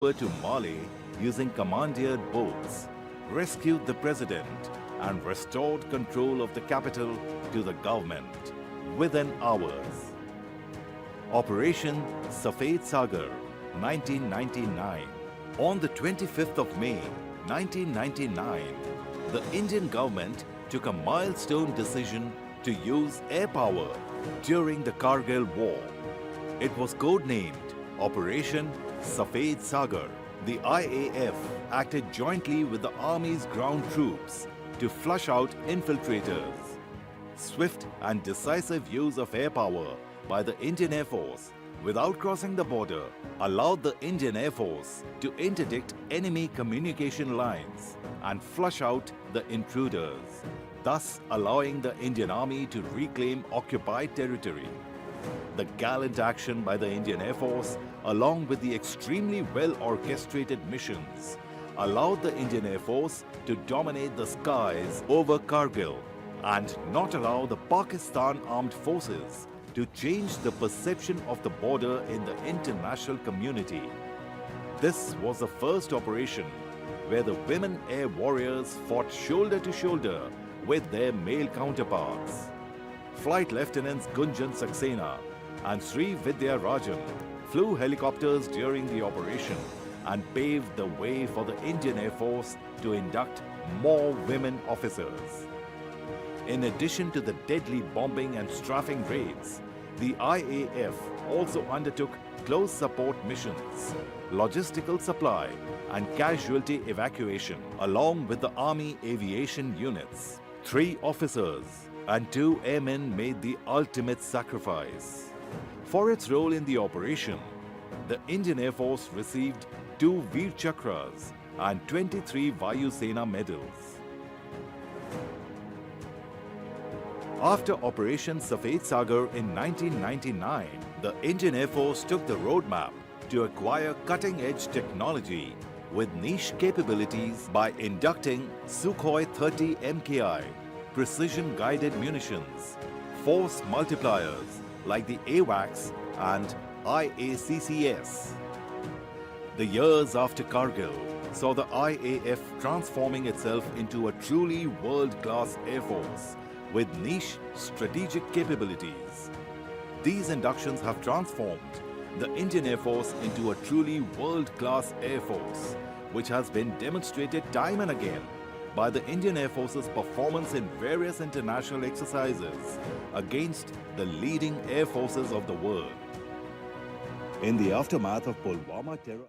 over to Mali using commandeered boats, rescued the president, and restored control of the capital to the government within hours. Operation Safed Sagar, 1999. On the 25th of May, 1999, the Indian government took a milestone decision to use air power during the Kargil War. It was codenamed Operation Safed Sagar. The IAF acted jointly with the Army's ground troops to flush out infiltrators. Swift and decisive use of air power by the Indian Air Force without crossing the border allowed the Indian Air Force to interdict enemy communication lines and flush out the intruders, thus allowing the Indian Army to reclaim occupied territory. The gallant action by the Indian Air Force, along with the extremely well-orchestrated missions, allowed the Indian Air Force to dominate the skies over Kargil and not allow the Pakistan Armed Forces to change the perception of the border in the international community. This was the first operation where the women air warriors fought shoulder to shoulder with their male counterparts. Flight Lieutenants Gunjan Saxena and Sri Vidya Rajan flew helicopters during the operation and paved the way for the Indian Air Force to induct more women officers. In addition to the deadly bombing and strafing raids, the IAF also undertook close support missions, logistical supply and casualty evacuation along with the Army aviation units. 3 officers and 2 airmen made the ultimate sacrifice. For its role in the operation, the Indian Air Force received 2 Veer Chakras and 23 Vayu Sena medals. After Operation Safed Sagar in 1999, the Indian Air Force took the roadmap to acquire cutting-edge technology with niche capabilities by inducting Sukhoi 30 MKI, precision-guided munitions, force multipliers like the AWACS and IACCS. The years after Kargil saw the IAF transforming itself into a truly world-class air force with niche strategic capabilities. These inductions have transformed the Indian Air Force into a truly world-class air force, which has been demonstrated time and again by the Indian Air Force's performance in various international exercises against the leading air forces of the world. In the aftermath of Pulwama terror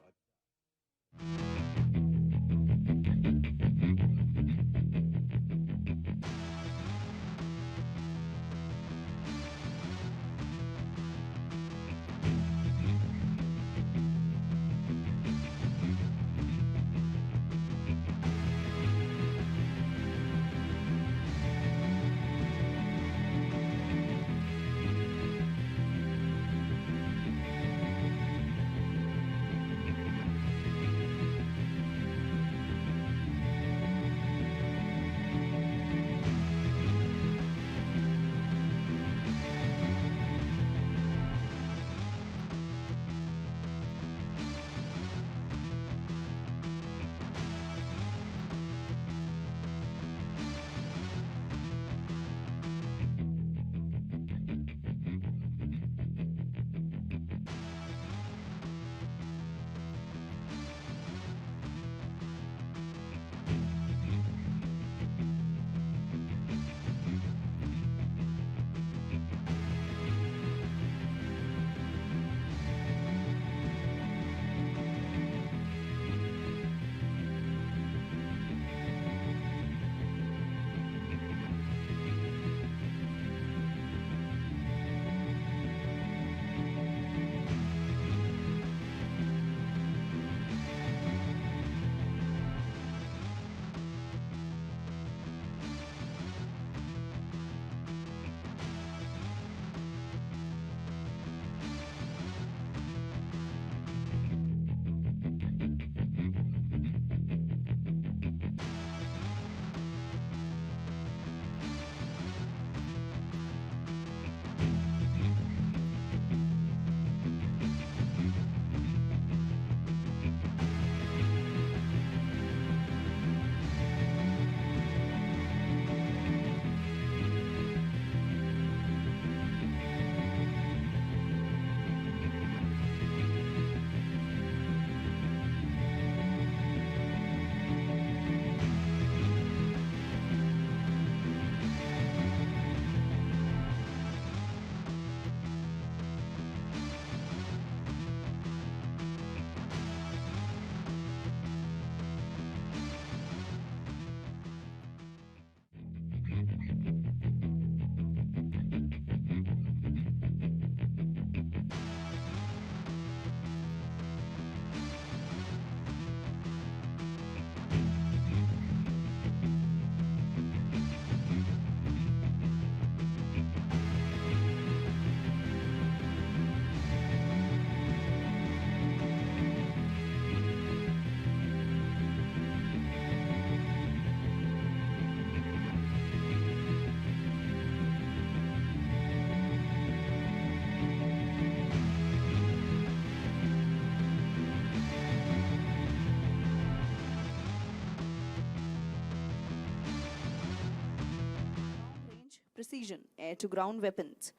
precision air-to-ground weapons.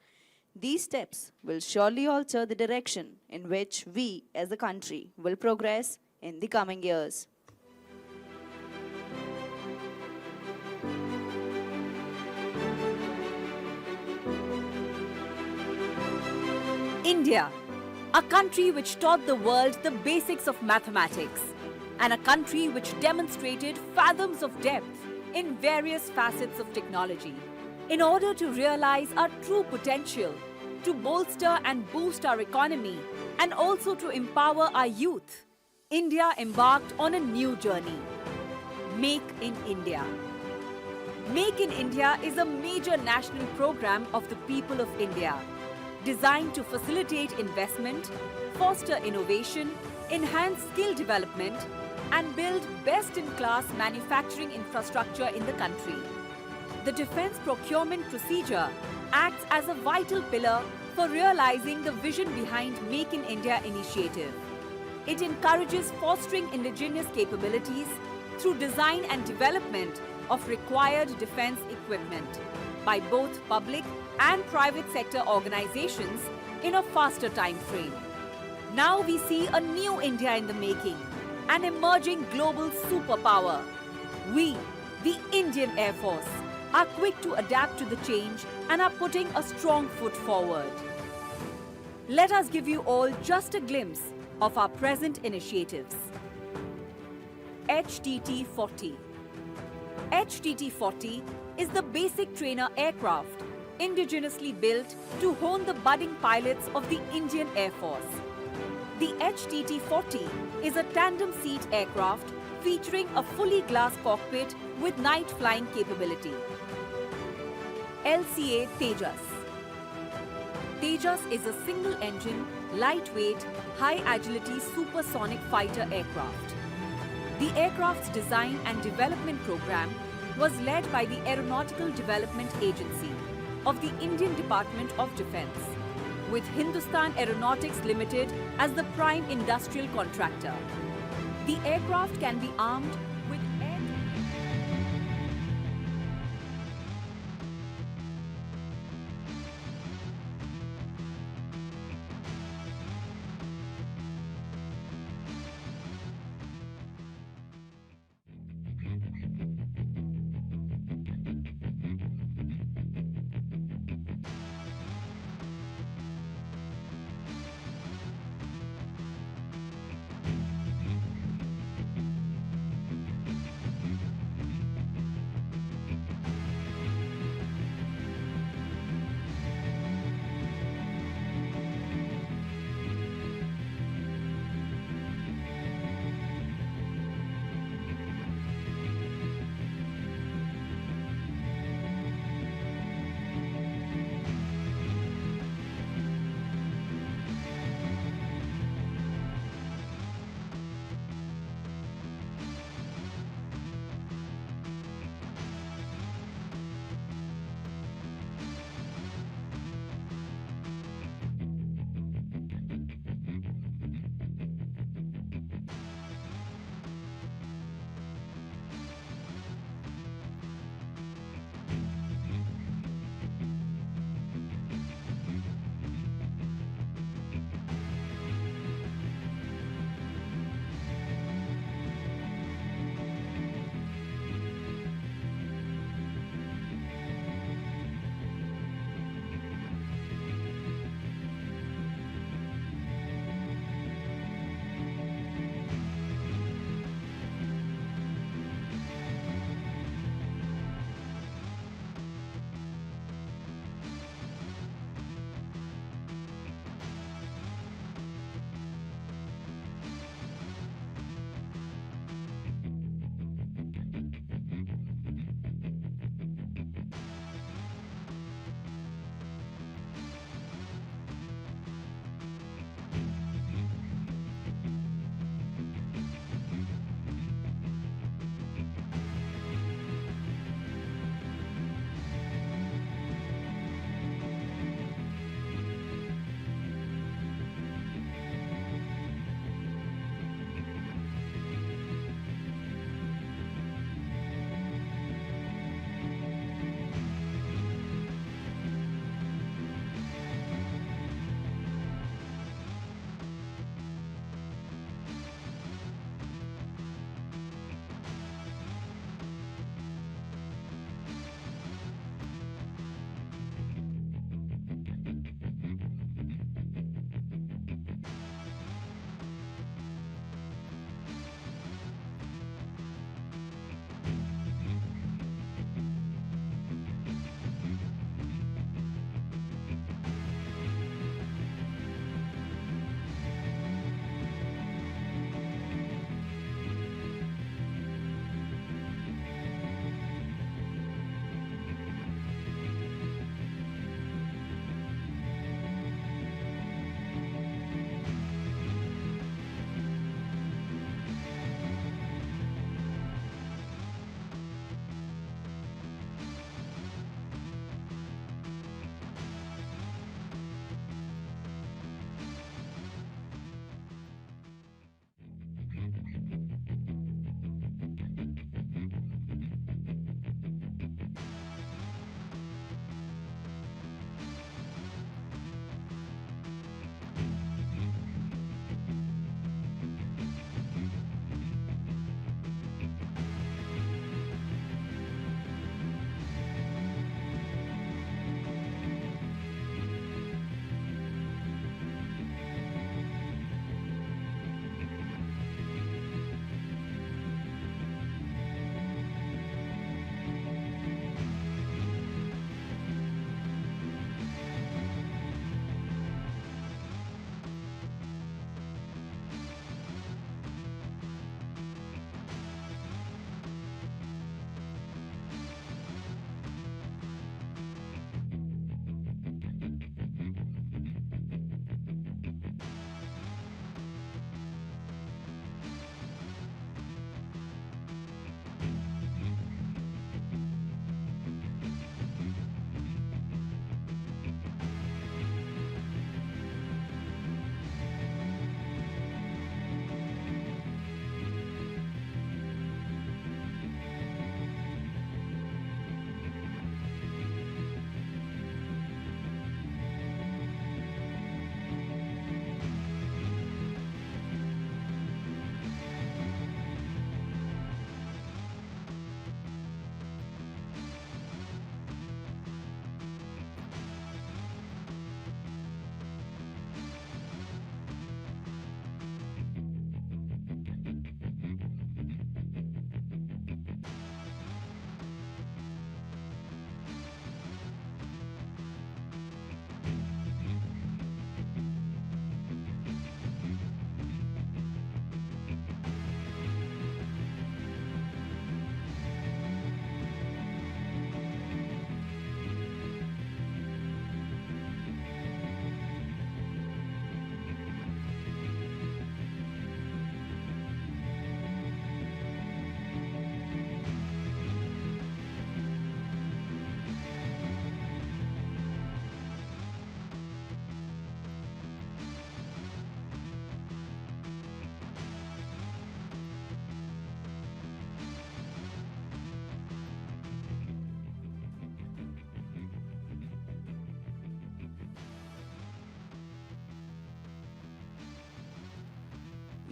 These steps will surely alter the direction in which we as a country will progress in the coming years. India, a country which taught the world the basics of mathematics, and a country which demonstrated fathoms of depth in various facets of technology. In order to realize our true potential, to bolster and boost our economy, and also to empower our youth, India embarked on a new journey. Make in India. Make in India is a major national program of the people of India, designed to facilitate investment, foster innovation, enhance skill development, and build best-in-class manufacturing infrastructure in the country. The defense procurement procedure acts as a vital pillar for realizing the vision behind Make in India initiative. It encourages fostering indigenous capabilities through design and development of required defense equipment by both public and private sector organizations in a faster time frame. Now we see a new India in the making, an emerging global superpower. We, the Indian Air Force, are quick to adapt to the change and are putting a strong foot forward. Let us give you all just a glimpse of our present initiatives. HTT-40. HTT-40 is the basic trainer aircraft indigenously built to hone the budding pilots of the Indian Air Force. The HTT-40 is a tandem seat aircraft featuring a fully glass cockpit with night flying capability. LCA Tejas. Tejas is a single-engine, lightweight, high-agility supersonic fighter aircraft. The aircraft's design and development program was led by the Aeronautical Development Agency of the Indian Department of Defence, with Hindustan Aeronautics Limited as the prime industrial contractor. The aircraft can be armed with air...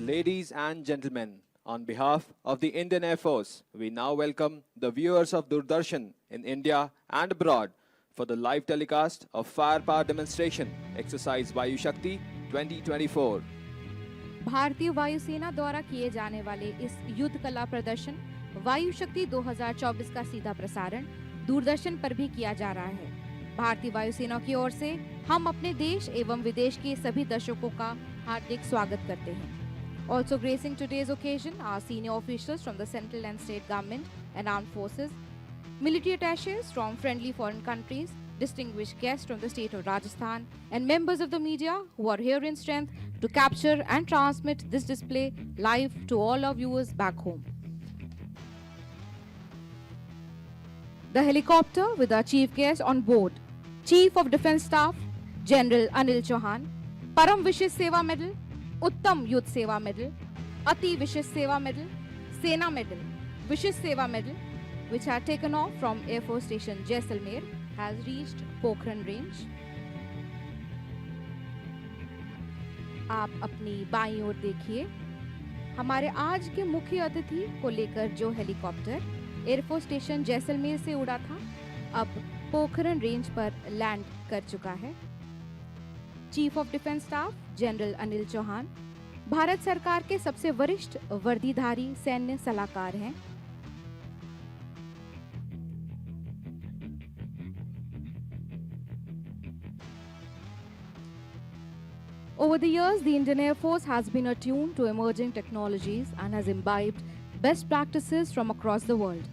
Ladies and gentlemen, on behalf of the Indian Air Force, we now welcome the viewers of Doordarshan in India and abroad for the live telecast of Firepower Demonstration Exercise Vayu Shakti 2024. भारतीय वायुसेना द्वारा किए जाने वाले इस युद्ध कला प्रदर्शन वायु शक्ति 2024 का सीधा प्रसारण दूरदर्शन पर भी किया जा रहा है। भारतीय वायुसेना की ओर से हम अपने देश एवं विदेश के सभी दर्शकों का हार्दिक स्वागत करते हैं। Also gracing today's occasion are senior officials from the central and state government and armed forces, military attachés from friendly foreign countries, distinguished guests from the state of Rajasthan, and members of the media who are here in strength to capture and transmit this display live to all our viewers back home. The helicopter with our chief guest on board, Chief of Defence Staff, General Anil Chauhan, Param Vishish Seva Medal, Uttam Yudh Seva Medal, Ati Vishish Seva Medal, Sena Medal, Vishish Seva Medal, which had taken off from Air Force Station Jaisalmer, has reached Pokhran range. आप अपनी बाईं ओर देखिए, हमारे आज के मुख्य अतिथि को लेकर जो हेलीकॉप्टर एयरफोर्स स्टेशन जैसलमेर से उड़ा था, अब पोखरन रेंज पर लैंड कर चुका है। Chief of defence staff general Anil Chauhan Bharat सरकार के सबसे वरिष्ठ वर्दीधारी सैन्य सलाहकार हैं। Over the years, the Indian Air Force has been attuned to emerging technologies and has imbibed best practices from across the world.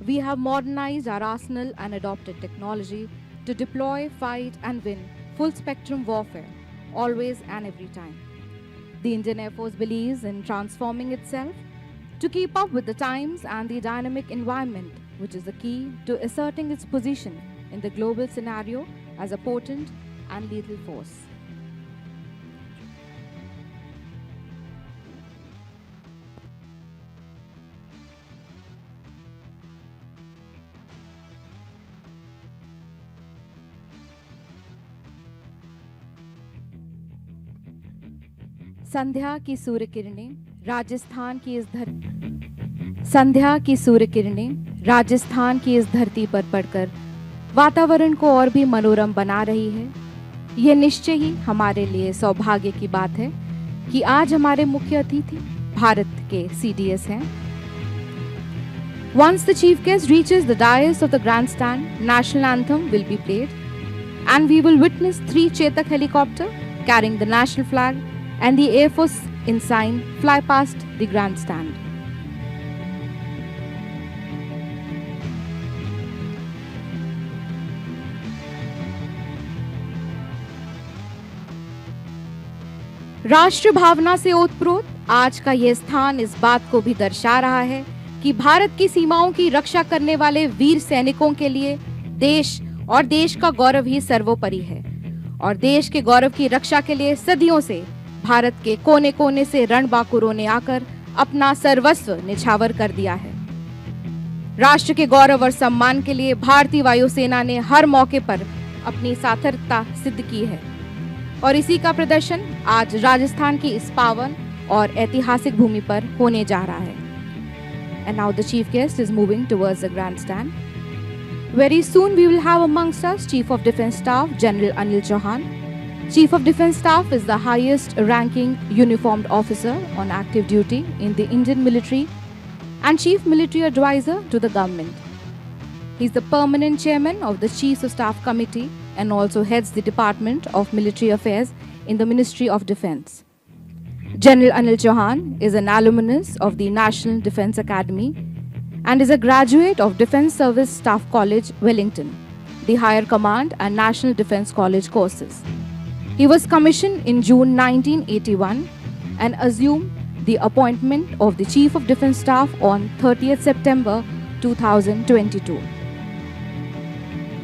We have modernized our arsenal and adopted technology to deploy, fight, and win full-spectrum warfare, always and every time. The Indian Air Force believes in transforming itself to keep up with the times and the dynamic environment, which is the key to asserting its position in the global scenario as a potent and lethal force. संध्या की सूर्य किरणें राजस्थान की इस धरती पर पड़कर वातावरण को और भी मनोरम बना रही है। यह निश्चय ही हमारे लिए सौभाग्य की बात है कि आज हमारे मुख्य अतिथि भारत के CDS हैं। Once the chief guest reaches the dais of the grandstand, national anthem will be played and we will witness 3 Chetak helicopter carrying the national flag and the Air Force ensign fly past the grandstand. राष्ट्र भावना से ओतप्रोत आज का यह स्थान इस बात को भी दर्शा रहा है कि भारत की सीमाओं की रक्षा करने वाले वीर सैनिकों के लिए देश और देश का गौरव ही सर्वोपरि है और देश के गौरव की रक्षा के लिए सदियों से भारत के कोने कोने से रणबांकुरों ने आकर अपना सर्वस्व निछावर कर दिया है। राष्ट्र के गौरव और सम्मान के लिए भारतीय वायुसेना ने हर मौके पर अपनी सार्थकता सिद्ध की है और इसी का प्रदर्शन आज राजस्थान की इस पावन और ऐतिहासिक भूमि पर होने जा रहा है। And now the chief guest is moving towards the grandstand. Very soon we will have amongst us Chief of Defence Staff General Anil Chauhan. Chief of Defence Staff is the highest ranking uniformed officer on active duty in the Indian military and Chief Military Advisor to the government. He is the permanent chairman of the Chiefs of Staff Committee and also heads the Department of Military Affairs in the Ministry of Defence. General Anil Chauhan is an alumnus of the National Defence Academy and is a graduate of Defence Service Staff College, Wellington, the Higher Command and National Defence College courses. He was commissioned in June 1981 and assumed the appointment of the Chief of Defence Staff on 30th September 2022.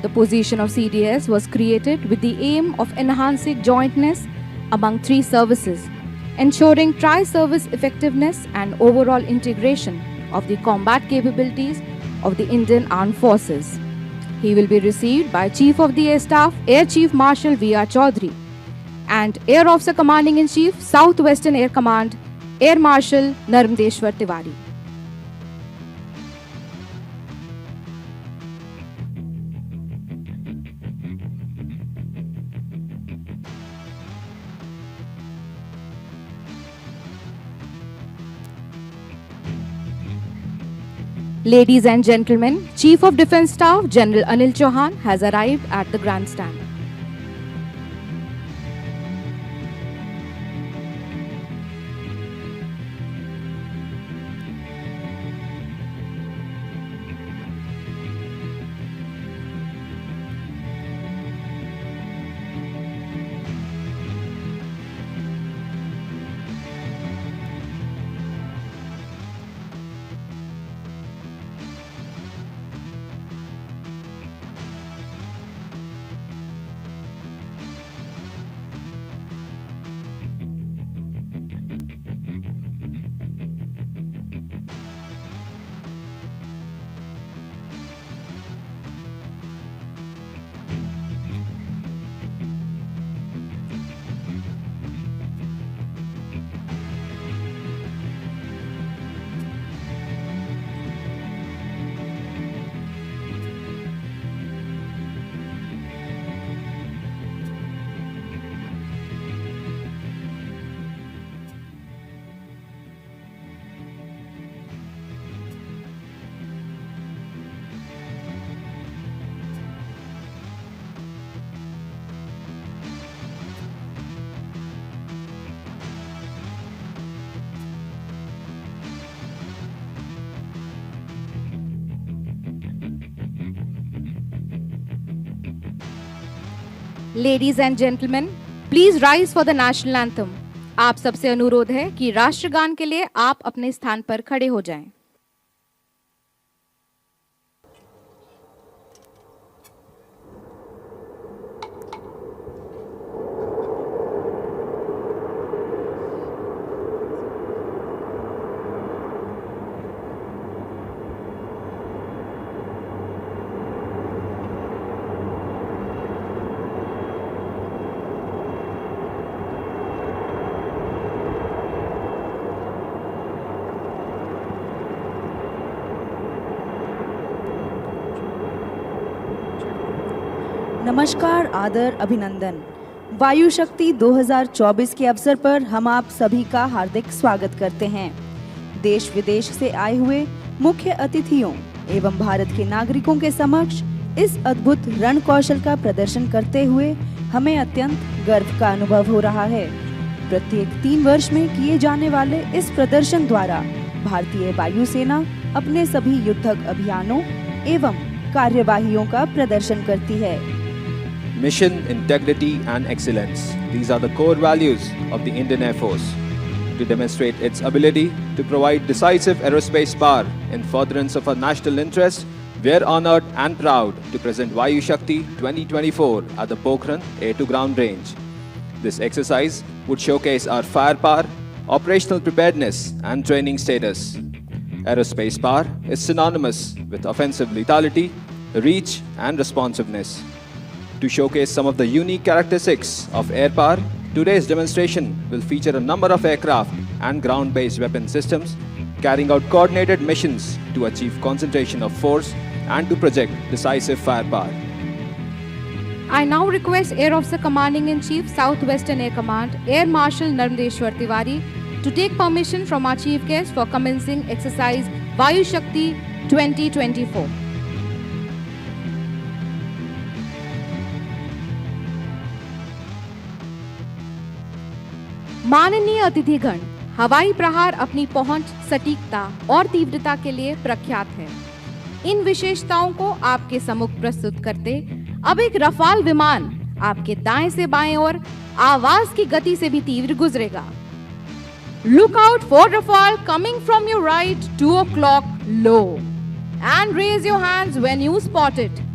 The position of CDS was created with the aim of enhancing jointness among 3 services, ensuring tri-service effectiveness and overall integration of the combat capabilities of the Indian Armed Forces. He will be received by Chief of the Air Staff, Air Chief Marshal V.R. Chaudhary, and Air Officer Commanding-in-Chief, Southwestern Air Command, air marshal Narmadeshwar Tiwari. Ladies and gentlemen, Chief of Defence Staff General Anil Chauhan has arrived at the grandstand. Ladies and gentlemen, please rise for the national anthem. आप सबसे अनुरोध है कि राष्ट्रगान के लिए आप अपने स्थान पर खड़े हो जाएं। नमस्कार, आदर, अभिनंदन। वायु शक्ति 2024 के अवसर पर हम आप सभी का हार्दिक स्वागत करते हैं। देश विदेश से आए हुए मुख्य अतिथियों एवं भारत के नागरिकों के समक्ष इस अद्भुत रण कौशल का प्रदर्शन करते हुए हमें अत्यंत गर्व का अनुभव हो रहा है। प्रत्येक 3 वर्ष में किए जाने वाले इस प्रदर्शन द्वारा भारतीय वायुसेना अपने सभी युद्धक अभियानों एवं कार्यवाहियों का प्रदर्शन करती है। Mission, integrity and excellence. These are the core values of the Indian Air Force. To demonstrate its ability to provide decisive aerospace power in furtherance of our national interest, we are honored and proud to present Vayu Shakti 2024 at the Pokhran air-to-ground range. This exercise would showcase our firepower, operational preparedness and training status. Aerospace power is synonymous with offensive lethality, reach and responsiveness. To showcase some of the unique characteristics of air power, today's demonstration will feature a number of aircraft and ground-based weapon systems carrying out coordinated missions to achieve concentration of force and to project decisive firepower. I now request Air Officer Commanding-in-Chief, Southwestern Air Command, Air Marshal Narmdeshwar Tiwari, to take permission from our Chief Guest for commencing exercise Vayu Shakti 2024. माननीय अतिथिगण, हवाई प्रहार अपनी पहुंच, सटीकता और तीव्रता के लिए प्रख्यात है। इन विशेषताओं को आपके सम्मुख प्रस्तुत करते अब एक रफाल विमान आपके दाएं से बाएं और आवाज की गति से भी तीव्र गुजरेगा। Look out for Rafale coming from your right 2 o'clock low and raise your hands when you spot it.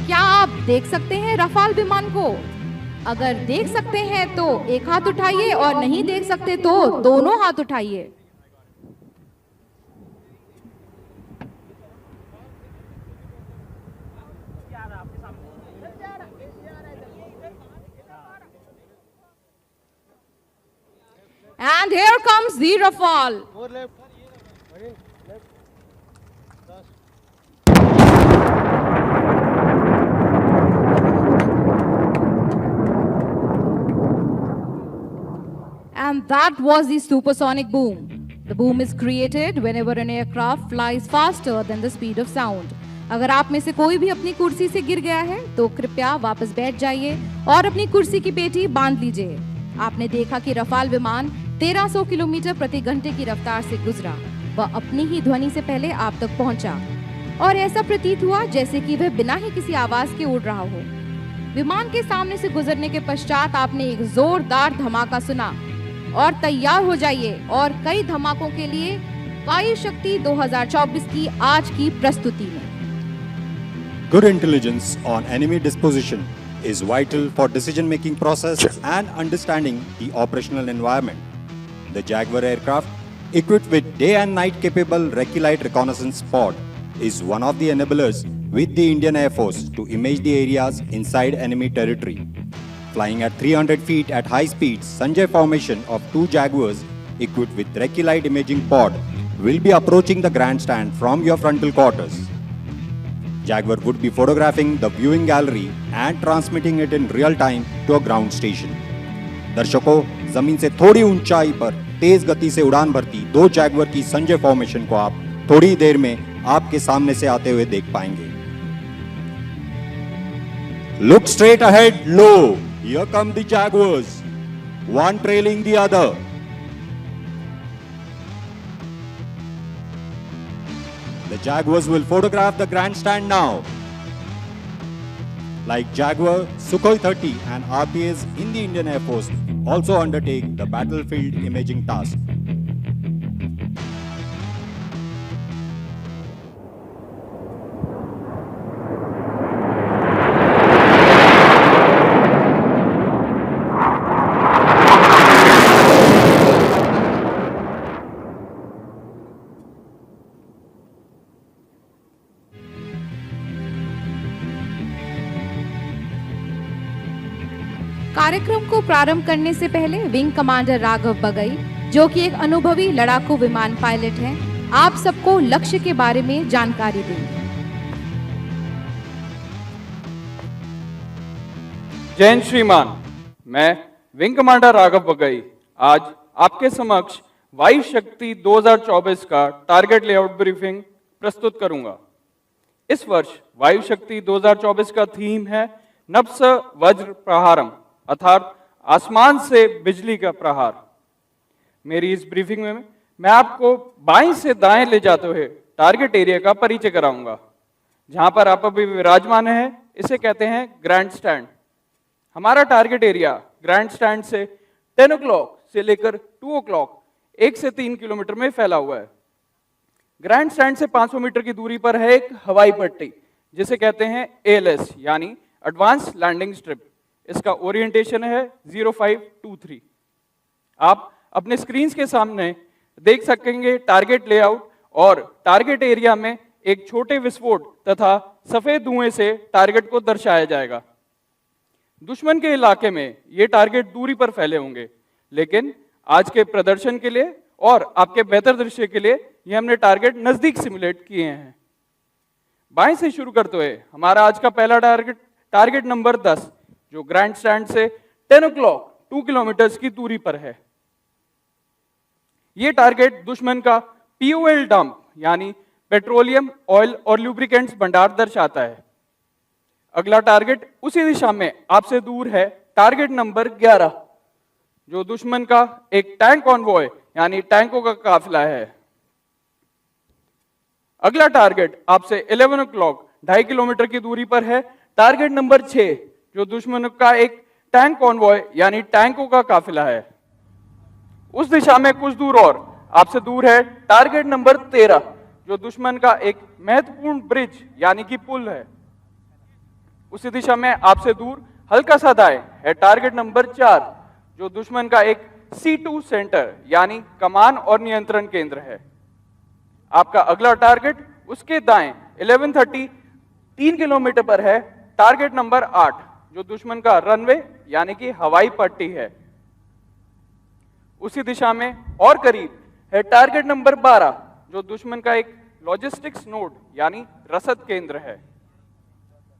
क्या आप देख सकते हैं रफाल विमान को? अगर देख सकते हैं तो एक हाथ उठाइए और नहीं देख सकते तो दोनों हाथ उठाइए। And here comes the Rafale. More left. Again, left. And that was the supersonic boom. The boom is created whenever an aircraft flies faster than the speed of sound. अगर आप में से कोई भी अपनी कुर्सी से गिर गया है तो कृपया वापस बैठ जाइए और अपनी कुर्सी की पेटी बांध लीजिए। आपने देखा कि रफाल विमान 1300 किलोमीटर प्रति घंटे की रफ्तार से गुजरा। वह अपनी ही ध्वनि से पहले आप तक पहुंचा और ऐसा प्रतीत हुआ जैसे कि वह बिना ही किसी आवाज के उड़ रहा हो। विमान के सामने से गुजरने के पश्चात आपने एक जोरदार धमाका सुना और तैयार हो जाइए और कई धमाकों के लिए वायु शक्ति 2024 की आज की प्रस्तुति में। Good intelligence on enemy disposition is vital for decision-making process and understanding the operational environment. The Jaguar aircraft, equipped with day and night capable Recce-Light reconnaissance pod, is one of the enablers with the Indian Air Force to image the areas inside enemy territory. Flying at 300 feet at high speeds, Sanjay formation of 2 Jaguars equipped with Recce-Light imaging pod will be approaching the grandstand from your frontal quarters. Jaguar would be photographing the viewing gallery and transmitting it in real time to a ground station. दर्शकों, जमीन से थोड़ी ऊंचाई पर तेज गति से उड़ान भरती 2 जैगुआर की संजय फॉर्मेशन को आप थोड़ी देर में आपके सामने से आते हुए देख पाएंगे। Look straight ahead, low. Here come the Jaguars, one trailing the other. The Jaguars will photograph the grandstand now. Like Jaguar, Sukhoi 30 and RPAs in the Indian Air Force also undertake the battlefield imaging task. कार्यक्रम को प्रारंभ करने से पहले wing commander Raghav Bagai, जो कि एक अनुभवी लड़ाकू विमान पायलट हैं, आप सबको लक्ष्य के बारे में जानकारी देंगे। जय हिंद श्रीमान, मैं विंग कमांडर राघव बगई आज आपके समक्ष वायु शक्ति 2024 का टारगेट लेआउट ब्रीफिंग प्रस्तुत करूंगा। इस वर्ष वायु शक्ति 2024 का थीम है नभस वज्र प्रहारम, अर्थात आसमान से बिजली का प्रहार। मेरी इस ब्रीफिंग में मैं आपको बाएं से दाएं ले जाते हुए टारगेट एरिया का परिचय कराऊंगा। जहां पर आप अभी विराजमान हैं, इसे कहते हैं ग्रैंड स्टैंड। हमारा टारगेट एरिया ग्रैंड स्टैंड से 10 o'clock से लेकर 2 o'clock 1 से 3 किलोमीटर में फैला हुआ है। ग्रैंड स्टैंड से 500 मीटर की दूरी पर है एक हवाई पट्टी, जिसे कहते हैं ALS यानी एडवांस लैंडिंग स्ट्रिप। इसका ओरिएंटेशन है 0523। आप अपने स्क्रीन के सामने देख सकेंगे टारगेट लेआउट और टारगेट एरिया में एक छोटे विस्फोट तथा सफेद धुएं से टारगेट को दर्शाया जाएगा। दुश्मन के इलाके में ये टारगेट दूरी पर फैले होंगे, लेकिन आज के प्रदर्शन के लिए और आपके बेहतर दृश्य के लिए ये हमने टारगेट नजदीक सिमुलेट किए हैं। बाएं से शुरू करते हुए हमारा आज का पहला टारगेट नंबर 10, जो ग्रैंड स्टैंड से 10 o'clock 2 किलोमीटर की दूरी पर है। यह टारगेट दुश्मन का POL डंप यानी पेट्रोलियम, ऑयल और लुब्रिकेंट्स भंडार दर्शाता है। अगला टारगेट उसी दिशा में आपसे दूर है, टारगेट नंबर 11, जो दुश्मन का एक टैंक कॉन्वॉय यानी टैंकों का काफिला है। अगला टारगेट आपसे 11 o'clock 2.5 किलोमीटर की दूरी पर है, टारगेट नंबर 6, जो दुश्मन का एक टैंक कॉन्वॉय यानी टैंकों का काफिला है। उस दिशा में कुछ दूर और आपसे दूर है टारगेट नंबर 13, जो दुश्मन का एक महत्वपूर्ण ब्रिज यानी कि पुल है। उसी दिशा में आपसे दूर हल्का सा दाएं है टारगेट नंबर 4, जो दुश्मन का एक C2 सेंटर यानी कमान और नियंत्रण केंद्र है। आपका अगला टारगेट उसके दाएं 11:30 3 किलोमीटर पर है, टारगेट नंबर 8, जो दुश्मन का रनवे यानी कि हवाई पट्टी है। उसी दिशा में और करीब है टारगेट नंबर 12, जो दुश्मन का एक लॉजिस्टिक्स नोड यानी रसद केंद्र है।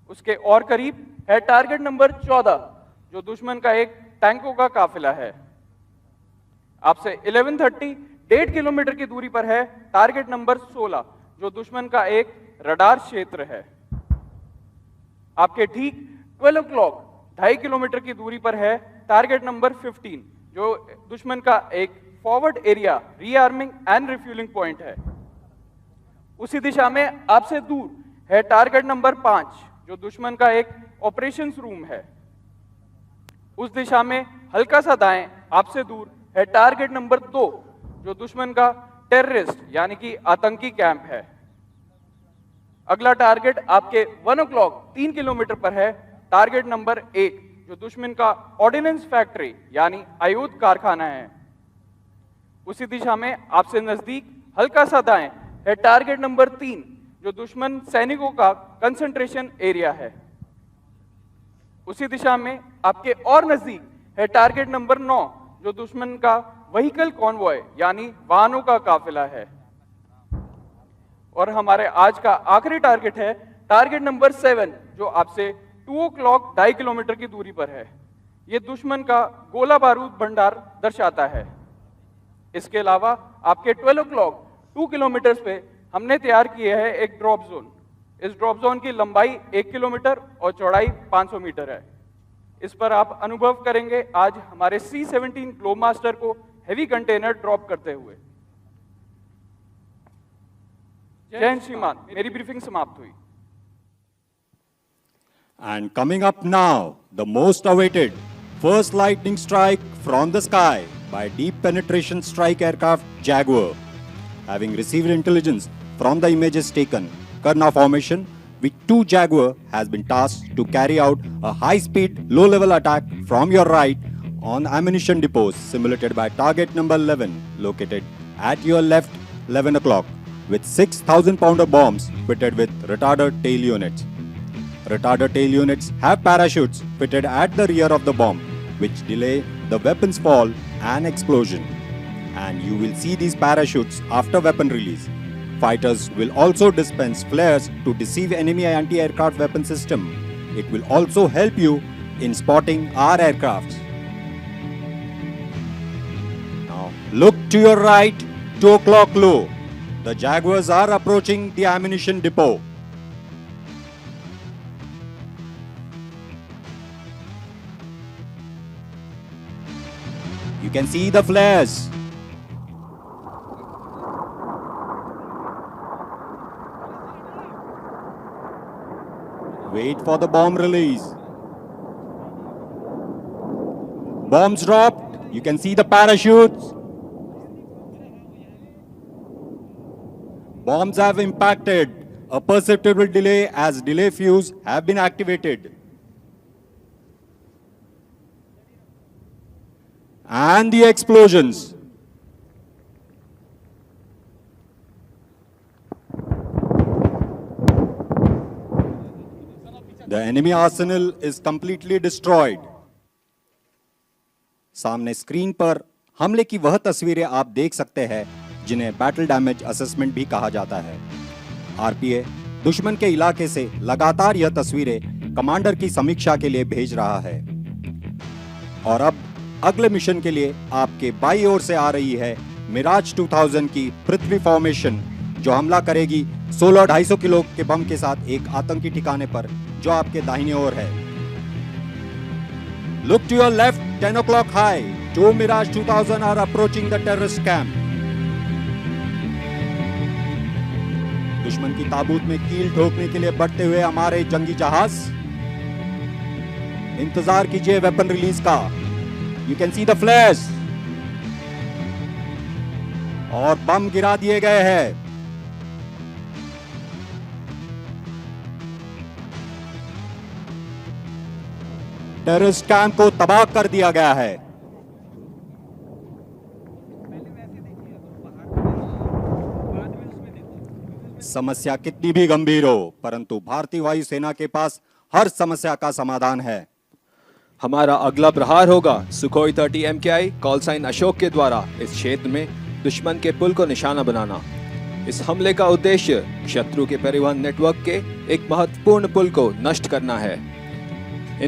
उसके और करीब है टारगेट नंबर 14, जो दुश्मन का एक टैंकों का काफिला है। आपसे 1130 1.5 किलोमीटर की दूरी पर है टारगेट नंबर 16, जो दुश्मन का एक रडार क्षेत्र है। आपके ठीक 12 o'clock 2.5 किलोमीटर की दूरी पर है टारगेट नंबर 15, जो दुश्मन का एक forward area rearming and refuelling point है। उसी दिशा में आपसे दूर है टारगेट नंबर 5, जो दुश्मन का एक ऑपरेशंस रूम है। उस दिशा में हल्का सा दाएं आपसे दूर है टारगेट नंबर 2, जो दुश्मन का टेररिस्ट यानी कि आतंकी कैंप है। अगला टारगेट आपके 1 o'clock 3 किलोमीटर पर है टारगेट नंबर 1, जो दुश्मन का ऑर्डिनेंस फैक्ट्री यानी आयुध कारखाना है। उसी दिशा में आपसे नजदीक हल्का सा दाएं है टारगेट नंबर 3, जो दुश्मन सैनिकों का कंसंट्रेशन एरिया है। उसी दिशा में आपके और नजदीक है टारगेट नंबर 9, जो दुश्मन का व्हीकल कॉन्वॉय यानी वाहनों का काफिला है। और हमारे आज का आखिरी टारगेट है टारगेट नंबर 7, जो आपसे 2 o'clock 2.5 किलोमीटर की दूरी पर है। यह दुश्मन का गोला बारूद भंडार दर्शाता है। इसके अलावा आपके 12 o'clock 2 किलोमीटर पे हमने तैयार किया है एक ड्रॉप जोन। इस ड्रॉप जोन की लंबाई 1 किलोमीटर और चौड़ाई 500 मीटर है। इस पर आप अनुभव करेंगे आज हमारे C-17 ग्लोब मास्टर को हेवी कंटेनर ड्रॉप करते हुए। जय हिंद श्रीमान, मेरी ब्रीफिंग समाप्त हुई। And coming up now, the most awaited first lightning strike from the sky by deep penetration strike aircraft Jaguar. Having received intelligence from the images taken, Karna formation with 2 Jaguar has been tasked to carry out a high-speed, low-level attack from your right on ammunition depots simulated by target number 11 located at your left 11 o'clock with 6,000-pounder bombs fitted with retarder tail units. Retarder tail units have parachutes fitted at the rear of the bomb, which delay the weapon's fall and explosion. And you will see these parachutes after weapon release. Fighters will also dispense flares to deceive enemy anti-aircraft weapon system. It will also help you in spotting our aircrafts. Now look to your right, 2 o'clock low. The Jaguars are approaching the ammunition depot. You can see the flares. Wait for the bomb release. Bombs dropped. You can see the parachutes. Bombs have impacted. A perceptible delay as delay fuse have been activated. And the explosions. The enemy arsenal is completely destroyed. सामने screen पर हमले की वह तस्वीरें आप देख सकते हैं जिन्हें बैटल डैमेज असेसमेंट भी कहा जाता है। आरपीए दुश्मन के इलाके से लगातार यह तस्वीरें कमांडर की समीक्षा के लिए भेज रहा है। और अब अगले मिशन के लिए आपके बाईं ओर से आ रही है मिराज 2000 की पृथ्वी फॉर्मेशन, जो हमला करेगी 16-250 किलो के बम के साथ एक आतंकी ठिकाने पर जो आपके दाहिने ओर है। Look to your left, 10 o'clock high. 2 Mirage 2000 are approaching the terrorist camp. दुश्मन की ताबूत में कील ठोकने के लिए बढ़ते हुए हमारे जंगी जहाज। इंतजार कीजिए वेपन रिलीज का। You can see the flares. और बम गिरा दिए गए हैं। टेररिस्ट कैंप को तबाह कर दिया गया है। समस्या कितनी भी गंभीर हो, परंतु भारतीय वायुसेना के पास हर समस्या का समाधान है। हमारा अगला प्रहार होगा Sukhoi 30 MKI call sign Ashok के द्वारा इस क्षेत्र में दुश्मन के पुल को निशाना बनाना। इस हमले का उद्देश्य शत्रु के परिवहन नेटवर्क के एक महत्वपूर्ण पुल को नष्ट करना है।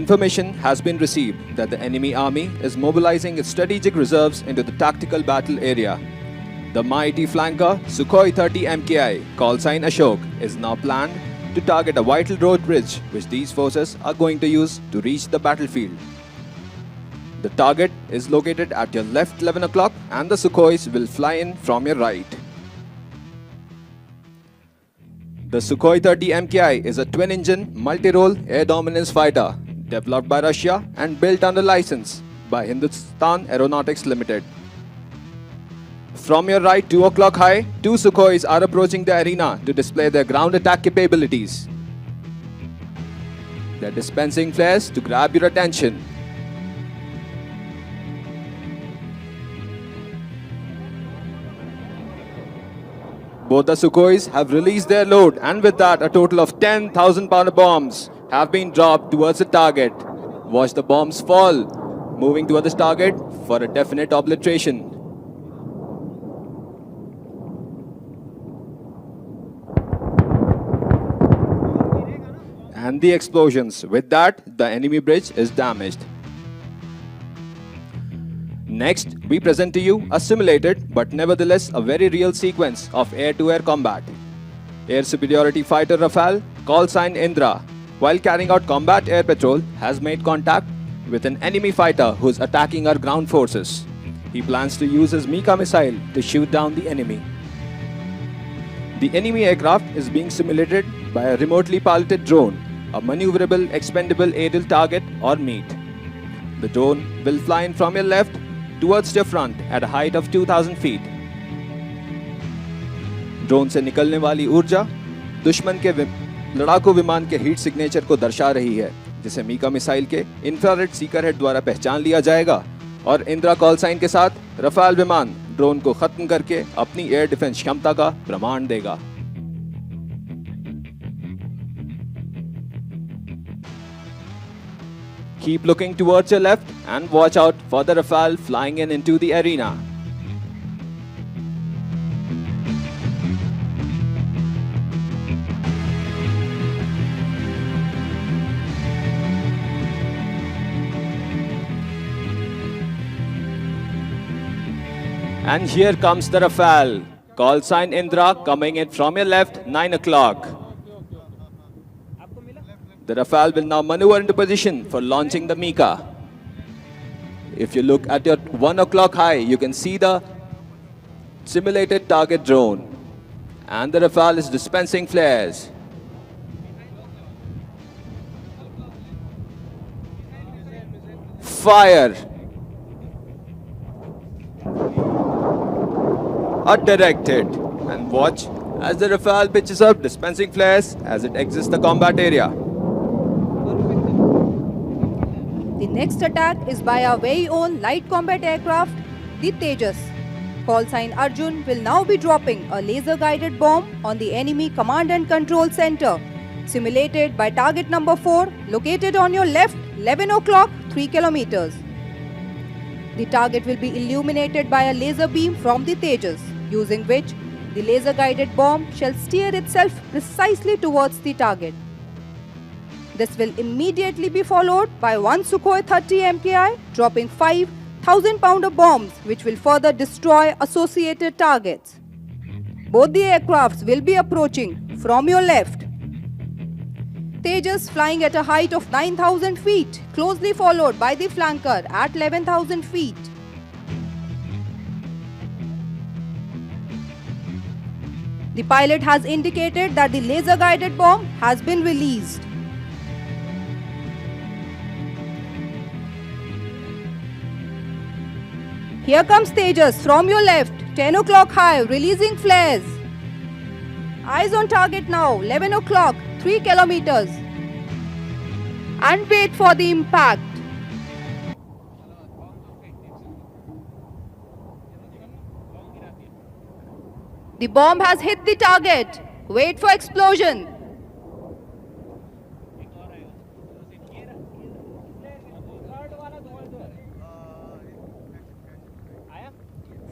Information has been received that the enemy army is mobilizing its strategic reserves into the tactical battle area. The mighty flanker Sukhoi 30 MKI call sign Ashok is now planned to target a vital road bridge which these forces are going to use to reach the battlefield. The target is located at your left 11 o'clock and the Sukhois will fly in from your right. The Sukhoi 30 MKI is a twin-engine, multi-role air dominance fighter developed by Russia and built under license by Hindustan Aeronautics Limited. From your right 2 o'clock high, two Sukhois are approaching the arena to display their ground attack capabilities. They're dispensing flares to grab your attention. Both the Sukhois have released their load, and with that a total of 10,000 pounder bombs have been dropped towards the target. Watch the bombs fall, moving towards this target for a definite obliteration. And the explosions. With that, the enemy bridge is damaged. Next, we present to you a simulated but nevertheless a very real sequence of air-to-air combat. Air superiority fighter Rafale, call sign Indra, while carrying out combat air patrol, has made contact with an enemy fighter who is attacking our ground forces. He plans to use his Mika missile to shoot down the enemy. The enemy aircraft is being simulated by a remotely piloted drone, a maneuverable expendable aerial target or MEAT. The drone will fly in from your left towards your front at a height of 2,000 feet. Drone से निकलने वाली ऊर्जा दुश्मन के लड़ाकू विमान के heat signature को दर्शा रही है, जिसे मीका मिसाइल के इंफ्रारेड सीकर हेड द्वारा पहचान लिया जाएगा और इंदिरा कॉल साइन के साथ रफाल विमान ड्रोन को खत्म करके अपनी एयर डिफेंस क्षमता का प्रमाण देगा। Keep looking towards your left and watch out for the Rafale flying into the arena. And here comes the Rafale. Call sign Indra coming in from your left, 9 o'clock. The Rafale will now maneuver into position for launching the Mika. If you look at your 1 o'clock high, you can see the simulated target drone. And the Rafale is dispensing flares. Fire! Are directed. And watch as the Rafale pitches up, dispensing flares as it exits the combat area. The next attack is by our very own light combat aircraft, the Tejas. Call sign Arjun will now be dropping a laser-guided bomb on the enemy command and control center, simulated by target number 4, located on your left, 11 o'clock, 3 kilometers. The target will be illuminated by a laser beam from the Tejas, using which the laser-guided bomb shall steer itself precisely towards the target. This will immediately be followed by one Sukhoi 30 MKI dropping 5,000 pounder bombs which will further destroy associated targets. Both the aircrafts will be approaching from your left. Tejas flying at a height of 9,000 feet, closely followed by the flanker at 11,000 feet. The pilot has indicated that the laser-guided bomb has been released. Here comes Tejas from your left, 10 o'clock high, releasing flares. Eyes on target now, 11 o'clock, 3 kilometers. And wait for the impact. The bomb has hit the target. Wait for explosion.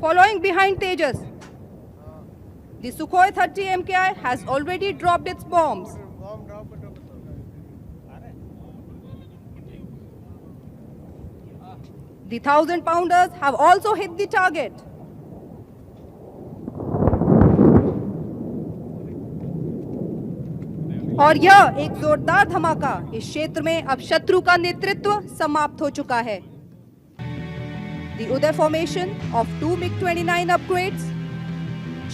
following behind Tejas. The Sukhoi 30 MKI has already dropped its bombs. The 1,000-pounders have also hit the target. और यह एक जोरदार धमाका इस क्षेत्र में अब शत्रु का नेतृत्व समाप्त हो चुका है. The Uday formation of 2 MiG-29 upgrades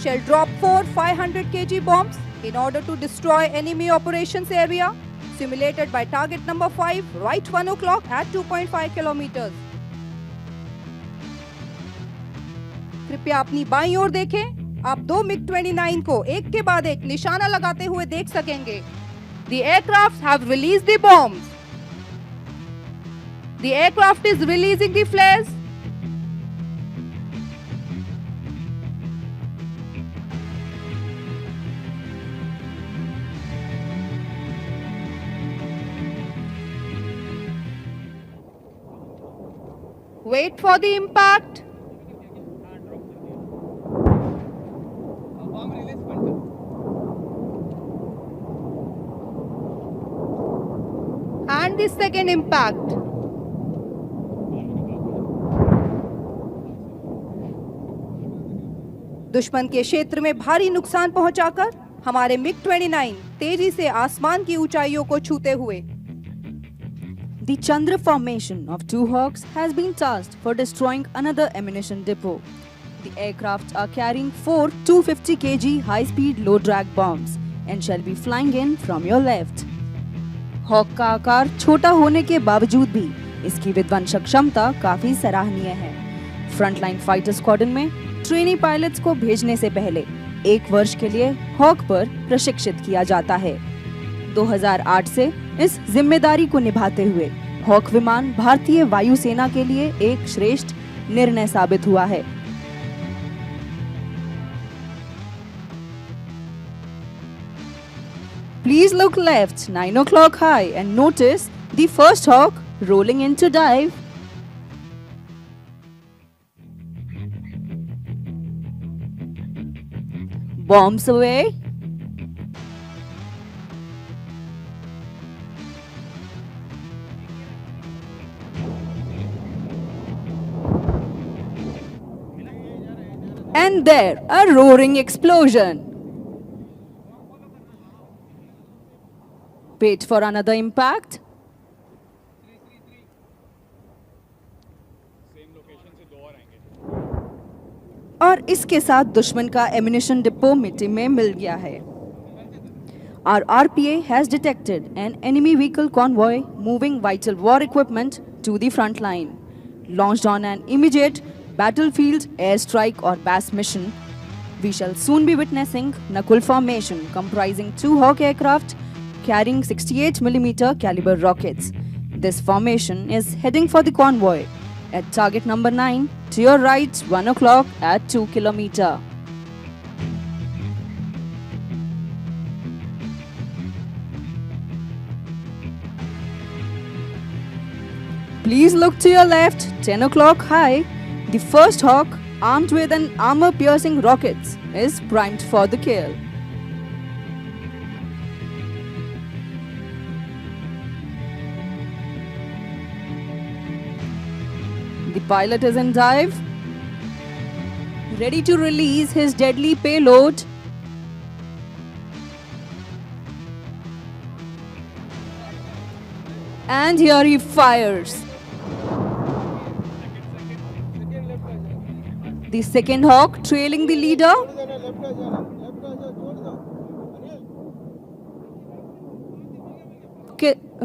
shall drop 4 500 kg bombs in order to destroy enemy operations area simulated by target number 5 right 1 o'clock at 2.5 kilometers. कृपया अपनी बाईं ओर देखें. आप 2 MiG-29 को एक के बाद एक निशाना लगाते हुए देख सकेंगे. The aircraft have released the bombs. The aircraft is releasing the flares. Wait for the impact. And the second impact. दुश्मन के क्षेत्र में भारी नुकसान पहुंचाकर हमारे MiG-29 तेजी से आसमान की ऊंचाइयों को छूते हुए. The Chandra formation of two Hawks has been tasked for destroying another ammunition depot. The aircraft are carrying 4 250 kg high-speed low-drag bombs and shall be flying in from your left. Hawk का आकार छोटा होने के बावजूद भी इसकी विध्वंसक क्षमता काफी सराहनीय है. फ्रंटलाइन फाइटर स्क्वाड्रन में ट्रेनी पायलट्स को भेजने से पहले 1 वर्ष के लिए हॉक पर प्रशिक्षित किया जाता है. 2008 से इस जिम्मेदारी को निभाते हुए हॉक विमान भारतीय वायुसेना के लिए एक श्रेष्ठ निर्णय साबित हुआ है. Please look left 9 o'clock high and notice the first Hawk rolling into dive. Bombs away. And there, a roaring explosion. Wait for another impact. और इसके साथ दुश्मन का एमिनेशन डिपो मिट्टी में मिल गया है. Our RPA has detected an enemy vehicle convoy moving vital war equipment to the front line. Launched on an immediate battlefield airstrike or BAS mission, we shall soon be witnessing Nakul formation comprising 2 Hawk aircraft carrying 68mm caliber rockets. This formation is heading for the convoy at target number 9 to your right 1 o'clock at 2 km. Please look to your left 10 o'clock high. The first Hawk, armed with an armor-piercing rockets, is primed for the kill. The pilot is in dive, ready to release his deadly payload. And here he fires. The second Hawk trailing the leader.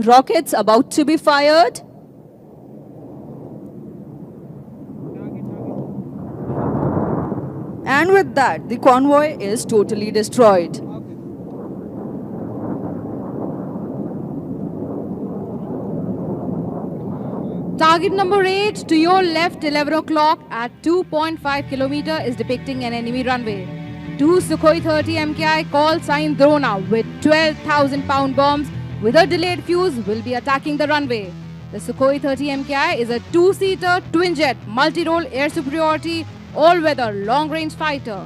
Rockets about to be fired. And with that, the convoy is totally destroyed. Target number 8 to your left 11 o'clock at 2.5 km is depicting an enemy runway. 2 Sukhoi 30 MKI call sign Drona with 12,000 pound bombs with a delayed fuse will be attacking the runway. The Sukhoi 30 MKI is a 2-seater twin-jet multi-role air superiority all-weather long-range fighter.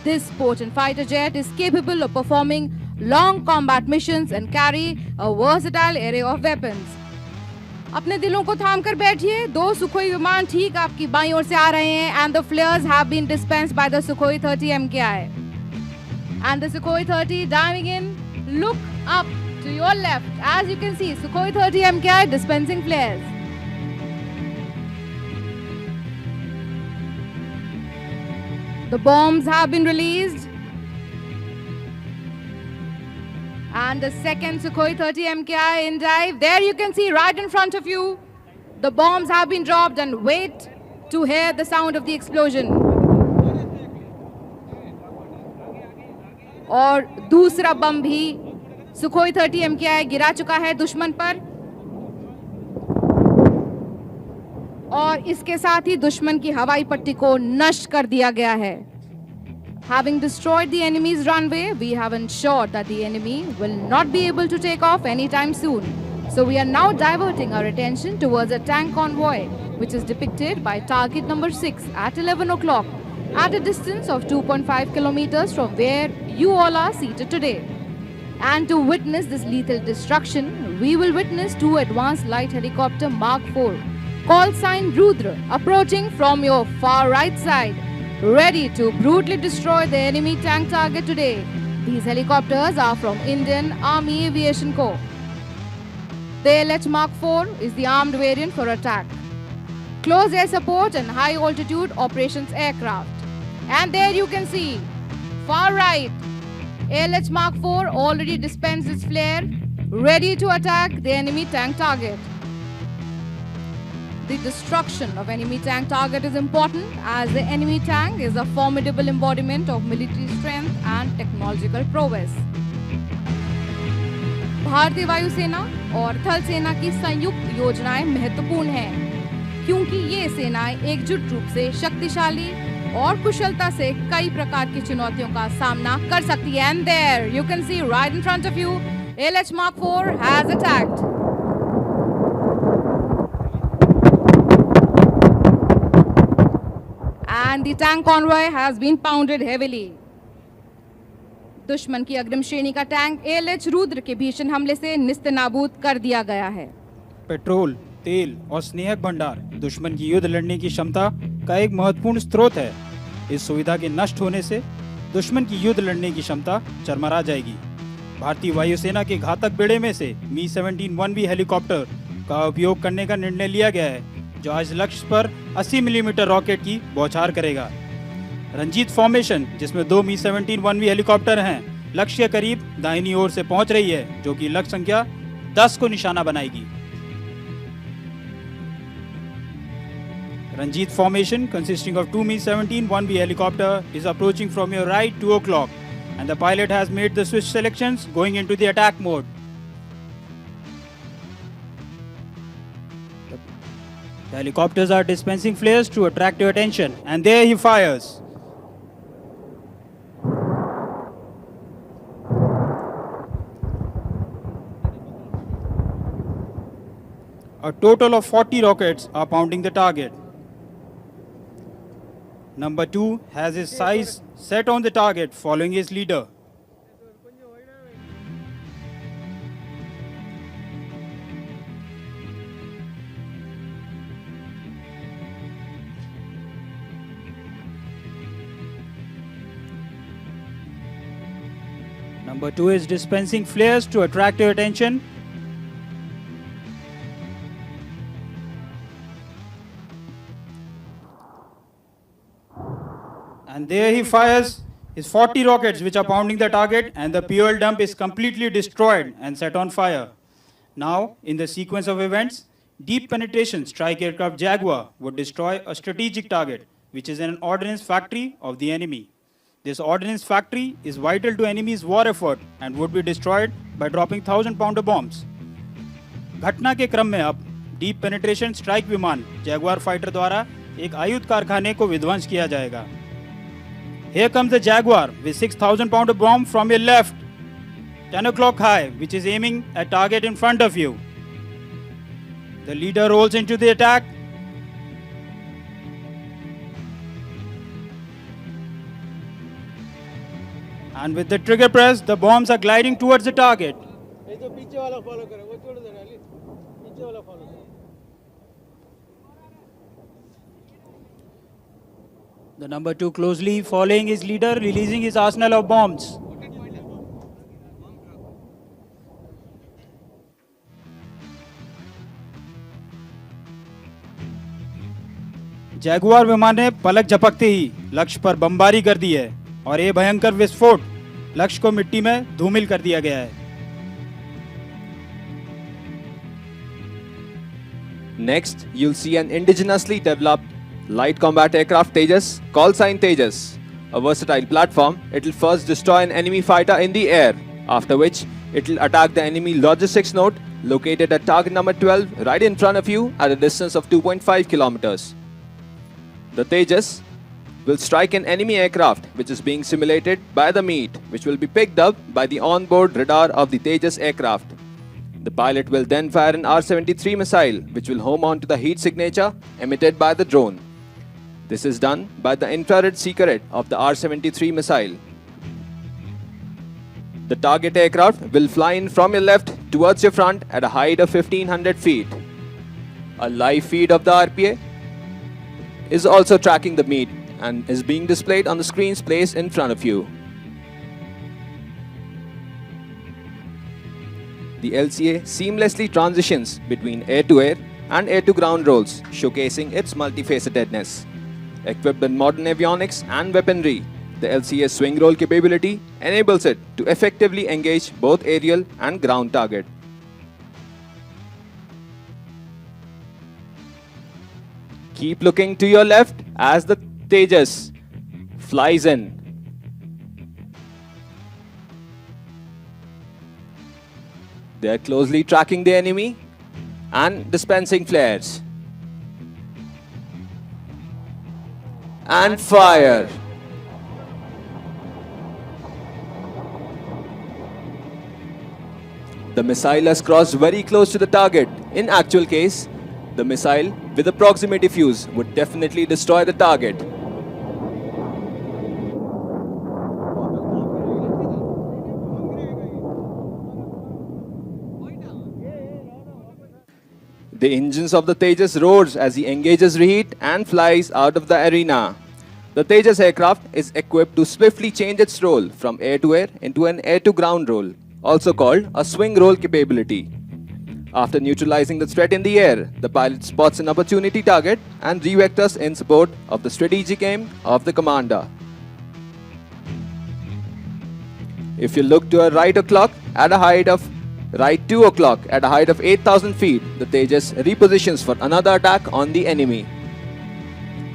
This potent fighter jet is capable of performing long combat missions and carry a versatile array of weapons. अपने दिलों को थाम कर बैठिए, 2 Sukhoi विमान ठीक आपकी बाईं ओर से आ रहे हैं and the flares have been dispensed by the Sukhoi 30 MKI. And the Sukhoi 30 diving in, look up to your left. As you can see, Sukhoi 30 MKI dispensing flares. The bombs have been released. And the second Sukhoi 30 MKI in dive. There you can see right in front of you. The bombs have been dropped and wait to hear the sound of the explosion. और दूसरा बम भी Sukhoi 30 MKI गिरा चुका है दुश्मन पर और इसके साथ ही दुश्मन की हवाई पट्टी को नष्ट कर दिया गया है. Having destroyed the enemy's runway, we have ensured that the enemy will not be able to take off anytime soon. So we are now diverting our attention towards a tank convoy, which is depicted by target number 6 at 11 o'clock, at a distance of 2.5 kilometers from where you all are seated today. And to witness this lethal destruction, we will witness 2 advanced light helicopter Mark 4, call sign Rudra, approaching from your far right side, ready to brutally destroy the enemy tank target today. These helicopters are from Indian Army Aviation Corps. The LH Mark 4 is the armed variant for attack, close air support and high altitude operations aircraft. And there you can see, far right, LH Mark 4 already dispensed its flare, ready to attack the enemy tank target. The destruction of enemy tank target is important as the enemy tank is a formidable embodiment of military strength and technological prowess. भारतीय वायुसेना और थल सेना की संयुक्त योजनाएं महत्वपूर्ण हैं क्योंकि ये सेनाएं एकजुट रूप से शक्तिशाली और कुशलता से कई प्रकार की चुनौतियों का सामना कर सकती है. And there you can see right in front of you, LH Mark 4 has attacked. And the tank convoy has been pounded heavily. दुश्मन की अग्रिम श्रेणी का टैंक एलएच रुद्र के भीषण हमले से निस्तेनाबूद कर दिया गया है. पेट्रोल, तेल और स्नेहक भंडार दुश्मन की युद्ध लड़ने की क्षमता का एक महत्वपूर्ण स्रोत है. इस सुविधा के नष्ट होने से दुश्मन की युद्ध लड़ने की क्षमता चरमरा जाएगी. भारतीय वायुसेना के घातक बेड़े में से मी-17 1B हेलीकॉप्टर का उपयोग करने का निर्णय लिया गया है, जो आज लक्ष्य पर 80 मिलीमीटर रॉकेट की बौछार करेगा. रंजीत फॉर्मेशन, जिसमें 2 मी-17 1B हेलीकॉप्टर हैं, लक्ष्य के करीब दाहिनी ओर से पहुंच रही है, जो कि लक्ष्य संख्या 10 को निशाना बनाएगी. रंजीत फॉर्मेशन consisting of 2 मी-17 1B helicopter is approaching from your right 2 o'clock and the pilot has made the switch selections going into the attack mode. The helicopters are dispensing flares to attract your attention, and there he fires. A total of 40 rockets are pounding the target. Number 2 has his sights set on the target following his leader. Number 2 is dispensing flares to attract your attention. And there he fires his 40 rockets which are pounding the target, and the fuel dump is completely destroyed and set on fire. Now, in the sequence of events, deep penetration strike aircraft Jaguar would destroy a strategic target, which is an ordnance factory of the enemy. This ordnance factory is vital to enemy's war effort and would be destroyed by dropping 1,000-pounder bombs. घटना के क्रम में अब deep penetration strike विमान Jaguar fighter द्वारा एक आयुध कारखाने को विध्वंस किया जाएगा. Here comes the Jaguar with 6,000-pounder bomb from your left, 10 o'clock high, which is aiming at target in front of you. The leader rolls into the attack. And with the trigger press, the bombs are gliding towards the target. ये जो पीछे वाला follow करे वो छोड़ देना अली पीछे वाला फॉलो करे The number 2 closely following his leader, releasing his arsenal of bombs. Jaguar विमान ने पलक झपकते ही लक्ष्य पर बमबारी कर दी है और ये भयंकर विस्फोट लक्ष्य को मिट्टी में धूमिल कर दिया गया है. Next, you'll see an indigenously developed light combat aircraft Tejas called Sign Tejas. A versatile platform, it'll first destroy an enemy fighter in the air, after which it'll attack the enemy logistics node located at target number 12 right in front of you at a distance of 2.5 kilometers. The Tejas will strike an enemy aircraft which is being simulated by the meat, which will be picked up by the onboard radar of the Tejas aircraft. The pilot will then fire an R-73 missile which will home onto the heat signature emitted by the drone. This is done by the infrared secret of the R-73 missile. The target aircraft will fly in from your left towards your front at a height of 1500 feet. A live feed of the RPA is also tracking the meat and is being displayed on the screens placed in front of you. The LCA seamlessly transitions between air-to-air and air-to-ground roles, showcasing its multifacetedness. Equipped with modern avionics and weaponry, the LCA's swing roll capability enables it to effectively engage both aerial and ground target. Keep looking to your left as the Tejas flies in. They are closely tracking the enemy and dispensing flares. And fire. The missile has crossed very close to the target. In actual case, the missile with a proximity fuse would definitely destroy the target. The engines of the Tejas roars as he engages reheat and flies out of the arena. The Tejas aircraft is equipped to swiftly change its role from air-to-air into an air-to-ground role, also called a swing roll capability. After neutralizing the threat in the air, the pilot spots an opportunity target and revectors in support of the strategic aim of the commander. If you look to a right o'clock at a height of right 2 o'clock at a height of 8,000 feet, the Tejas repositions for another attack on the enemy.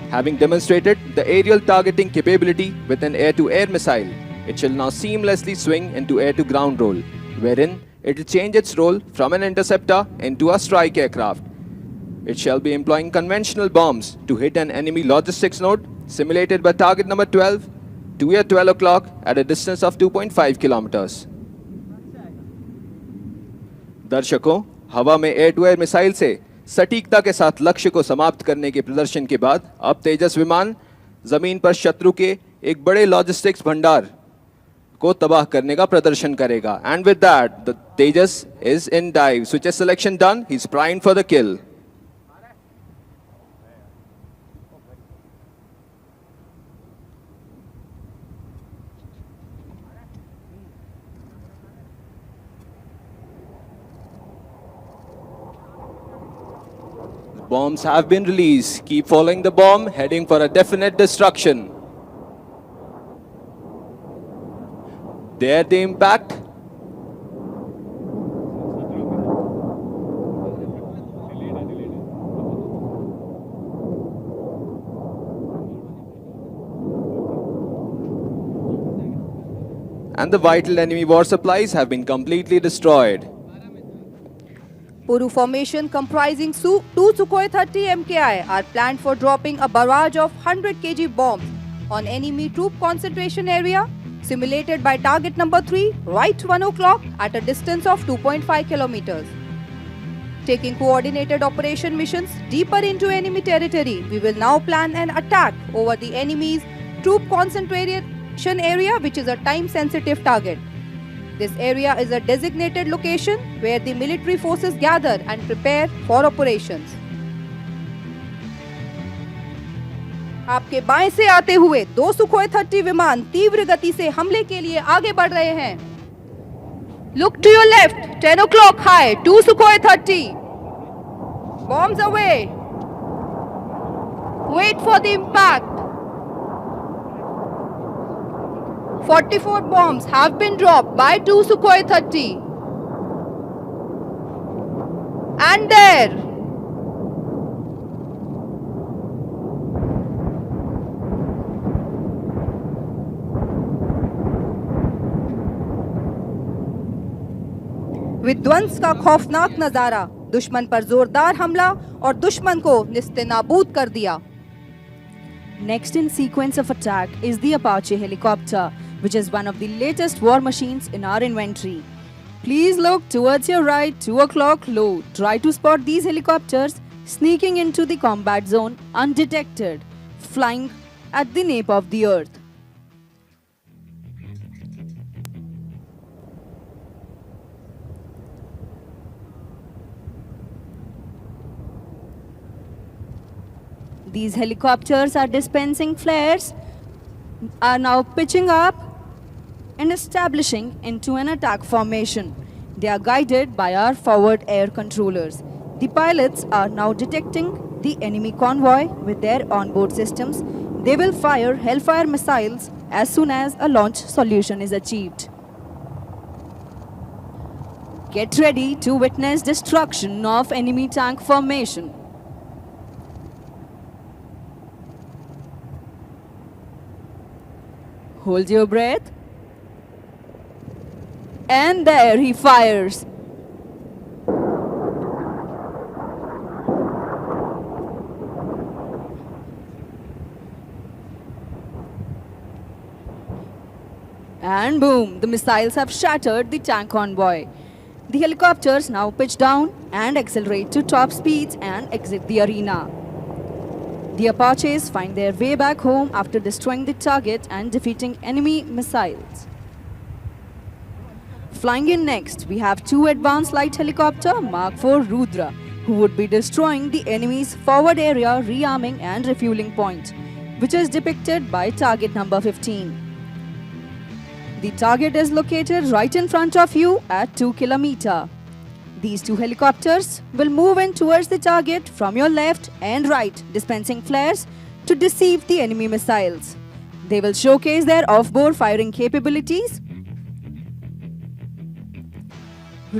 Having demonstrated the aerial targeting capability with an air-to-air missile, it shall now seamlessly swing into air-to-ground role, wherein it will change its role from an interceptor into a strike aircraft. It shall be employing conventional bombs to hit an enemy logistics node simulated by target number 12 to at 12 o'clock at a distance of 2.5 kilometers. दर्शकों, हवा में air to air missile से सटीकता के साथ लक्ष्य को समाप्त करने के प्रदर्शन के बाद अब तेजस विमान जमीन पर शत्रु के एक बड़े लॉजिस्टिक्स भंडार को तबाह करने का प्रदर्शन करेगा. And with that the Tejas is in dive. Switches selection done. He is primed for the kill. Bombs have been released. Keep following the bomb, heading for a definite destruction. There the impact. And the vital enemy war supplies have been completely destroyed. Puru formation comprising two Sukhoi 30 MKI are planned for dropping a barrage of 100 kg bombs on enemy troop concentration area simulated by target number 3 right 1 o'clock at a distance of 2.5 kilometers. Taking coordinated operation missions deeper into enemy territory, we will now plan an attack over the enemy's troop operation area, which is a time-sensitive target. This area is a designated location where the military forces gather and prepare for operations. आपके बाएं से आते हुए 2 Sukhoi 30 विमान तीव्र गति से हमले के लिए आगे बढ़ रहे हैं. Look to your left, 10 o'clock high, 2 Sukhoi 30. Bombs away. Wait for the impact. 44 bombs have been dropped by 2 Sukhoi 30. And there. विध्वंस का खौफनाक नजारा, दुश्मन पर जोरदार हमला और दुश्मन को निस्तेनाबूद कर दिया. Next in sequence of attack is the Apache helicopter, which is one of the latest war machines in our inventory. Please look towards your right, 2 o'clock low. Try to spot these helicopters sneaking into the combat zone undetected, flying at the nape of the earth. These helicopters are dispensing flares, are now pitching up and establishing into an attack formation. They are guided by our forward air controllers. The pilots are now detecting the enemy convoy with their onboard systems. They will fire Hellfire missiles as soon as a launch solution is achieved. Get ready to witness destruction of enemy tank formation. Hold your breath. And there he fires. And boom, the missiles have shattered the tank convoy. The helicopters now pitch down and accelerate to top speeds and exit the arena. The Apaches find their way back home after destroying the target and defeating enemy missiles. Flying in next, we have 2 advanced light helicopter Mark IV Rudra, who would be destroying the enemy's forward area rearming and refueling point, which is depicted by target number 15. The target is located right in front of you at 2 kilometers. These 2 helicopters will move in towards the target from your left and right, dispensing flares to deceive the enemy missiles. They will showcase their off-board firing capabilities.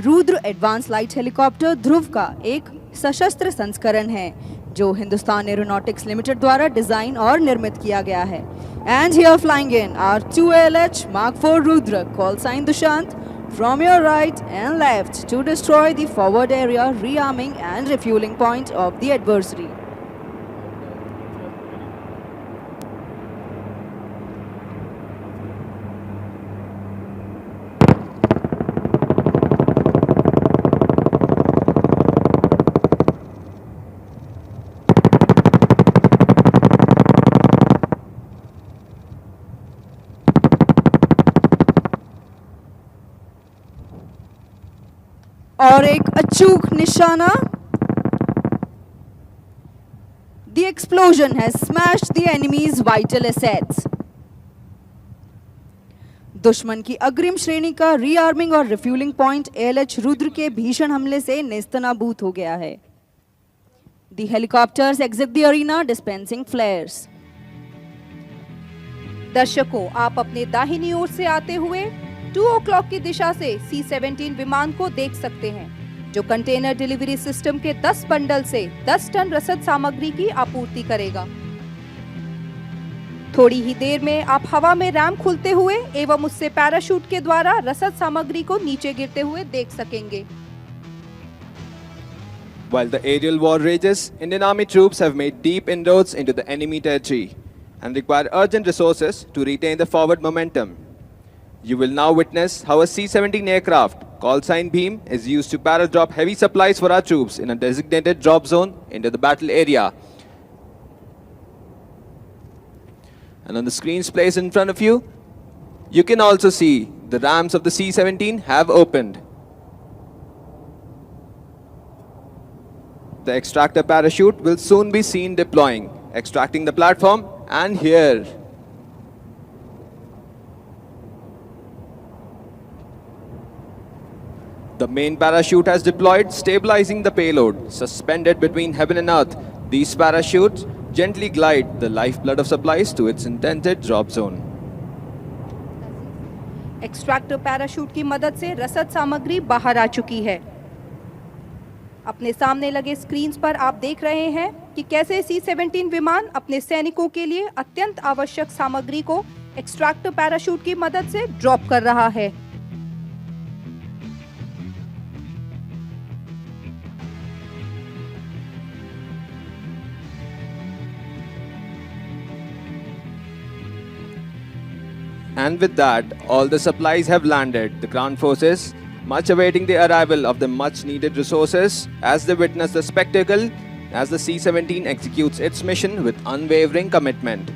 Rudra Advance Light Helicopter Dhruv का एक सशस्त्र संस्करण है जो Hindustan Aeronautics Limited द्वारा design और निर्मित किया गया है. And here flying in R 2LH Mark IV Rudra, call sign Dushant, from your right and left to destroy the forward area rearming and refueling point of the adversary. और एक अचूक निशाना. The explosion has smashed the enemy's vital assets. दुश्मन की अग्रिम श्रेणी का रीआर्मिंग और रिफ्यूलिंग पॉइंट ALH रुद्र के भीषण हमले से नेस्तनाबूद हो गया है. The helicopters exit the arena dispensing flares. दर्शकों, आप अपने दाहिनी ओर से आते हुए 2 o'clock की दिशा से C-17 विमान को देख सकते हैं, जो कंटेनर डिलीवरी सिस्टम के 10 बंडल से 10 टन रसद सामग्री की आपूर्ति करेगा. थोड़ी ही देर में आप हवा में रैंप खुलते हुए एवं उससे पैराशूट के द्वारा रसद सामग्री को नीचे गिरते हुए देख सकेंगे. While the aerial war rages, Indian Army troops have made deep inroads into the enemy territory and require urgent resources to retain the forward momentum. You will now witness how a C-17 aircraft, called sign Beam, is used to paradrop heavy supplies for our troops in a designated drop zone into the battle area. And on the screens placed in front of you, You can also see the ramps of the C-17 have opened. The extractor parachute will soon be seen deploying, extracting the platform, and here. The main parachute has deployed, stabilizing the payload. Suspended between heaven and earth, these parachutes gently glide the lifeblood of supplies to its intended drop zone. Extractor parachute की मदद से रसद सामग्री बाहर आ चुकी है। अपने सामने लगे स्क्रीन्स पर आप देख रहे हैं कि कैसे C-17 विमान अपने सैनिकों के लिए अत्यंत आवश्यक सामग्री को एक्सट्रैक्टर पैराशूट की मदद से ड्रॉप कर रहा है। And with that, all the supplies have landed. The ground forces, much awaiting the arrival of the much needed resources, as they witness the spectacle as the C-17 executes its mission with unwavering commitment.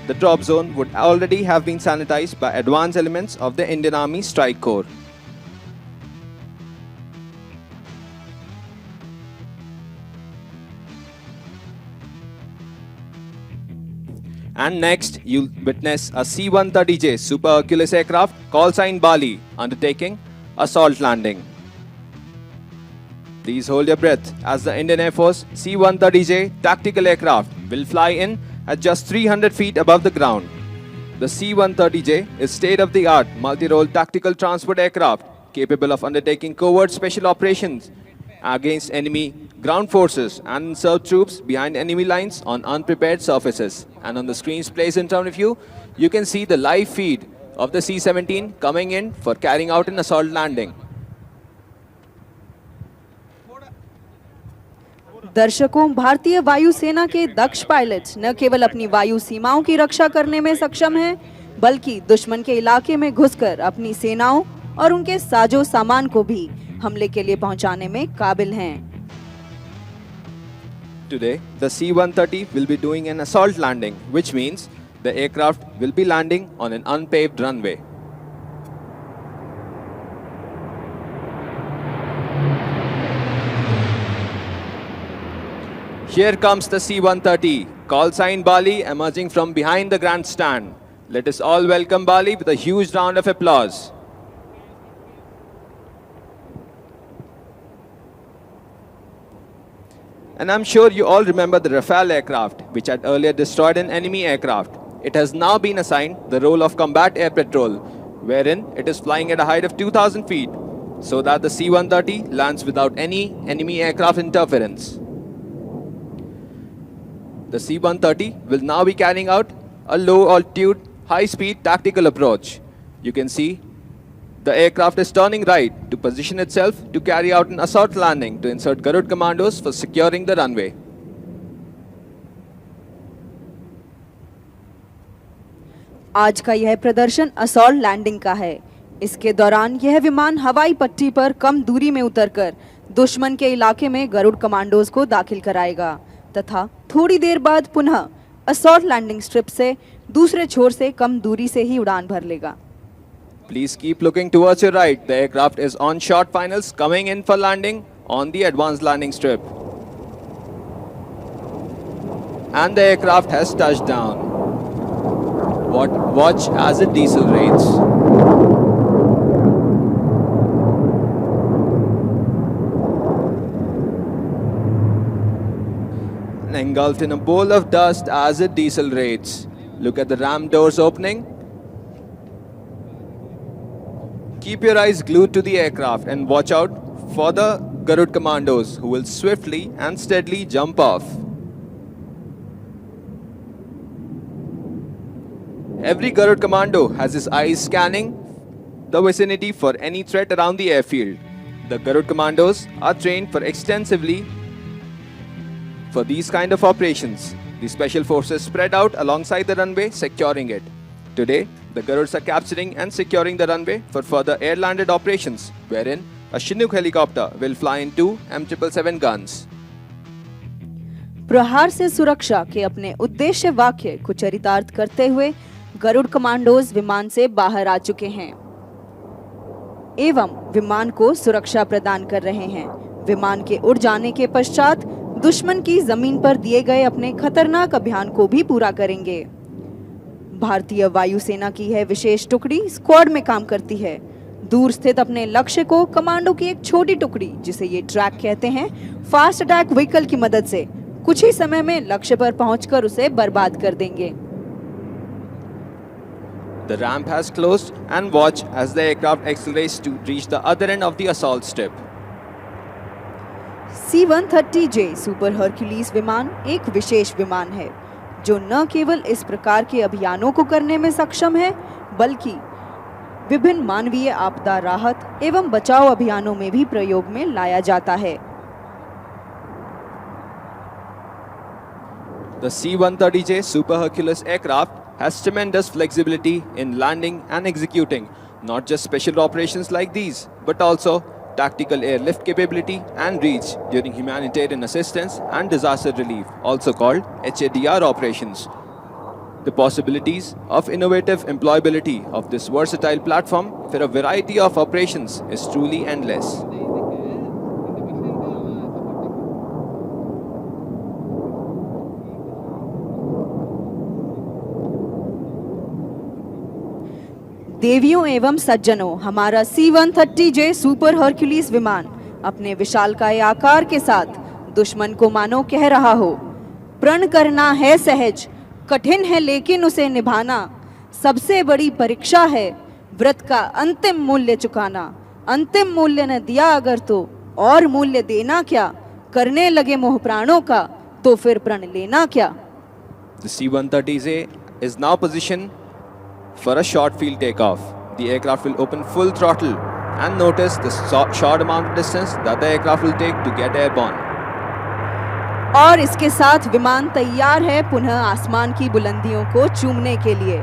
The drop zone would already have been sanitized by advanced elements of the Indian Army Strike Corps. And next, you'll witness a C-130J Super Hercules aircraft, call sign Bali, undertaking assault landing. Please hold your breath as the Indian Air Force C-130J tactical aircraft will fly in at just 300 feet above the ground. The C-130J is state-of-the-art multi-role tactical transport aircraft capable of undertaking covert special operations against enemy ground forces and serve troops behind enemy lines on unprepared surfaces. And on the screens placed in front of you, you can see the live feed of the C-17 coming in for carrying out an assault landing. दर्शकों, भारतीय वायुसेना के दक्ष pilot न केवल अपनी वायु सीमाओं की रक्षा करने में सक्षम हैं, बल्कि दुश्मन के इलाके में घुसकर अपनी सेनाओं और उनके साजो सामान को भी हमले के लिए पहुंचाने में काबिल हैं। Today, the C-130 will be doing an assault landing, which means the aircraft will be landing on an unpaved runway. Here comes the C-130, call sign Bali, emerging from behind the grandstand. Let us all welcome Bali with a huge round of applause. And I'm sure you all remember the Rafale aircraft, which had earlier destroyed an enemy aircraft. It has now been assigned the role of combat air patrol, wherein it is flying at a height of 2,000 feet, so that the C-130 lands without any enemy aircraft interference. The C-130 will now be carrying out a low-altitude, high-speed tactical approach. You can see the aircraft is turning right to position itself to carry out an assault landing to insert Garud commandos for securing the runway. आज का यह प्रदर्शन assault landing का है। इसके दौरान यह विमान हवाई पट्टी पर कम दूरी में उतरकर दुश्मन के इलाके में गरुड़ कमांडोज को दाखिल कराएगा तथा थोड़ी देर बाद पुनः असॉल्ट लैंडिंग स्ट्रिप से दूसरे छोर से कम दूरी से ही उड़ान भर लेगा। Please keep looking towards your right. The aircraft is on short finals coming in for landing on the advanced landing strip. And the aircraft has touched down. Watch as it decelerates. Engulfed in a bowl of dust as it decelerates. Look at the ram doors opening. Keep your eyes glued to the aircraft and watch out for the Garud commandos who will swiftly and steadily jump off. Every Garud commando has his eyes scanning the vicinity for any threat around the airfield. The Garud commandos are trained extensively for these kind of operations. The special forces spread out alongside the runway, securing it. Today, the Garuds are capturing and securing the runway for further air-landed operations, wherein a Chinook helicopter will fly in 2 M777 guns. प्रहार से सुरक्षा के अपने उद्देश्य वाक्य को चरितार्थ करते हुए गरुड़ कमांडोज विमान से बाहर आ चुके हैं एवं विमान को सुरक्षा प्रदान कर रहे हैं। विमान के उड़ जाने के पश्चात दुश्मन की जमीन पर दिए गए अपने खतरनाक अभियान को भी पूरा करेंगे। भारतीय वायुसेना की यह विशेष टुकड़ी स्क्वाड में काम करती है। दूर स्थित अपने लक्ष्य को कमांडो की एक छोटी टुकड़ी, जिसे ये ट्रैक कहते हैं, फास्ट अटैक व्हीकल की मदद से कुछ ही समय में लक्ष्य पर पहुंचकर उसे बर्बाद कर देंगे। The ramp has closed and watch as the aircraft accelerates to reach the other end of the assault strip. C-130J super Hercules विमान एक विशेष विमान है जो न केवल इस प्रकार के अभियानों को करने में सक्षम है, बल्कि विभिन्न मानवीय आपदा राहत एवं बचाव अभियानों में भी प्रयोग में लाया जाता है। The C-130J Super Hercules aircraft has tremendous flexibility in landing and executing not just special operations like these, but also tactical airlift capability and reach during humanitarian assistance and disaster relief, also called HADR operations. The possibilities of innovative employability of this versatile platform for a variety of operations is truly endless. देवियों एवं सज्जनों, हमारा C-130J super Hercules विमान अपने विशालकाय आकार के साथ दुश्मन को मानो कह रहा हो, प्रण करना है सहज, कठिन है लेकिन उसे निभाना, सबसे बड़ी परीक्षा है व्रत का अंतिम मूल्य चुकाना। अंतिम मूल्य न दिया अगर तो और मूल्य देना क्या, करने लगे मोह प्राणों का तो फिर प्रण लेना क्या। The C-130J is now positioned for a short field takeoff. The aircraft will open full throttle and notice the short amount of distance that the aircraft will take to get airborne. और इसके साथ विमान तैयार है पुनः आसमान की बुलंदियों को चूमने के लिए।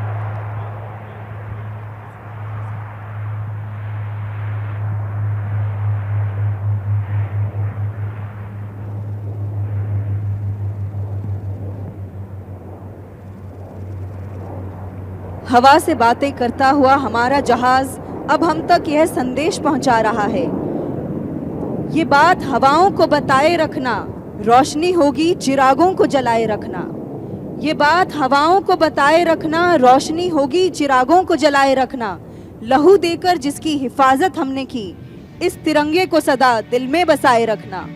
हवा से बातें करता हुआ हमारा जहाज अब हम तक यह संदेश पहुंचा रहा है। ये बात हवाओं को बताए रखना, रोशनी होगी चिरागों को जलाए रखना। ये बात हवाओं को बताए रखना, रोशनी होगी चिरागों को जलाए रखना। लहू देकर जिसकी हिफाजत हमने की, इस तिरंगे को सदा दिल में बसाए रखना।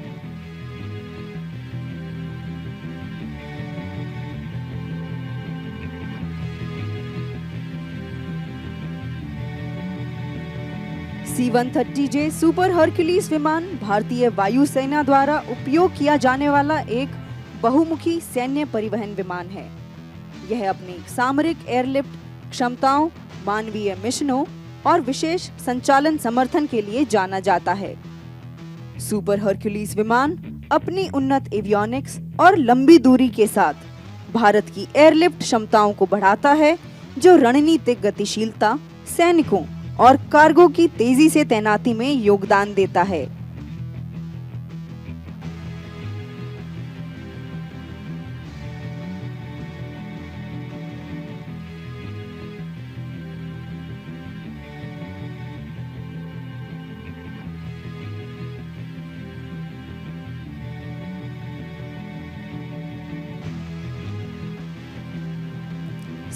C-130J सुपर हरक्यूलिस विमान भारतीय वायुसेना द्वारा उपयोग किया जाने वाला एक बहुमुखी सैन्य परिवहन विमान है। यह अपनी सामरिक एयरलिफ्ट क्षमताओं, मानवीय मिशनों और विशेष संचालन समर्थन के लिए जाना जाता है। सुपर हरक्यूलिस विमान अपनी उन्नत एवियोनिक्स और लंबी दूरी के साथ भारत की एयरलिफ्ट क्षमताओं को बढ़ाता है, जो रणनीतिक गतिशीलता, सैनिकों और कार्गो की तेजी से तैनाती में योगदान देता है।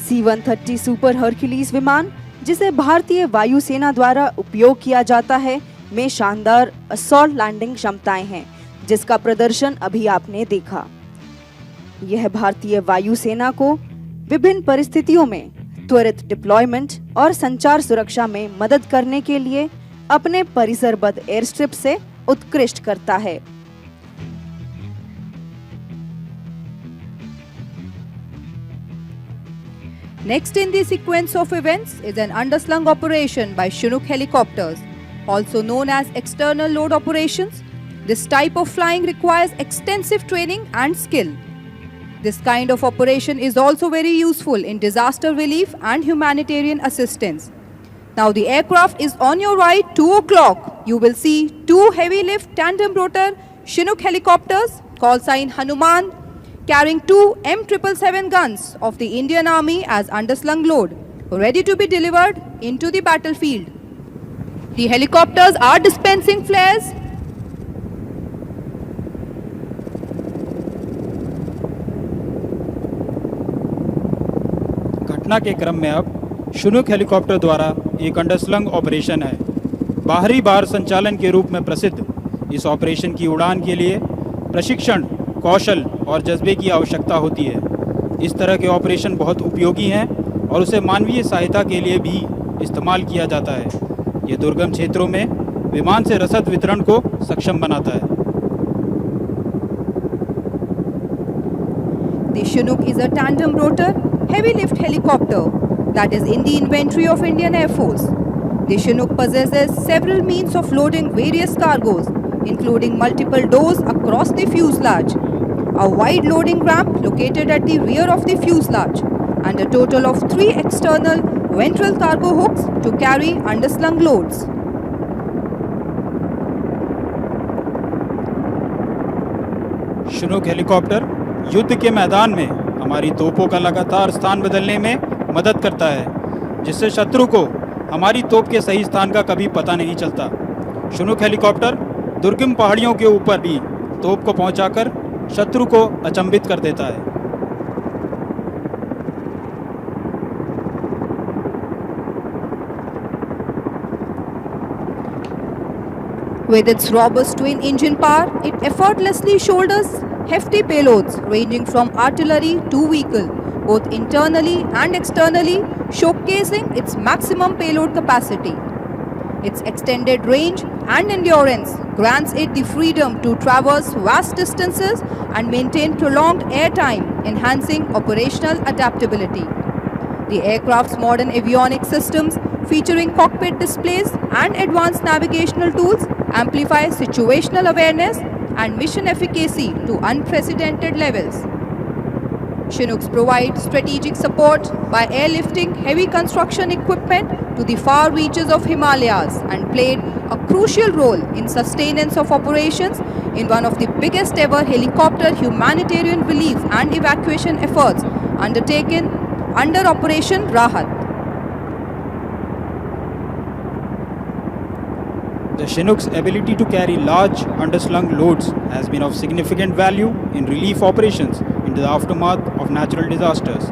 C-130 सुपर हरक्यूलिस विमान, जिसे भारतीय वायुसेना द्वारा उपयोग किया जाता है, में शानदार असॉल्ट लैंडिंग क्षमताएं हैं, जिसका प्रदर्शन अभी आपने देखा। यह भारतीय वायुसेना को विभिन्न परिस्थितियों में त्वरित डिप्लॉयमेंट और संचार सुरक्षा में मदद करने के लिए अपने परिसरबद्ध एयर स्ट्रिप से उत्कृष्ट करता है। Next in the sequence of events is an underslung operation by Chinook helicopters, also known as external load operations. This type of flying requires extensive training and skill. This kind of operation is also very useful in disaster relief and humanitarian assistance. Now the aircraft is on your right, 2 o'clock. You will see 2 heavy lift tandem rotor Chinook helicopters, call sign Hanuman. carrying 2 M777 guns of the Indian Army as underslung load, ready to be delivered into the battlefield. The helicopters are dispensing flares घटना के क्रम में अब शुनूक helicopter द्वारा एक underslung operation है। बाहरी बार संचालन के रूप में प्रसिद्ध इस ऑपरेशन की उड़ान के लिए प्रशिक्षण, कौशल और जज्बे की आवश्यकता होती है। इस तरह के ऑपरेशन बहुत उपयोगी हैं और उसे मानवीय सहायता के लिए भी इस्तेमाल किया जाता है। ये दुर्गम क्षेत्रों में विमान से रसद वितरण को सक्षम बनाता है। The Chinook is a tandem rotor heavy lift helicopter that is in the inventory of Indian Air Force. The Chinook possesses several means of loading various cargoes, including multiple doors across the fuselage, a wide loading ramp located at the rear of the fuselage, and a total of 3 external ventral cargo hooks to carry underslung loads. Chinook helicopter युद्ध के मैदान में हमारी तोपों का लगातार स्थान बदलने में मदद करता है, जिससे शत्रु को हमारी तोप के सही स्थान का कभी पता नहीं चलता। Chinook हेलीकॉप्टर दुर्गम पहाड़ियों के ऊपर भी तोप को पहुंचाकर शत्रु को अचंभित कर देता है। With its robust twin-engine power, it effortlessly shoulders hefty payloads ranging from artillery to vehicle, both internally and externally, showcasing its maximum payload capacity. Its extended range and endurance grants it the freedom to traverse vast distances and maintain prolonged airtime, enhancing operational adaptability. The aircraft's modern avionics systems, featuring cockpit displays and advanced navigational tools, amplify situational awareness and mission efficacy to unprecedented levels. Chinooks provide strategic support by airlifting heavy construction equipment to the far reaches of Himalayas and played a crucial role in sustenance of operations in one of the biggest ever helicopter humanitarian relief and evacuation efforts undertaken under Operation Rahat. The Chinook's ability to carry large underslung loads has been of significant value in relief operations in the aftermath of natural disasters.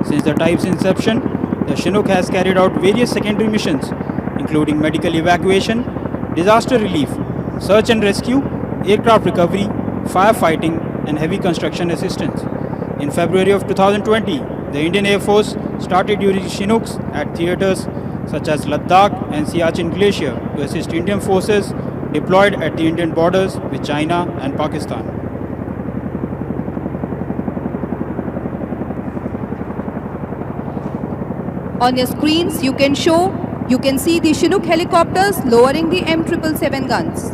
Since the type's inception, the Chinook has carried out various secondary missions, including medical evacuation, disaster relief, search and rescue, aircraft recovery, firefighting, and heavy construction assistance. In February of 2020, the Indian Air Force started using Chinooks at theaters such as Ladakh and Siachen Glacier to assist Indian forces deployed at the Indian borders with China and Pakistan. On your screens, you can see the Chinook helicopters lowering the M777 guns.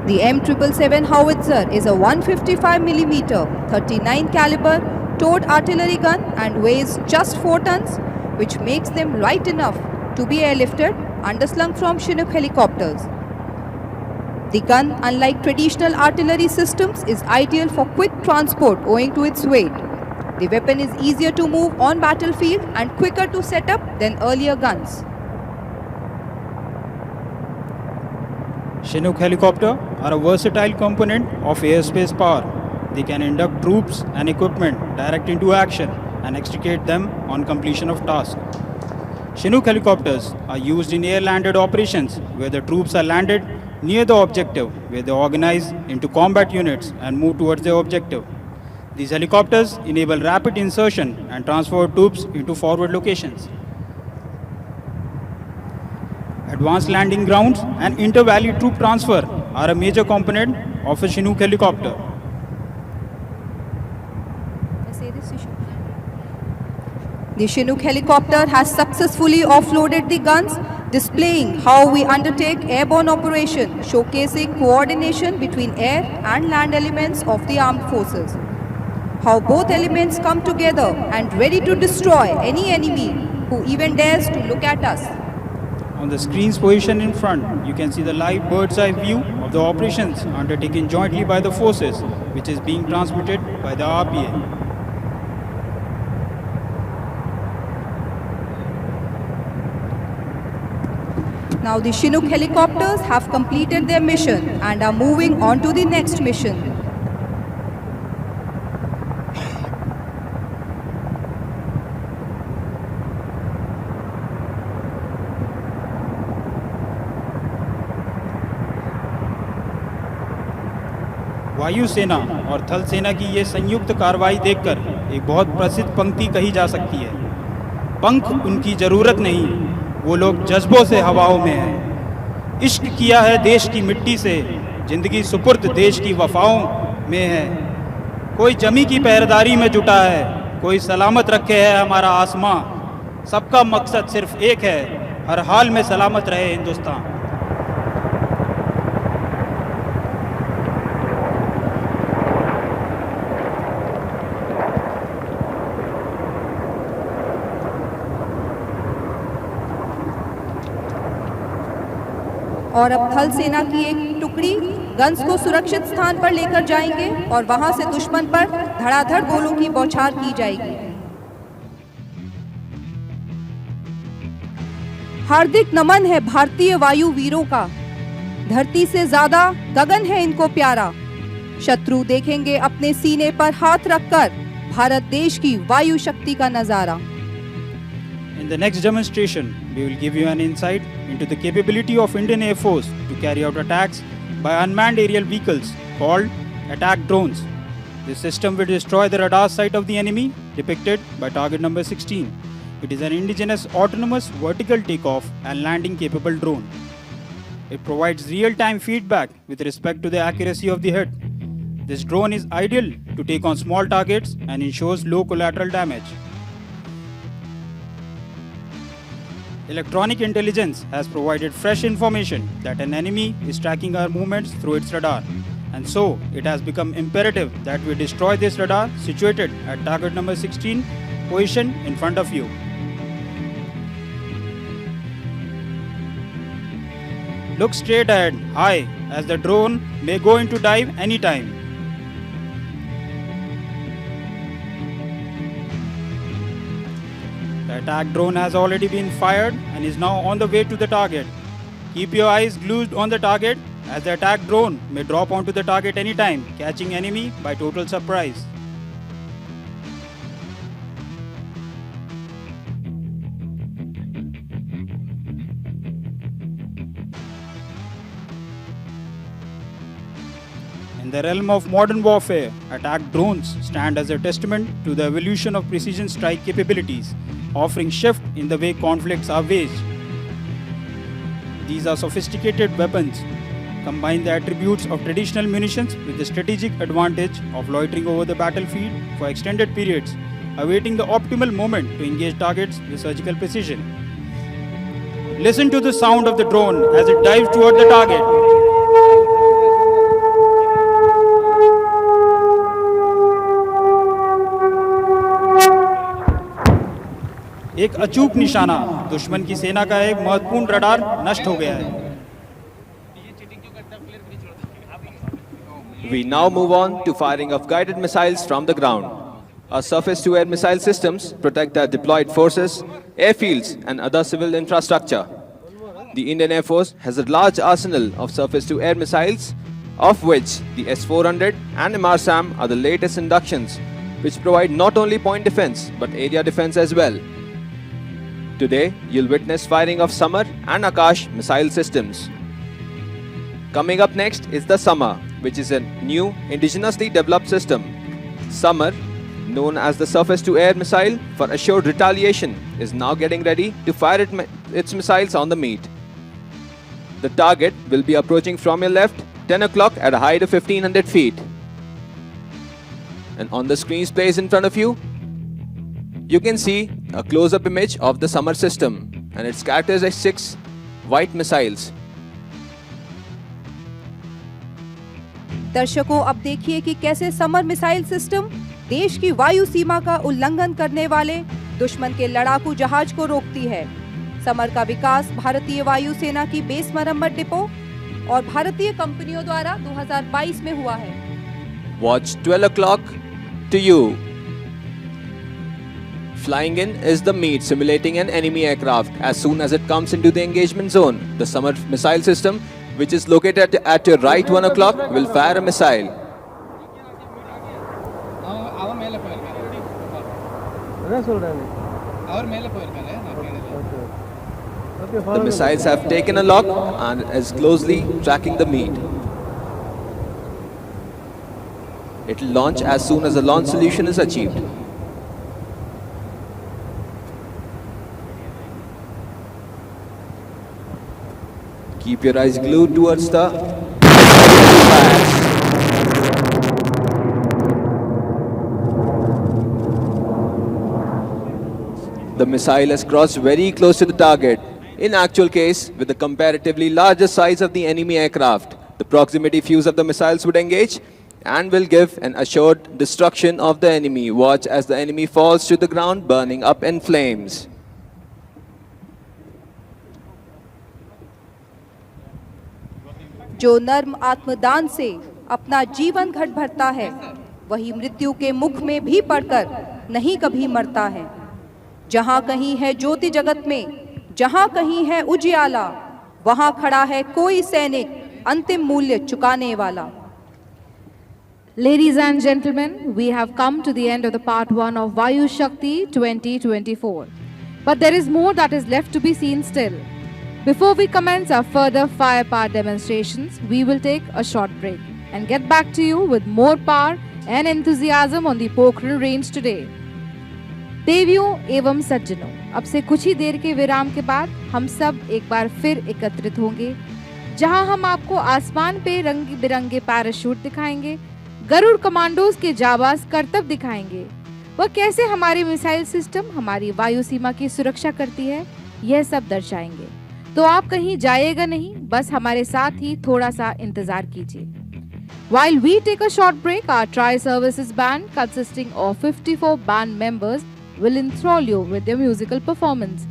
The M777 howitzer is a 155mm 39 caliber towed artillery gun and weighs just 4 tons, which makes them light enough to be airlifted underslung from Chinook helicopters. The gun, unlike traditional artillery systems, is ideal for quick transport owing to its weight. The weapon is easier to move on battlefield and quicker to set up than earlier guns. Chinook helicopters are a versatile component of airspace power. They can induct troops and equipment direct into action and extricate them on completion of tasks. Chinook helicopters are used in air-landed operations where the troops are landed near the objective, where they organize into combat units and move towards their objective. These helicopters enable rapid insertion and transfer of troops into forward locations. Advanced landing grounds and inter-valley troop transfer are a major component of a Chinook helicopter. The Chinook helicopter has successfully offloaded the guns, displaying how we undertake airborne operation, showcasing coordination between air and land elements of the armed forces. How both elements come together and ready to destroy any enemy who even dares to look at us. On the screen's position in front, you can see the live bird's eye view of the operations undertaken jointly by the forces, which is being transmitted by the RPA. Now the Chinook helicopters have completed their mission and are moving on to the next mission. वायु सेना और थल सेना की ये संयुक्त कार्रवाई देखकर एक बहुत प्रसिद्ध पंक्ति कही जा सकती है। पंख उनकी ज़रूरत नहीं, वो लोग जज्बों से हवाओं में हैं। इश्क किया है देश की मिट्टी से, जिंदगी सुपुर्द देश की वफाओं में है। कोई जमी की पहरेदारी में जुटा है, कोई सलामत रखे है हमारा आसमां। सबका मकसद सिर्फ एक है, हर हाल में सलामत रहे हिंदुस्तान। और अब थल सेना की एक टुकड़ी गन्स को सुरक्षित स्थान पर लेकर जाएंगे और वहां से दुश्मन पर धड़ाधड़ गोलों की बौछार की जाएगी। हार्दिक नमन है भारतीय वायु वीरों का, धरती से ज्यादा गगन है इनको प्यारा। शत्रु देखेंगे अपने सीने पर हाथ रखकर भारत देश की वायु शक्ति का नजारा। In the next demonstration, we will give you an insight into the capability of Indian Air Force to carry out attacks by unmanned aerial vehicles called attack drones. This system will destroy the radar sight of the enemy depicted by target number 16. It is an indigenous autonomous vertical takeoff and landing capable drone. It provides real-time feedback with respect to the accuracy of the hit. This drone is ideal to take on small targets and ensures low collateral damage. Electronic intelligence has provided fresh information that an enemy is tracking our movements through its radar. And so, it has become imperative that we destroy this radar situated at target number 16, position in front of you. Look straight ahead, high, as the drone may go into dive anytime. The attack drone has already been fired and is now on the way to the target. Keep your eyes glued on the target as the attack drone may drop onto the target anytime, catching enemy by total surprise. In the realm of modern warfare, attack drones stand as a testament to the evolution of precision strike capabilities, offering shift in the way conflicts are waged. These are sophisticated weapons, combine the attributes of traditional munitions with the strategic advantage of loitering over the battlefield for extended periods, awaiting the optimal moment to engage targets with surgical precision. Listen to the sound of the drone as it dives toward the target. एक अचूक निशाना, दुश्मन की सेना का एक महत्वपूर्ण radar नष्ट हो गया है। We now move on to firing of guided missiles from the ground. Our surface-to-air missile systems protect the deployed forces, airfields, and other civil infrastructure. The Indian Air Force has a large arsenal of surface-to-air missiles, of which the S-400 and MRSAM are the latest inductions, which provide not only point defense but area defense as well. Today, you'll witness firing of Samar and Akash missile systems. Coming up next is the Samar, which is a new indigenously developed system. Samar, known as the surface-to-air missile for assured retaliation, is now getting ready to fire its missiles on the meat. The target will be approaching from your left, 10 o'clock at a height of 1500 feet. And on the screen's place in front of you, you can see a close-up image of the Samar system, and it's characterized as 6 white missiles. दर्शकों, अब देखिए कि कैसे summer missile system देश की वायु सीमा का उल्लंघन करने वाले दुश्मन के लड़ाकू जहाज को रोकती है। समर का विकास भारतीय वायुसेना की बेस मरम्मत डिपो और भारतीय कंपनियों द्वारा 2022 में हुआ है। Watch 12 o'clock to you. Flying in is the meat simulating an enemy aircraft. As soon as it comes into the engagement zone, the Samar missile system, which is located at your right 1 o'clock, will fire a missile. The missiles have taken a lock and is closely tracking the meat. It will launch as soon as the launch solution is achieved. Keep your eyes glued towards the fires. The missile has crossed very close to the target. In actual case, with the comparatively larger size of the enemy aircraft, the proximity fuse of the missiles would engage and will give an assured destruction of the enemy. Watch as the enemy falls to the ground, burning up in flames. जो नर्म आत्मदान से अपना जीवन घट भरता है, वही मृत्यु के मुख में भी पड़कर नहीं कभी मरता है। जहां कहीं है ज्योति जगत में, जहां कहीं है उजियाला, वहां खड़ा है कोई सैनिक अंतिम मूल्य चुकाने वाला। Ladies and gentlemen, we have come to the end of the part 1 of Vayu Shakti 2024. But there is more that is left to be seen still. Before we commence our further firepower demonstrations, we will take a short break and get back to you with more power and enthusiasm on the Pokhran range today. देवियों एवं सज्जनों, अब से कुछ ही देर के विराम के बाद हम सब एक बार फिर एकत्रित होंगे, जहां हम आपको आसमान पे रंग बिरंगे पैराशूट दिखाएंगे, गरुड़ कमांडोज के जाबाज करतब दिखाएंगे, वह कैसे हमारी मिसाइल सिस्टम हमारी वायु सीमा की सुरक्षा करती है, यह सब दर्शाएंगे। तो आप कहीं जाइएगा नहीं, बस हमारे साथ ही थोड़ा सा इंतजार कीजिए। While we take a short break, our tri-services band consisting of 54 band members will enthrall you with their musical performance.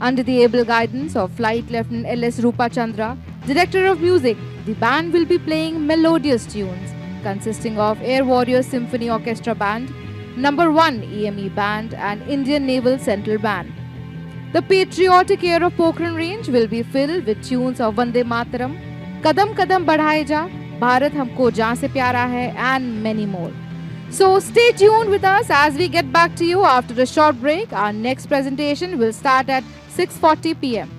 Under the able guidance of Flight Lieutenant L.S. Rupa Chandra, Director of Music, the band will be playing melodious tunes consisting of Air Warriors Symphony Orchestra Band, Number 1 EME Band and Indian Naval Central Band. The patriotic air of Pokhran Range will be filled with tunes of Vande Mataram, Kadam Kadam Badhaye Ja, Bharat Humko Jaan Se Pyara Hai and many more. So stay tuned with us as we get back to you after a short break. Our next presentation will start at 6:40 p.m.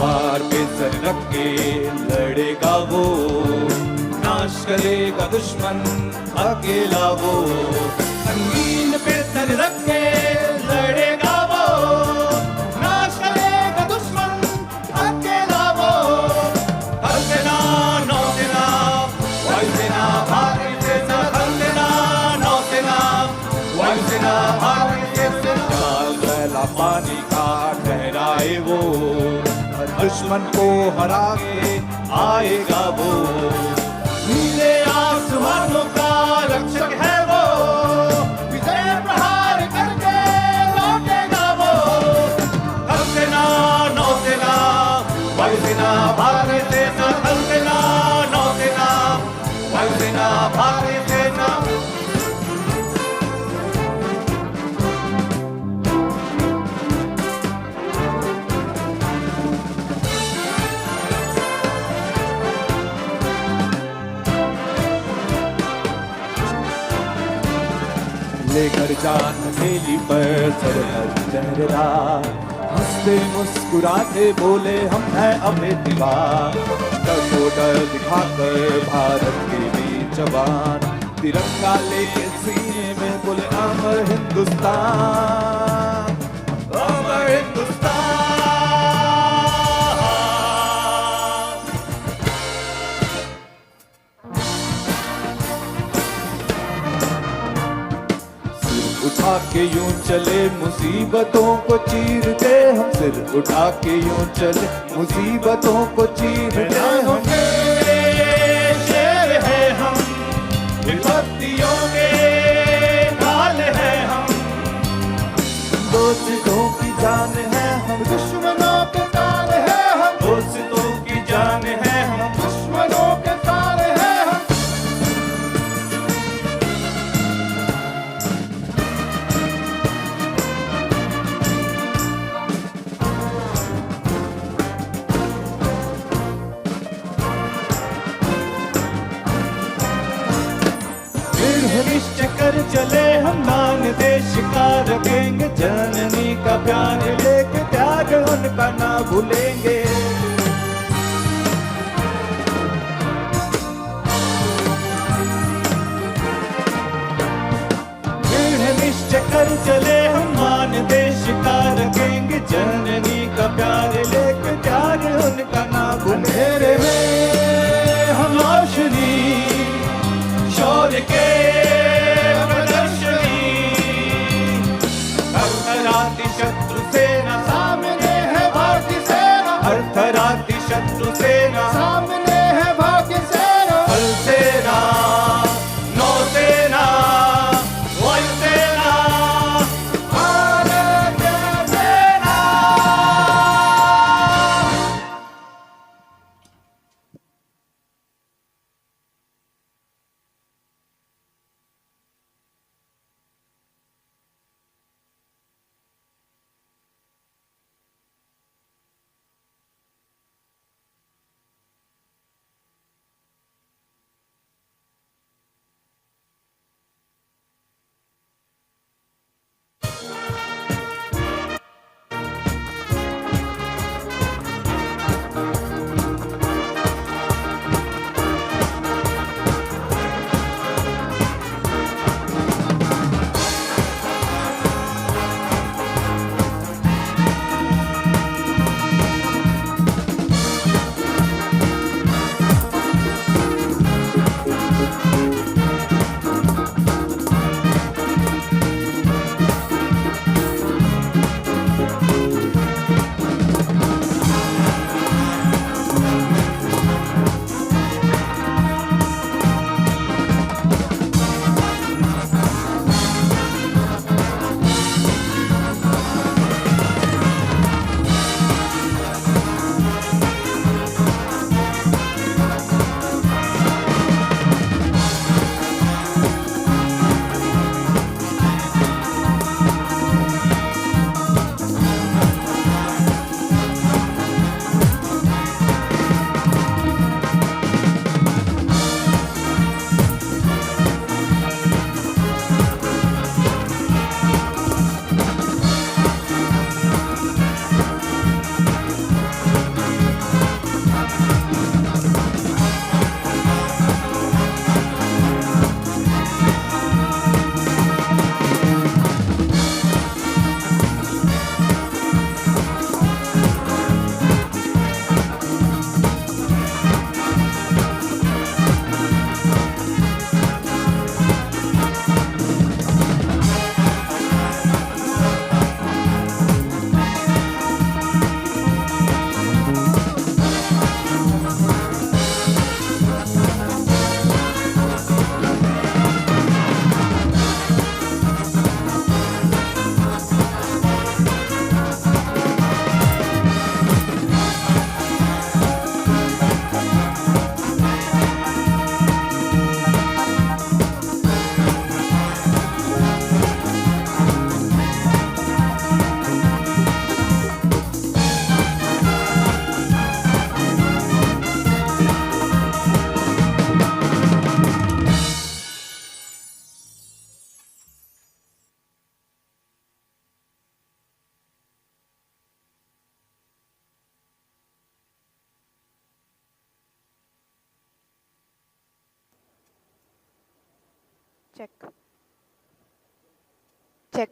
मार पे sir रख के लड़ेगा वो, नाश करेगा दुश्मन अकेला वो। संगीन पे सर रख के लड़ेगा दुश्मन को हरा के आएगा वो। नीले आसमानों का रक्षक है वो, विजय प्रहार करके लौटेगा वो। थल सेना नौसेना वायुसेना भारतीय सेना, थल सेना नौसेना वायुसेना भारतीय सेना। लेकर जान हथेली पर सरहद लहराए, हंसते मुस्कुराते बोले हम हैं अपने दीवार। डर को डर दिखाकर भारत के वीर जवान, तिरंगा लेके सीने में बोले अमर हिंदुस्तान, अमर हिंदुस्तान। उठा के यूं चले मुसीबतों को चीरते हम, सिर उठा के यूं चले मुसीबतों को चीरते हम। शेर है हम, विपत्तियों के ढाल है हम, दोस्तों की जान है हम, दुश्मनों के तार है हम। दोस्तों की जान है हम, दुश्मनों के तार है हम। निश्चय कर चले हम, मान देश का रखेंगे, जननी का प्यार लेके त्याग उनका ना भूलेंगे। निश्चय कर चले हम, मान देश का रखेंगे, जननी का प्यार लेके त्याग उनका ना भूलेंगे। अंधेरे में हम रोशनी शौर्य के प्रदर्शनी, थरथराती शत्रु सेना सामने है भारतीय सेना, थरथरा Check. Check.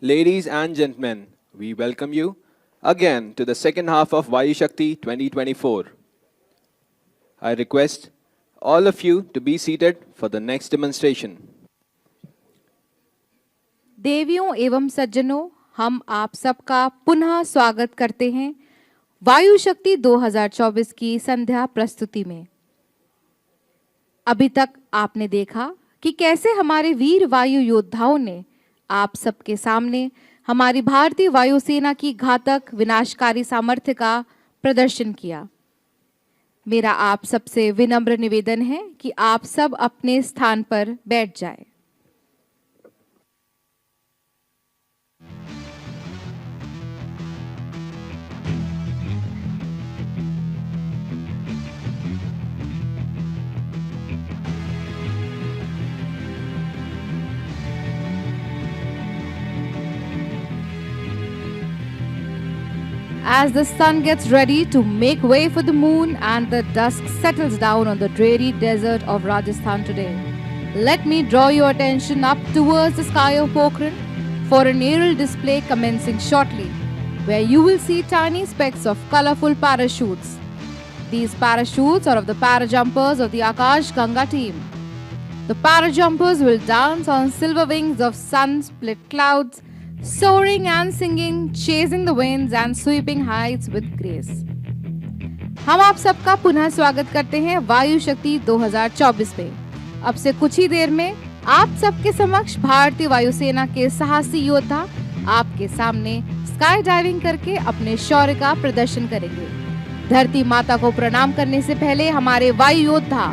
Ladies and gentlemen, we welcome you again to the second half of Vayu Shakti 2024. I request all of you to be seated for the next demonstration. देवियों एवं सज्जनों, हम आप सबका पुनः स्वागत करते हैं वायु शक्ति 2024 की संध्या प्रस्तुति में। अभी तक आपने देखा कि कैसे हमारे वीर वायु योद्धाओं ने आप सबके सामने हमारी भारतीय वायुसेना की घातक विनाशकारी सामर्थ्य का प्रदर्शन किया। मेरा आप सबसे विनम्र निवेदन है कि आप सब अपने स्थान पर बैठ जाएं। as the sun gets ready to make way for the moon and the dusk settles down on the dreary desert of Rajasthan today, let me draw your attention up towards the sky of Pokhran for an aerial display commencing shortly, where you will see tiny specks of colorful parachutes. These parachutes are of the parajumpers of the Akash Ganga team. The parajumpers will dance on silver wings of sun-split clouds, soaring and singing, chasing the winds and sweeping heights with grace. हम आप सबका पुनः स्वागत करते हैं वायु शक्ति 2024 पे। अब से कुछ ही देर में आप सबके समक्ष भारतीय वायुसेना के साहसी योद्धा आपके सामने स्काई डाइविंग करके अपने शौर्य का प्रदर्शन करेंगे। धरती माता को प्रणाम करने से पहले हमारे वायु योद्धा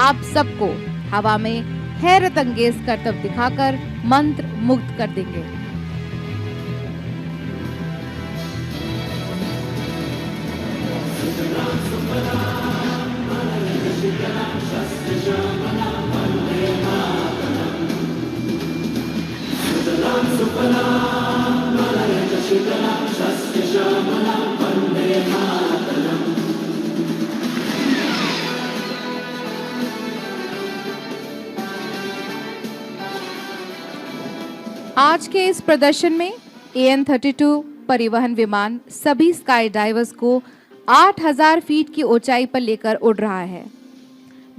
आप सबको हवा में हैरत अंगेज करतब दिखाकर मंत्र मुग्ध कर देंगे। आज के इस प्रदर्शन में AN-32 परिवहन विमान सभी स्काई डाइवर्स को 8000 फीट की ऊंचाई पर लेकर उड़ रहा है।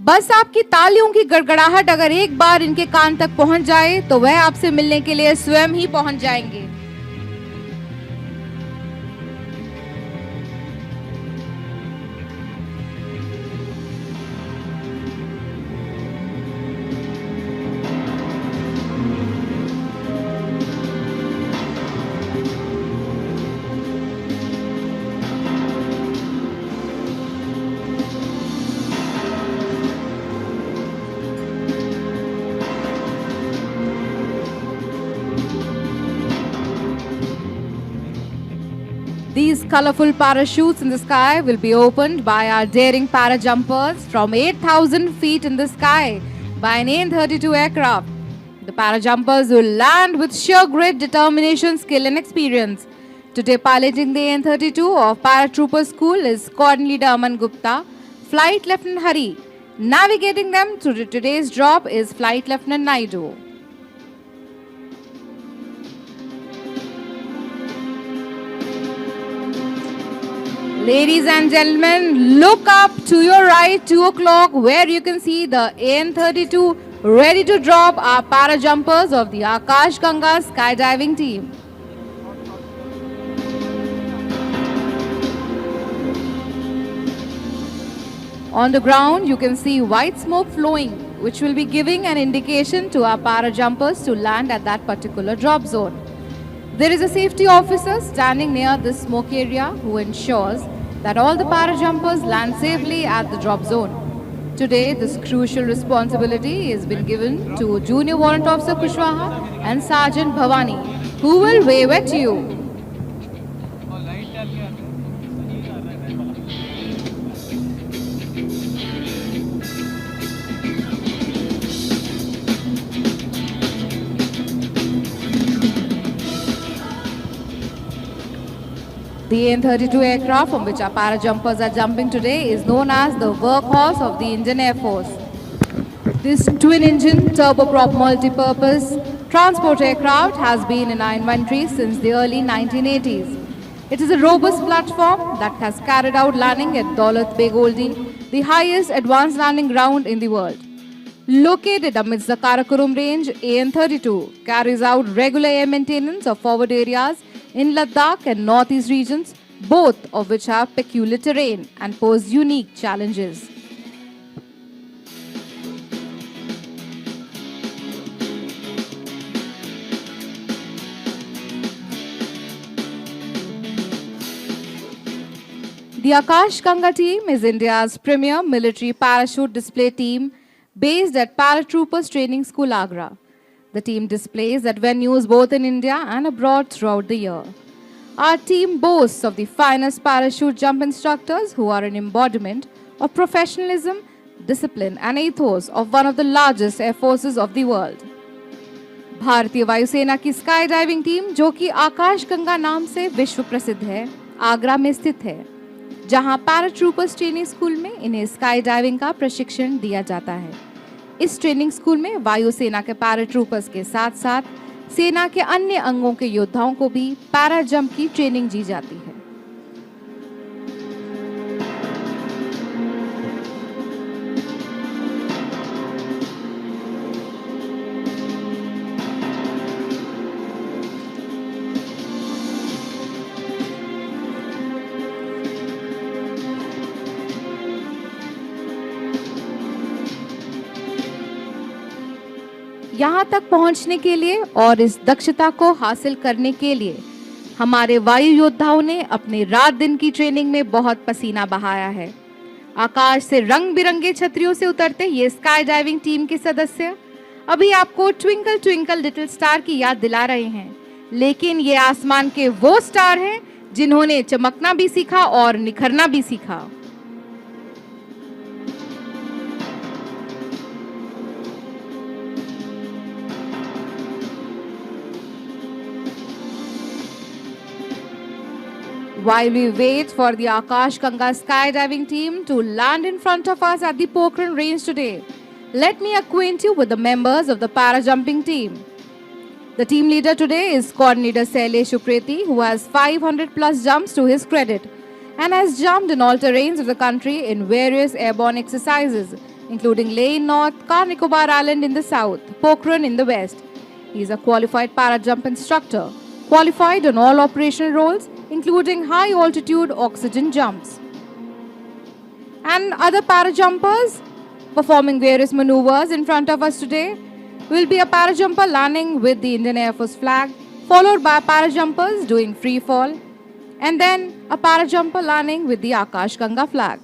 बस आपकी तालियों की गड़गड़ाहट अगर एक बार इनके कान तक पहुंच जाए तो वह आपसे मिलने के लिए स्वयं ही पहुंच जाएंगे। These colorful parachutes in the sky will be opened by our daring parajumpers from 8,000 feet in the sky by an AN-32 aircraft. The parajumpers will land with sheer grit, determination, skill and experience. Today piloting the AN-32 of Paratrooper School is Squadron Leader Aman Gupta, Flight Lieutenant Hari. Navigating them through today's drop is Flight Lieutenant Naidu. Ladies and gentlemen, look up to your right, 2 o'clock, where you can see the AN-32 ready to drop our parajumpers of the Akash Ganga skydiving team. On the ground, you can see white smoke flowing, which will be giving an indication to our parajumpers to land at that particular drop zone. There is a safety officer standing near this smoke area who ensures that all the parajumpers land safely at the drop zone. Today, this crucial responsibility has been given to Junior Warrant Officer Kushwaha and Sergeant Bhavani, who will wave at you. The AN-32 aircraft from which our parajumpers are jumping today is known as the workhorse of the Indian Air Force. This twin-engine, turboprop multi-purpose transport aircraft has been in our inventory since the early 1980s. It is a robust platform that has carried out landing at Daulat Beg Oldie, the highest advanced landing ground in the world. Located amidst the Karakoram range, AN-32 carries out regular air maintenance of forward areas in Ladakh and northeast regions, both of which have peculiar terrain and pose unique challenges. The Akash Ganga team is India's premier military parachute display team based at Paratroopers Training School, Agra. The team displays at venues both in India and abroad throughout the year. Our team boasts of the finest parachute jump instructors who are an embodiment of professionalism, discipline and ethos of one of the largest air forces of the world. भारतीय वायुसेना की sky diving team जो कि आकाश गंगा नाम से विश्व प्रसिद्ध है, आगरा में स्थित है, जहां पैराट्रूपर्स ट्रेनिंग स्कूल में इन्हें स्काई डाइविंग का प्रशिक्षण दिया जाता है। इस ट्रेनिंग स्कूल में वायुसेना के पैराट्रूपर्स के साथ साथ सेना के अन्य अंगों के योद्धाओं को भी पैरा जंप की ट्रेनिंग दी जाती है। यहाँ तक पहुँचने के लिए और इस दक्षता को हासिल करने के लिए हमारे वायु योद्धाओं ने अपने रात दिन की ट्रेनिंग में बहुत पसीना बहाया है। आकाश से रंग बिरंगे छतरियों से उतरते ये स्काई डाइविंग टीम के सदस्य अभी आपको ट्विंकल ट्विंकल लिटिल स्टार की याद दिला रहे हैं, लेकिन ये आसमान के वो स्टार हैं जिन्होंने चमकना भी सीखा और निखरना भी सीखा। While we wait for the Akash Ganga skydiving team to land in front of us at the Pokhran range today, let me acquaint you with the members of the parajumping team. The team leader today is coordinator Sailesh Upreti, who has 500 plus jumps to his credit and has jumped in all terrains of the country in various airborne exercises, including Leh in north, Car Nicobar Island in the south, Pokhran in the west. He is a qualified parajump instructor, qualified on all operational roles, including high altitude oxygen jumps. And other parajumpers performing various maneuvers in front of us today will be a parajumper landing with the Indian Air Force flag, followed by parajumpers doing free fall, and then a parajumper landing with the Akash Ganga flag.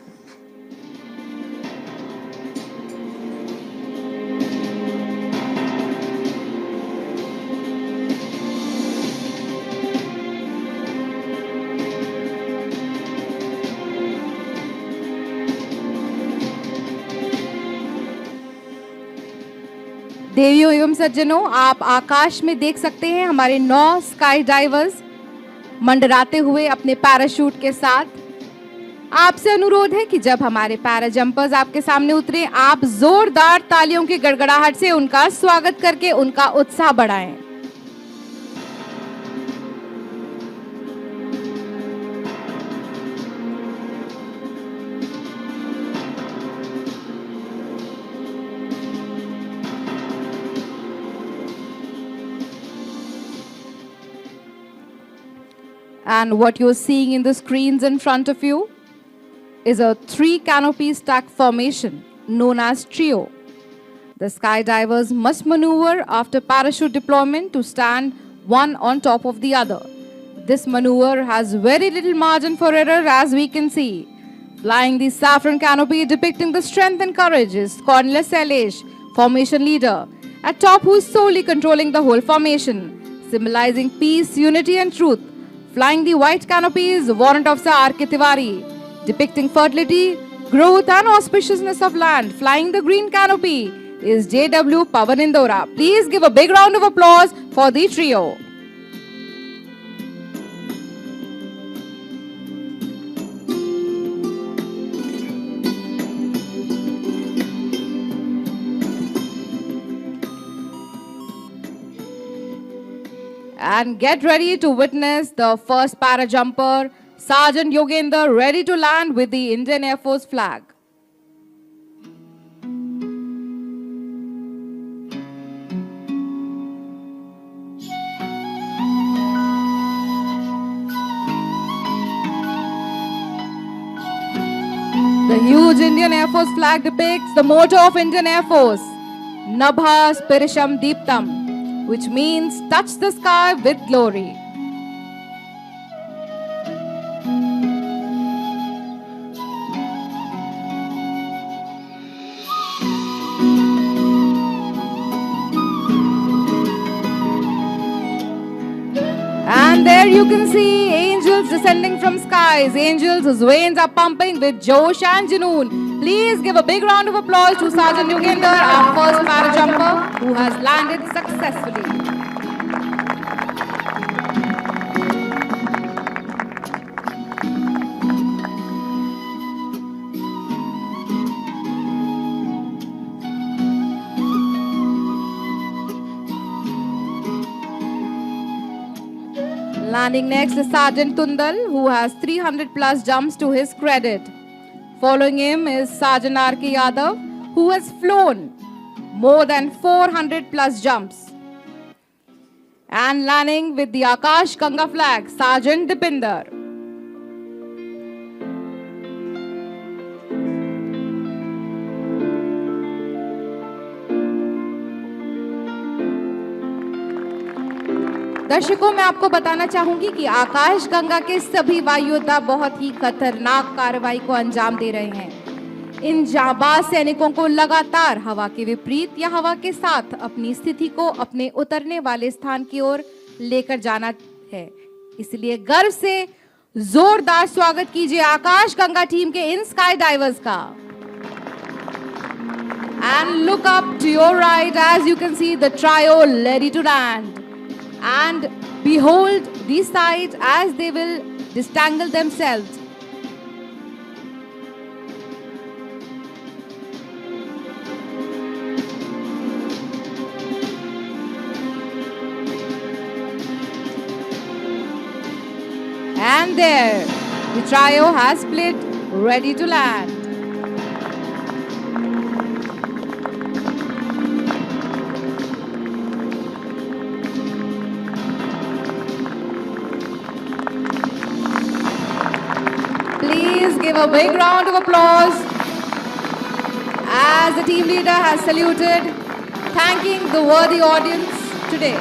देवियों एवं सज्जनों, आप आकाश में देख सकते हैं हमारे 9 sky divers मंडराते हुए अपने पैराशूट के साथ। आपसे अनुरोध है कि जब हमारे पैरा जंपर्स आपके सामने उतरे, आप जोरदार तालियों की गड़गड़ाहट से उनका स्वागत करके उनका उत्साह बढ़ाएं। And what you're seeing in the screens in front of you is a 3 canopy stack formation known as trio. The skydivers must maneuver after parachute deployment to stand one on top of the other. This maneuver has very little margin for error, as we can see. Flying the saffron canopy depicting the strength and courage is Colonel Sailesh, formation leader, at top who is solely controlling the whole formation, symbolizing peace, unity and truth. Flying the white canopy is Warrant Officer R.K. Tiwari, depicting fertility, growth and auspiciousness of land. Flying the green canopy is J.W. Pavan Indora. Please give a big round of applause for the trio. And get ready to witness the first parajumper, Sergeant Yogender, ready to land with the Indian Air Force flag. The huge Indian Air Force flag depicts the motto of Indian Air Force, Nabha Spirisham Deeptam, which means touch the sky with glory. And there you can see angels descending from skies, angels whose veins are pumping with Josh and Junoon. Please give a big round of applause to Sergeant Yogender, our first parajumper, who has landed successfully. Landing next is Sergeant Tundal, who has 300 plus jumps to his credit. Following him is Sergeant R.K. Yadav, who has flown more than 400 plus jumps. And landing with the Akash Ganga flag, Sergeant Dipinder. दर्शकों, मैं आपको बताना चाहूंगी कि आकाश गंगा के सभी वायु योद्धा बहुत ही खतरनाक कार्रवाई को अंजाम दे रहे हैं। इन जाबाज सैनिकों को लगातार हवा के विपरीत या हवा के साथ अपनी स्थिति को अपने उतरने वाले स्थान की ओर लेकर जाना है। इसलिए गर्व से जोरदार स्वागत कीजिए आकाश गंगा टीम के इन स्काई डाइवर्स का। And look up to your right as you can see the trio ready to land. And behold these sides as they will disentangle themselves. And there, the trio has split, ready to land. Please give a big round of applause as the team leader has saluted, thanking the worthy audience today.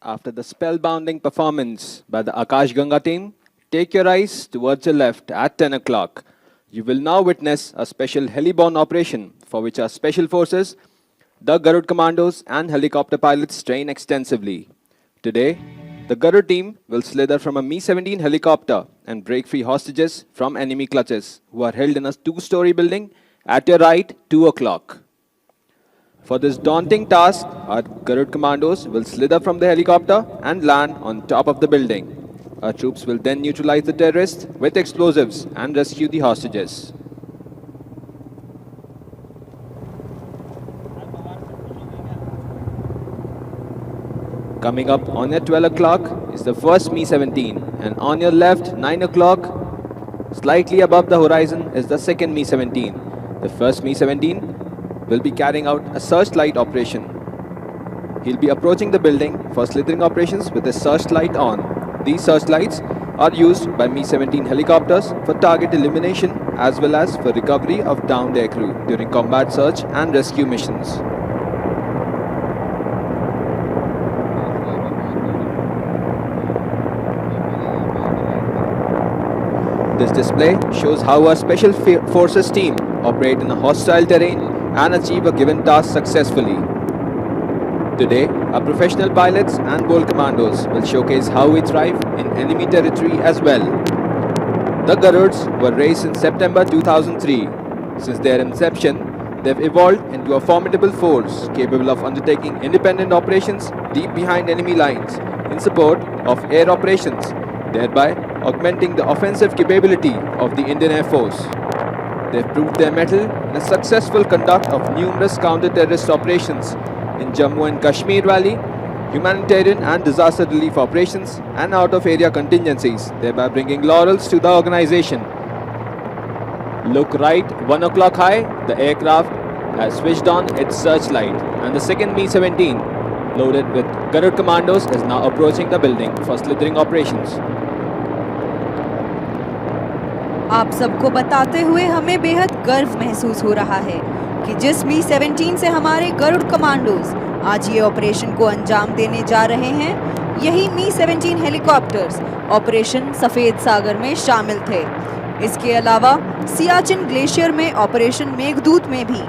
After the spellbinding performance by the Akash Ganga team, take your eyes towards your left at 10 o'clock. You will now witness a special heliborne operation for which our special forces, the Garud commandos and helicopter pilots train extensively. Today, the Garud team will slither from a Mi-17 helicopter and break free hostages from enemy clutches who are held in a two-story building at your right, 2 o'clock. For this daunting task, our Garud commandos will slither from the helicopter and land on top of the building. Our troops will then neutralize the terrorists with explosives and rescue the hostages. Coming up on your 12 o'clock is the first Mi-17, and on your left, 9 o'clock, slightly above the horizon, is the second Mi-17. The first Mi-17 will be carrying out a searchlight operation. He'll be approaching the building for slithering operations with a searchlight on. These searchlights are used by Mi-17 helicopters for target elimination as well as for recovery of downed aircrew during combat search and rescue missions. This display shows how our Special Forces team operate in a hostile terrain and achieve a given task successfully. Today, our professional pilots and bold commandos will showcase how we thrive in enemy territory as well. The Garuds were raised in September 2003. Since their inception, they've evolved into a formidable force capable of undertaking independent operations deep behind enemy lines in support of air operations, thereby augmenting the offensive capability of the Indian Air Force. They've proved their mettle in a successful conduct of numerous counter-terrorist operations in Jammu and Kashmir Valley, humanitarian and disaster relief operations, and out-of-area contingencies, thereby bringing laurels to the organization. Look right, 1 o'clock high, the aircraft has switched on its searchlight, and the second Mi-17, loaded with Garud commandos, is now approaching the building for slithering operations. आप सबको बताते हुए हमें बेहद गर्व महसूस हो रहा है कि जिस मी 17 से हमारे गरुड़ कमांडोज आज ये ऑपरेशन को अंजाम देने जा रहे हैं, यही मी 17 हेलीकॉप्टर्स ऑपरेशन सफेद सागर में शामिल थे। इसके अलावा सियाचिन ग्लेशियर में ऑपरेशन मेघदूत में भी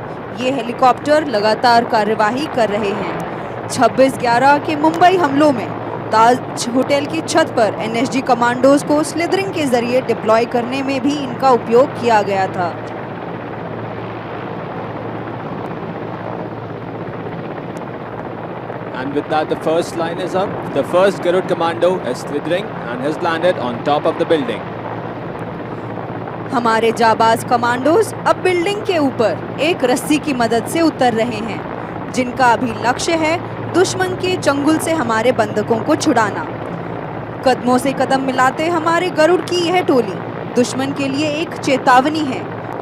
ये हेलीकॉप्टर लगातार कार्यवाही कर रहे हैं। 26/11 के मुंबई हमलों में ताज होटल की छत पर एनएसजी कमांडोज को स्लिदरिंग के जरिए डिप्लॉय करने में भी इनका उपयोग किया गया था। And with that, the first line is up. The first Garud commando is slithering and has landed on top of the building. हमारे जाबाज कमांडोज अब बिल्डिंग के ऊपर एक रस्सी की मदद से उतर रहे हैं, जिनका अभी लक्ष्य है दुश्मन के चंगुल से हमारे बंधकों को छुड़ाना। कदमों से कदम मिलाते हमारे गरुड़ की यह टोली दुश्मन के लिए एक चेतावनी है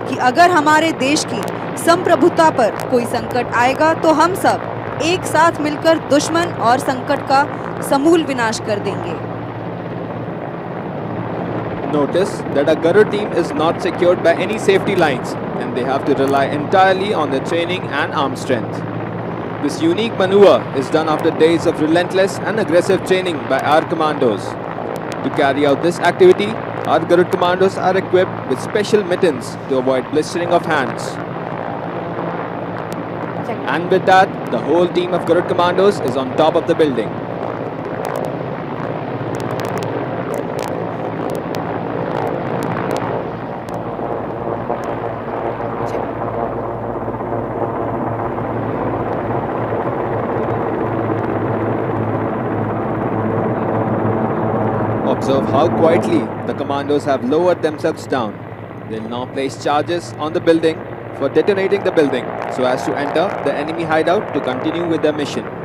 कि अगर हमारे देश की संप्रभुता पर कोई संकट आएगा तो हम सब एक साथ मिलकर दुश्मन और संकट का समूल विनाश कर देंगे। Notice that a Garud team is not secured by any safety lines and they have to rely entirely on their training and arm strength. This unique maneuver is done after days of relentless and aggressive training by our commandos. To carry out this activity, our Garud commandos are equipped with special mittens to avoid blistering of hands. And with that, the whole team of Garud commandos is on top of the building. Observe how quietly the commandos have lowered themselves down. They'll now place charges on the building for detonating the building so as to enter the enemy hideout to continue with their mission.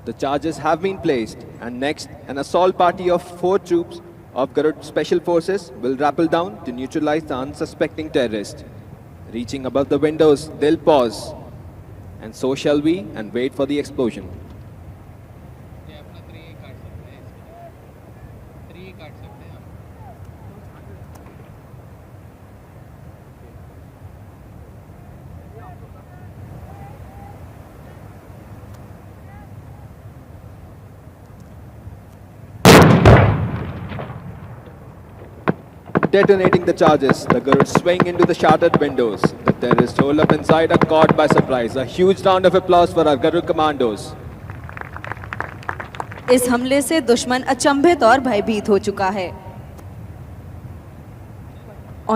The charges have been placed, and next, an assault party of 4 troops of Garud Special Forces will rappel down to neutralize the unsuspecting terrorist. Reaching above the windows, they'll pause, and so shall we, and wait for the explosion. Detonating the charges, the Garuds swing into the shattered windows. The terrorists roll up inside are caught by surprise. A huge round of applause for our Garud commandos. इस हमले से दुश्मन अचंभित और भयभीत हो चुका है।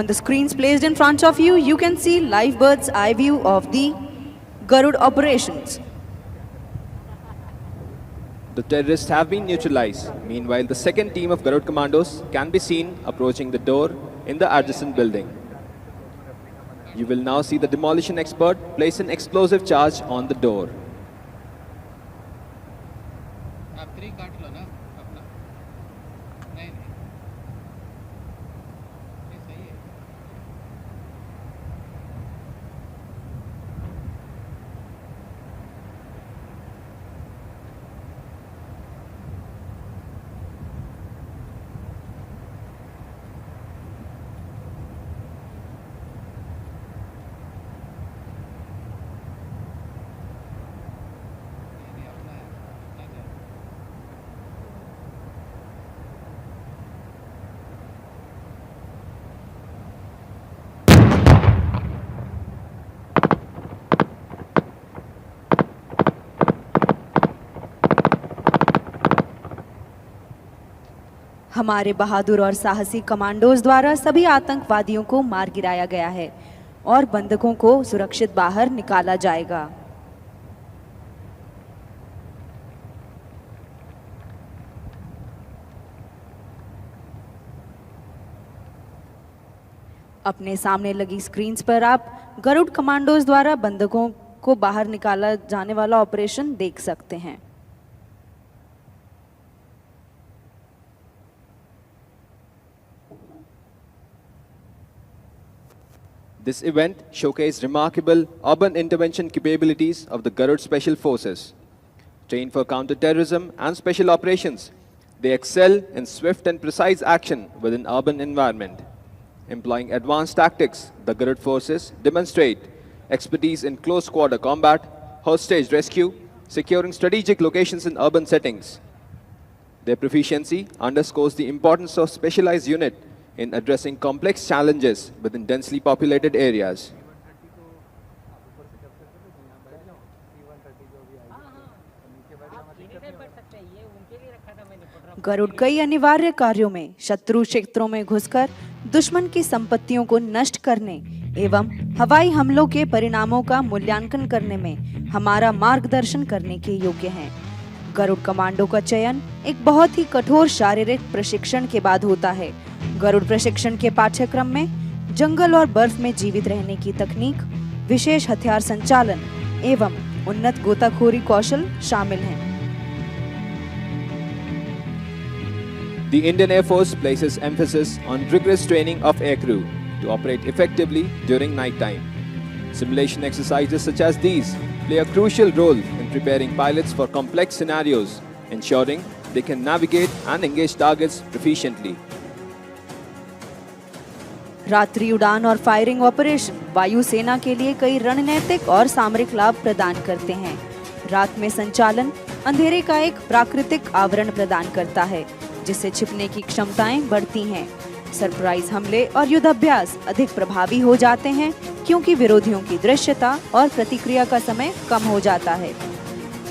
On the screens placed in front of you, you can see live bird's eye view of the Garud operations. The terrorists have been neutralized. Meanwhile, the second team of Garud commandos can be seen approaching the door in the adjacent building. You will now see the demolition expert place an explosive charge on the door. हमारे बहादुर और साहसी commandos द्वारा सभी आतंकवादियों को मार गिराया गया है और बंधकों को सुरक्षित बाहर निकाला जाएगा। अपने सामने लगी स्क्रीन्स पर आप गरुड़ कमांडोज द्वारा बंधकों को बाहर निकाला जाने वाला ऑपरेशन देख सकते हैं। This event showcased remarkable urban intervention capabilities of the Garud Special Forces. Trained for counter-terrorism and special operations, they excel in swift and precise action within urban environment. Employing advanced tactics, the Garud forces demonstrate expertise in close-quarter combat, hostage rescue, securing strategic locations in urban settings. Their proficiency underscores the importance of specialized unit in addressing complex challenges within densely populated areas. Garuda कई अनिवार्य कार्यों में शत्रु क्षेत्रों में घुसकर दुश्मन की संपत्तियों को नष्ट करने एवं हवाई हमलों के परिणामों का मूल्यांकन करने में हमारा मार्गदर्शन करने के योग्य हैं। गरुड़ कमांडो का चयन एक बहुत ही कठोर शारीरिक प्रशिक्षण के बाद होता है। गरुड़ प्रशिक्षण के पाठ्यक्रम में जंगल और बर्फ में जीवित रहने की तकनीक, विशेष हथियार संचालन एवं उन्नत गोताखोरी कौशल शामिल हैं। The Indian Air Force places emphasis on rigorous training of aircrew to operate effectively during night time. Simulation exercises such as these play a crucial role in preparing pilots for complex scenarios, ensuring they can navigate and engage targets proficiently. रात्रि उड़ान और firing operation वायुसेना के लिए कई रणनीतिक और सामरिक लाभ प्रदान करते हैं। रात में संचालन अंधेरे का एक प्राकृतिक आवरण प्रदान करता है, जिससे छिपने की क्षमताएं बढ़ती हैं। सरप्राइज हमले और युद्धाभ्यास अधिक प्रभावी हो जाते हैं क्योंकि विरोधियों की दृश्यता और प्रतिक्रिया का समय कम हो जाता है।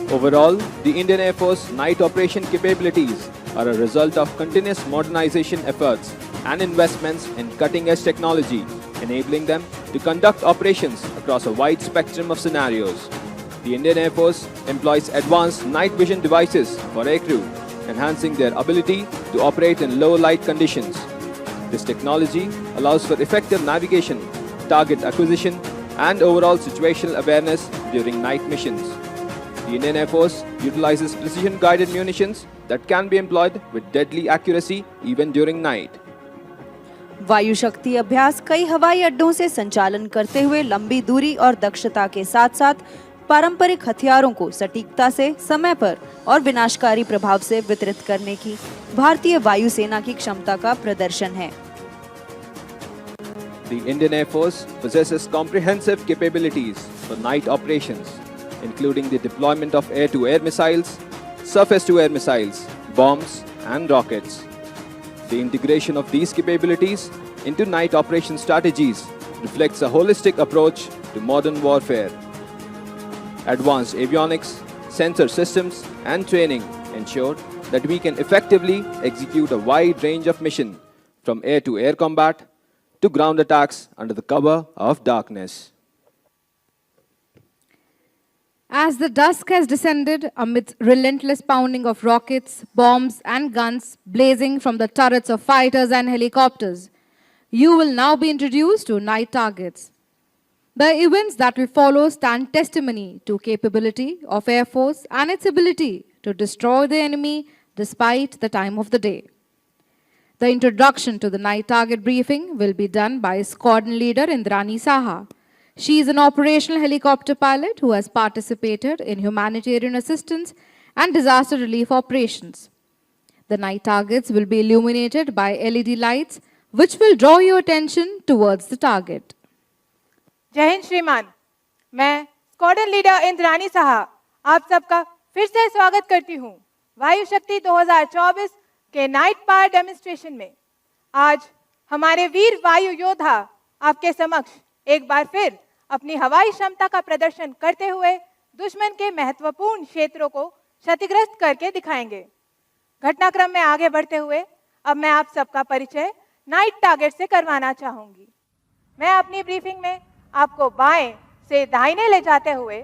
Overall, the Indian Air Force night operation capabilities are a result of continuous modernization efforts and investments in cutting-edge technology, enabling them to conduct operations across a wide spectrum of scenarios. The Indian Air Force employs advanced night vision devices for aircrew, enhancing their ability to operate in low light conditions. This technology allows for effective navigation, target acquisition, and overall situational awareness during night missions. The Indian Air Force utilizes precision-guided munitions that can be employed with deadly accuracy even during night. वायु शक्ति अभ्यास कई हवाई अड्डों से संचालन करते हुए लंबी दूरी और दक्षता के साथ-साथ पारंपरिक हथियारों को सटीकता से, समय पर और विनाशकारी प्रभाव से वितरित करने की भारतीय वायुसेना की क्षमता का प्रदर्शन है। The Indian Air Force possesses comprehensive capabilities for night operations, including the deployment of air-to-air missiles, surface-to-air missiles, bombs, and rockets. The integration of these capabilities into night operation strategies reflects a holistic approach to modern warfare. Advanced avionics, sensor systems, and training ensure that we can effectively execute a wide range of missions, from air-to-air combat to ground attacks under the cover of darkness. As the dusk has descended amidst relentless pounding of rockets, bombs, and guns blazing from the turrets of fighters and helicopters, you will now be introduced to night targets. The events that will follow stand testimony to capability of Air Force and its ability to destroy the enemy despite the time of the day. The introduction to the night target briefing will be done by Squadron Leader Indrani Saha. She is an operational helicopter pilot who has participated in humanitarian assistance and disaster relief operations. The night targets will be illuminated by LED lights, which will draw your attention towards the target. जय हिंद श्रीमान, मैं squadron leader Indrani Saha आप सबका फिर से स्वागत करती हूँ वायु शक्ति 2024 के नाइट पावर डेमोन्स्ट्रेशन में। आज हमारे वीर वायु योद्धा आपके समक्ष एक बार फिर अपनी हवाई क्षमता का प्रदर्शन करते हुए दुश्मन के महत्वपूर्ण क्षेत्रों को क्षतिग्रस्त करके दिखाएंगे। घटनाक्रम में आगे बढ़ते हुए अब मैं आप सबका परिचय नाइट टारगेट से करवाना चाहूंगी। मैं अपनी ब्रीफिंग में आपको बाएं से दाहिने ले जाते हुए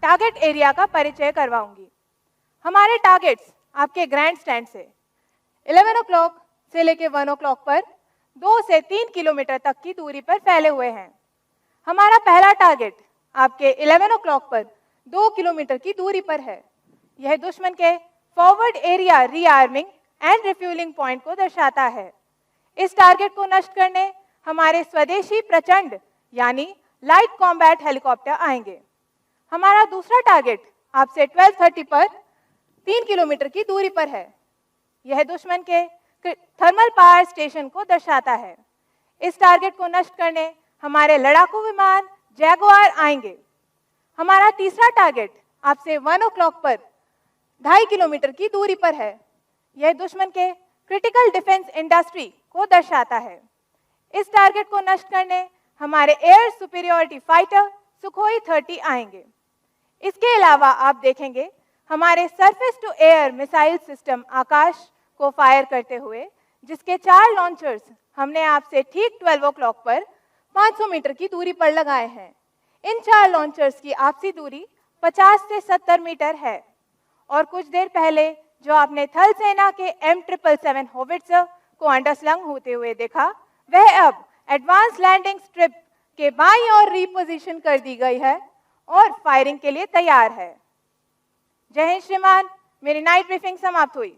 टारगेट एरिया का परिचय करवाऊंगी। हमारे टारगेट्स आपके ग्रैंड स्टैंड से 11 o'clock से लेके 1 o'clock पर 2 से 3 किलोमीटर तक की दूरी पर फैले हुए हैं। हमारा पहला टारगेट आपके 11 o'clock पर 2 किलोमीटर की दूरी पर है। यह दुश्मन के forward area rearming and refuelling point को दर्शाता है। इस टारगेट को नष्ट करने हमारे स्वदेशी प्रचंड यानी लाइट कॉम्बैट हेलीकॉप्टर आएंगे। हमारा दूसरा टारगेट आपसे 12:30 पर 3 किलोमीटर की दूरी पर है। यह दुश्मन के थर्मल पावर स्टेशन को दर्शाता है। इस टारगेट को नष्ट करने हमारे लड़ाकू विमान जैगुआर आएंगे। हमारा तीसरा टारगेट आपसे 1 o'clock पर 2.5 किलोमीटर की दूरी पर है। यह दुश्मन के क्रिटिकल डिफेंस इंडस्ट्री को दर्शाता है। इस टारगेट को नष्ट करने हमारे एयर सुपीरियरिटी फाइटर सुखोई 30 आएंगे। इसके अलावा आप देखेंगे हमारे surface to air missile system Akash को फायर करते हुए, जिसके 4 लॉन्चर्स हमने आपसे ठीक 12 o'clock पर 500 मीटर की दूरी पर लगाए हैं। इन 4 लॉन्चर्स की आपसी दूरी 50 से 70 मीटर है। और कुछ देर पहले जो आपने थल सेना के M777 होविट्जर को अंडरस्लंग होते हुए देखा, वह अब एडवांस लैंडिंग स्ट्रिप के बाईं ओर रीपोजिशन कर दी गई है और फायरिंग के लिए तैयार है। जय हिंद श्रीमान, मेरी नाइट ब्रीफिंग समाप्त हुई।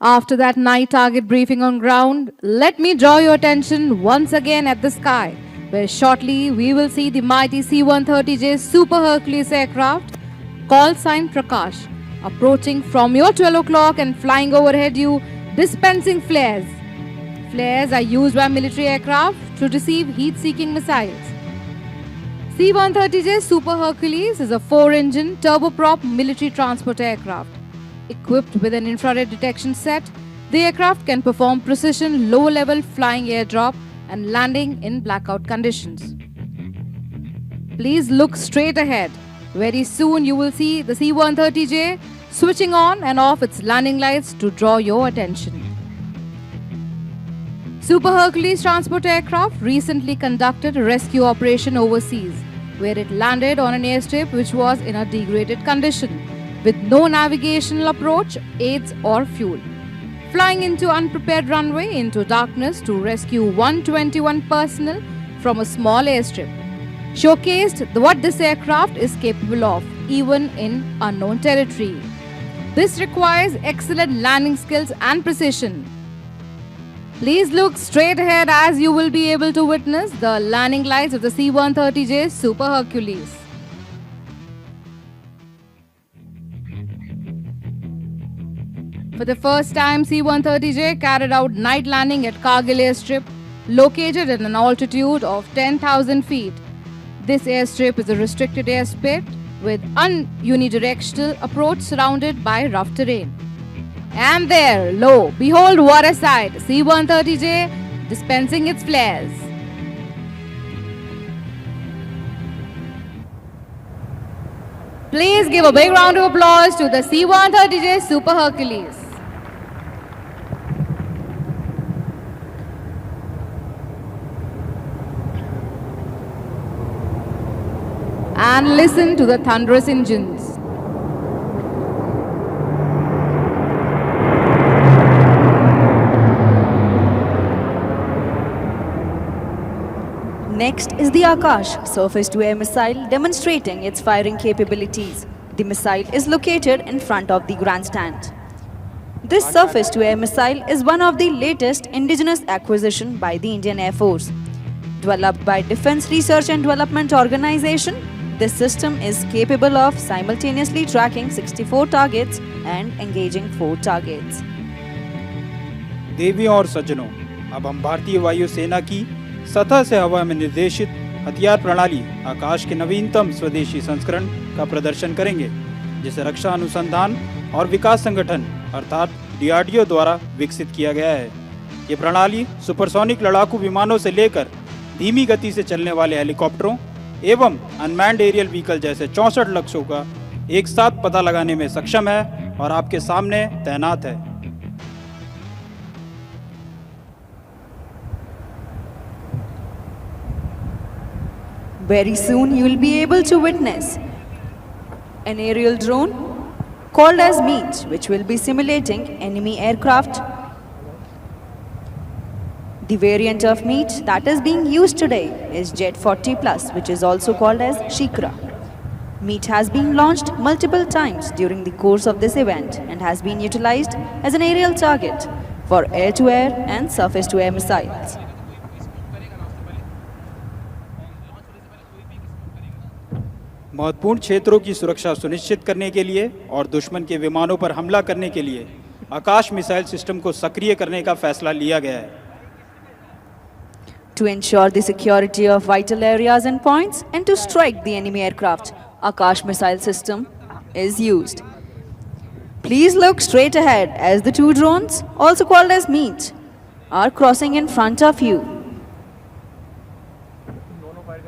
After that night target briefing on ground, let me draw your attention once again at the sky, where shortly we will see the mighty C-130J Super Hercules aircraft, call sign Prakash, approaching from your 12 o'clock and flying overhead you, dispensing flares. Flares are used by military aircraft to receive heat-seeking missiles. C-130J Super Hercules is a 4-engine turboprop military transport aircraft. Equipped with an infrared detection set, the aircraft can perform precision low-level flying airdrop and landing in blackout conditions. Please look straight ahead. Very soon you will see the C-130J switching on and off its landing lights to draw your attention. Super Hercules transport aircraft recently conducted a rescue operation overseas, where it landed on an airstrip which was in a degraded condition, with no navigational approach, aids or fuel. Flying into unprepared runway into darkness to rescue 121 personnel from a small airstrip showcased what this aircraft is capable of, even in unknown territory. This requires excellent landing skills and precision. Please look straight ahead as you will be able to witness the landing lights of the C-130J Super Hercules. For the first time, C-130J carried out night landing at Kargil airstrip, located at an altitude of 10,000 feet. This airstrip is a restricted airspace with unidirectional approach surrounded by rough terrain. And there, lo, behold what a sight, C-130J dispensing its flares. Please give a big round of applause to the C-130J Super Hercules. And listen to the thunderous engines. Next is the Akash, surface-to-air missile demonstrating its firing capabilities. The missile is located in front of the grandstand. This surface-to-air missile is one of the latest indigenous acquisition by the Indian Air Force. Developed by Defense Research and Development Organization, this system is capable of simultaneously tracking 64 targets and engaging 4 targets. देवियों और सज्जनों, अब हम भारतीय वायु सेना की सतह से हवा में निर्देशित हथियार प्रणाली आकाश के नवीनतम स्वदेशी संस्करण का प्रदर्शन करेंगे, जिसे रक्षा अनुसंधान और विकास संगठन अर्थात DRDO द्वारा विकसित किया गया है। ये प्रणाली सुपरसोनिक लड़ाकू विमानों से लेकर धीमी गति से चलने वाले हेलीकॉप्टरों एवं अनमैन्ड एरियल व्हीकल जैसे 64 लक्ष्यों का एक साथ पता लगाने में सक्षम है और आपके सामने तैनात है। Very soon you will be able to witness an aerial drone called as meet, which will be simulating enemy aircraft. The variant of meet that is being used today is Jet 40 Plus, which is also called as Shikra. Meet has been launched multiple times during the course of this event and has been utilized as an aerial target for air-to-air and surface-to-air missiles. महत्वपूर्ण क्षेत्रों की सुरक्षा सुनिश्चित करने के लिए और दुश्मन के विमानों पर हमला करने के लिए आकाश मिसाइल सिस्टम को सक्रिय करने का फैसला लिया गया है. To ensure the security of vital areas and points and to strike the enemy aircraft, Akash missile system is used. Please look straight ahead as the two drones, also called as meet, are crossing in front of you.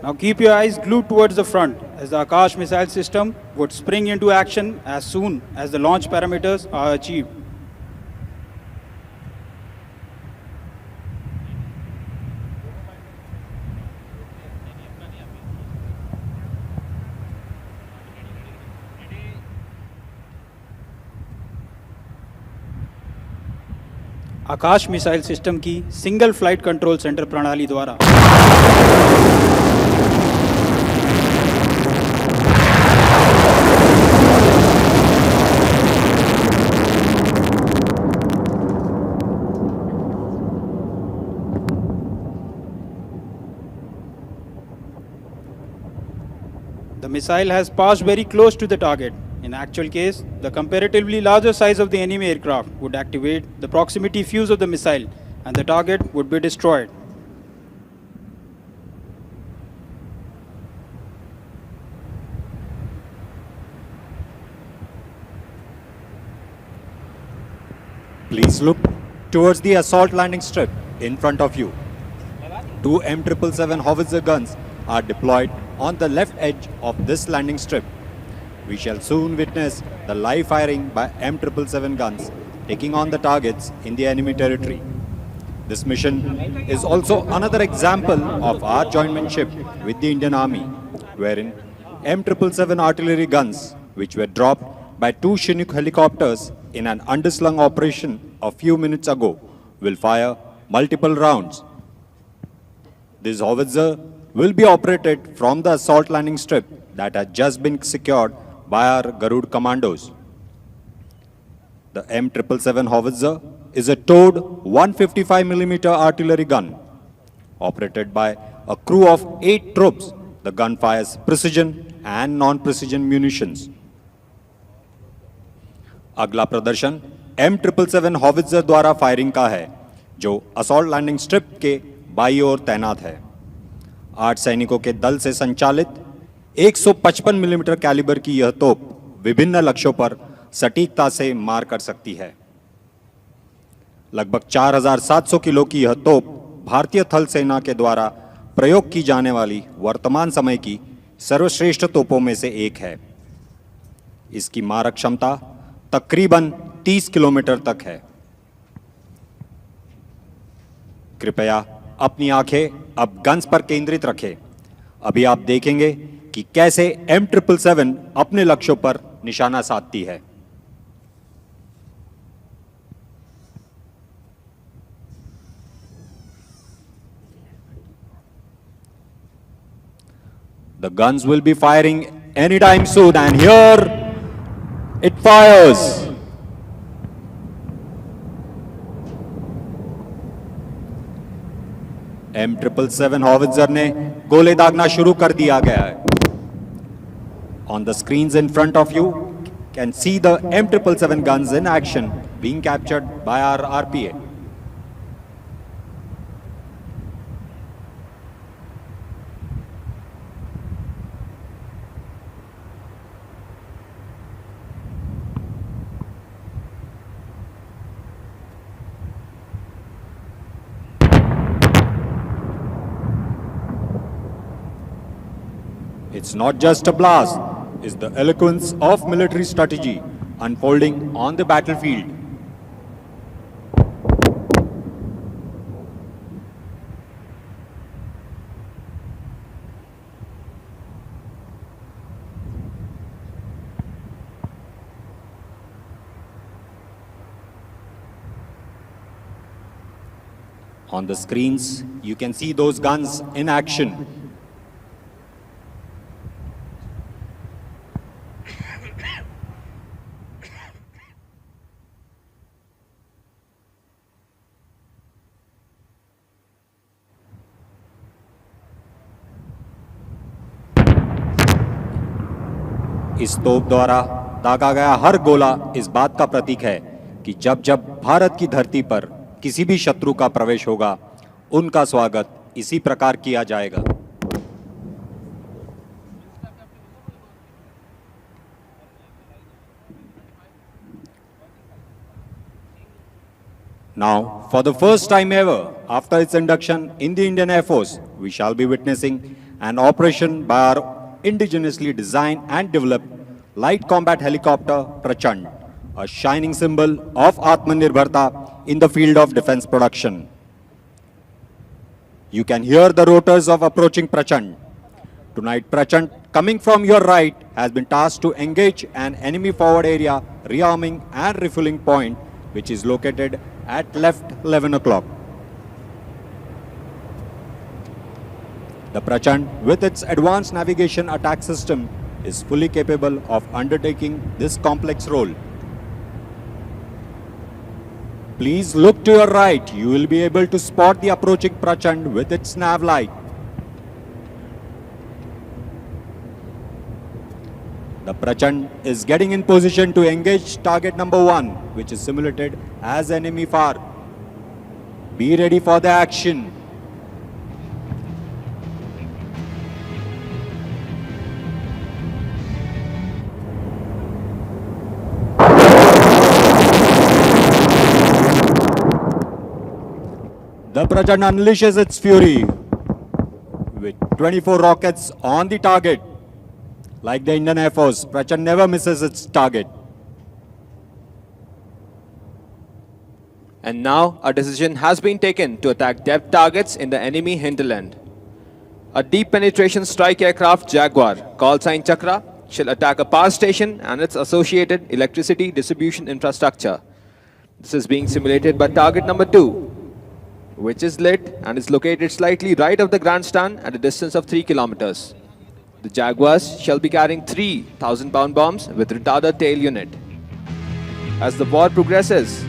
Now keep your eyes glued towards the front as the Akash missile system would spring into action as soon as the launch parameters are achieved. Akash missile system की single flight control centre प्रणाली द्वारा The missile has passed very close to the target. In actual case, the comparatively larger size of the enemy aircraft would activate the proximity fuse of the missile and the target would be destroyed. Please look towards the assault landing strip in front of you. Two M777 howitzer guns are deployed on the left edge of this landing strip. We shall soon witness the live firing by M777 guns taking on the targets in the enemy territory. This mission is also another example of our jointmanship with the Indian Army, wherein M777 artillery guns, which were dropped by two Chinook helicopters in an underslung operation a few minutes ago, will fire multiple rounds. This howitzer will be operated from the assault landing strip that has just been secured by our Garud commandos. The M777 howitzer is a towed 155mm artillery gun. Operated by a crew of 8 troops, the gun fires precision and non-precision munitions. अगला प्रदर्शन M777 howitzer द्वारा firing का है, जो assault landing strip के बाईं ओर तैनात है. 8 सैनिकों के दल से संचालित 155 मिलीमीटर कैलिबर की यह तोप विभिन्न लक्ष्यों पर सटीकता से मार कर सकती है. लगभग 4700 किलो की यह तोप भारतीय थल सेना के द्वारा प्रयोग की जाने वाली वर्तमान समय की सर्वश्रेष्ठ तोपों में से एक है. इसकी मारक क्षमता तकरीबन 30 किलोमीटर तक है. कृपया अपनी आंखें अब गन्स पर केंद्रित रखें. अभी आप देखेंगे कि कैसे M777 अपने लक्ष्यों पर निशाना साधती है. The guns will be firing anytime soon, and here it fires. M777 howitzer ने गोले दागना शुरू कर दिया गया है. On the screens in front of you can see the M777 guns in action being captured by our RPA. It's not just a blast, it's the eloquence of military strategy unfolding on the battlefield. On the screens, you can see those guns in action. इस तोप द्वारा दागा गया हर गोला इस बात का प्रतीक है कि जब जब भारत की धरती पर किसी भी शत्रु का प्रवेश होगा, उनका स्वागत इसी प्रकार किया जाएगा। Now, for the first time ever, after its induction in the Indian Air Force, we shall be witnessing an operation by our indigenously designed and developed light combat helicopter Prachand, a shining symbol of Atmanirbharta in the field of defense production. You can hear the rotors of approaching Prachand. Tonight, Prachand, coming from your right, has been tasked to engage an enemy forward area rearming and refueling point, which is located at left 11 o'clock. The Prachand, with its advanced navigation attack system, is fully capable of undertaking this complex role. Please look to your right. You will be able to spot the approaching Prachand with its nav light. The Prachand is getting in position to engage target number 1, which is simulated as enemy far. Be ready for the action. The Prachand unleashes its fury with 24 rockets on the target. Like the Indian Air Force, Prachand never misses its target. And now a decision has been taken to attack depth targets in the enemy hinterland. A deep penetration strike aircraft Jaguar, call sign Chakra, shall attack a power station and its associated electricity distribution infrastructure. This is being simulated by target number 2, which is lit and is located slightly right of the grandstand at a distance of 3 kilometers. The Jaguars shall be carrying 3 1,000-pound bombs with retarder tail unit. As the war progresses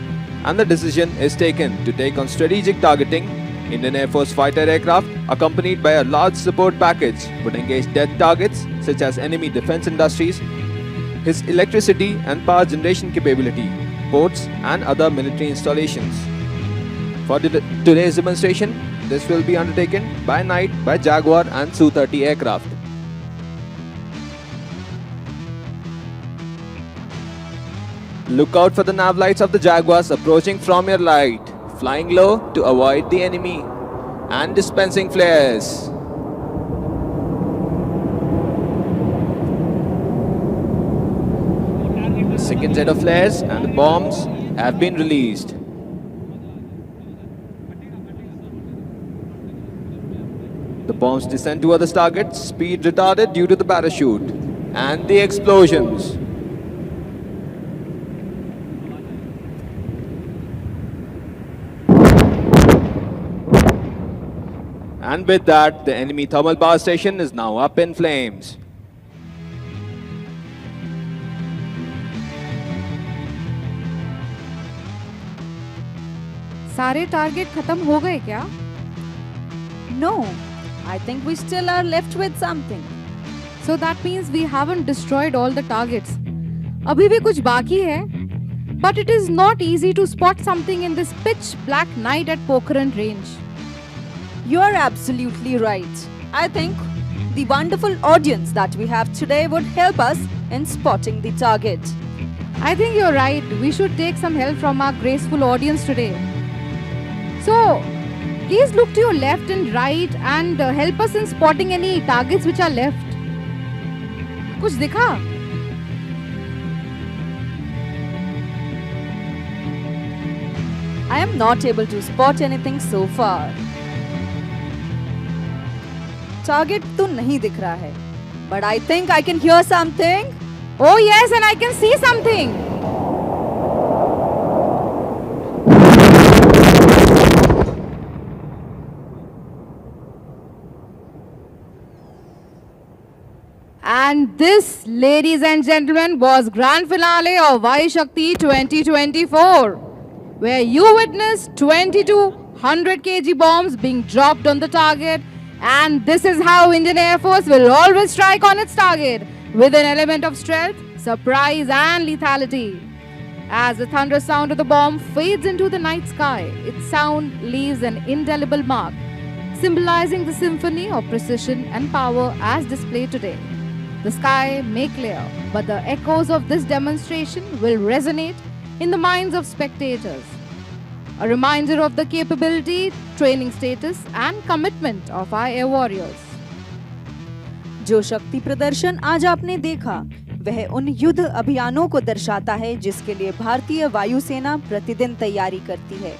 and the decision is taken to take on strategic targeting, Indian Air Force fighter aircraft accompanied by a large support package would engage death targets such as enemy defense industries, his electricity and power generation capability, ports and other military installations. For today's demonstration, this will be undertaken by night by Jaguar and Su-30 aircraft. Look out for the nav lights of the Jaguars approaching from your right, flying low to avoid the enemy, and dispensing flares. The second set of flares and the bombs have been released. The bombs descend toward the target, speed retarded due to the parachute, and the explosions. And with that, the enemy thermal power station is now up in flames. सारे target खत्म हो गए क्या? No, I think we still are left with something. So that means we haven't destroyed all the targets. अभी भी कुछ बाकी है. But it is not easy to spot something in this pitch black night at Pokhran range. You are absolutely right. I think the wonderful audience that we have today would help us in spotting the target. I think you're right. We should take some help from our graceful audience today. So, please look to your left and right and help us in spotting any targets which are left. कुछ दिखा? I am not able to spot anything so far. Target तो नहीं दिख रहा है. But I think I can hear something. Oh yes, and I can see something. And this, ladies and gentlemen, was grand finale of Vayu Shakti 2024, where you witnessed 2200 kg bombs being dropped on the target. And this is how Indian Air Force will always strike on its target, with an element of strength, surprise and lethality. As the thunderous sound of the bomb fades into the night sky, its sound leaves an indelible mark, symbolizing the symphony of precision and power as displayed today. The sky may clear, but the echoes of this demonstration will resonate in the minds of spectators. A reminder of the capability, training status and commitment of our air warriors. जो शक्ति प्रदर्शन आज आपने देखा वह उन युद्ध अभियानों को दर्शाता है जिसके लिए भारतीय वायुसेना प्रतिदिन तैयारी करती है।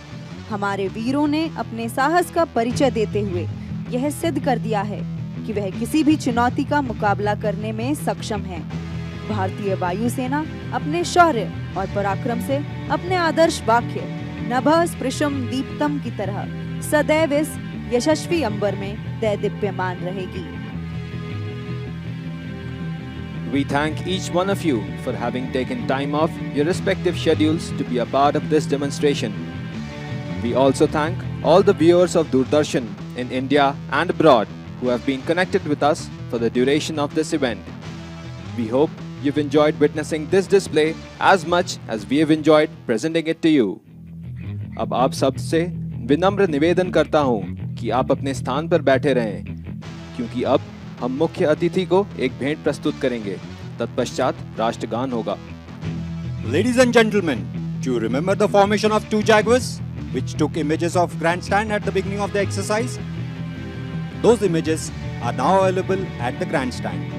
हमारे वीरों ने अपने साहस का परिचय देते हुए यह सिद्ध कर दिया है कि वह किसी भी चुनौती का मुकाबला करने में सक्षम है। भारतीय वायुसेना अपने शौर्य और पराक्रम से अपने आदर्श वाक्य नभः स्पृशम दीप्तम की तरह सदैव इस यशस्वी अंबर में दैदीप्यमान रहेगी। We thank each one of you for having taken time off your respective schedules to be a part of this demonstration. We also thank all the viewers of Doordarshan in India and abroad who have been connected with us for the duration of this event. We hope you've enjoyed witnessing this display as much as we have enjoyed presenting it to you. अब आप सबसे विनम्र निवेदन करता हूँ कि आप अपने स्थान पर बैठे रहें, क्योंकि अब हम मुख्य अतिथि को एक भेंट प्रस्तुत करेंगे। तत्पश्चात राष्ट्रगान होगा। Ladies and gentlemen, do you remember the formation of two Jaguars, which took images of grandstand at the beginning of the exercise? Those images are now available at the grandstand.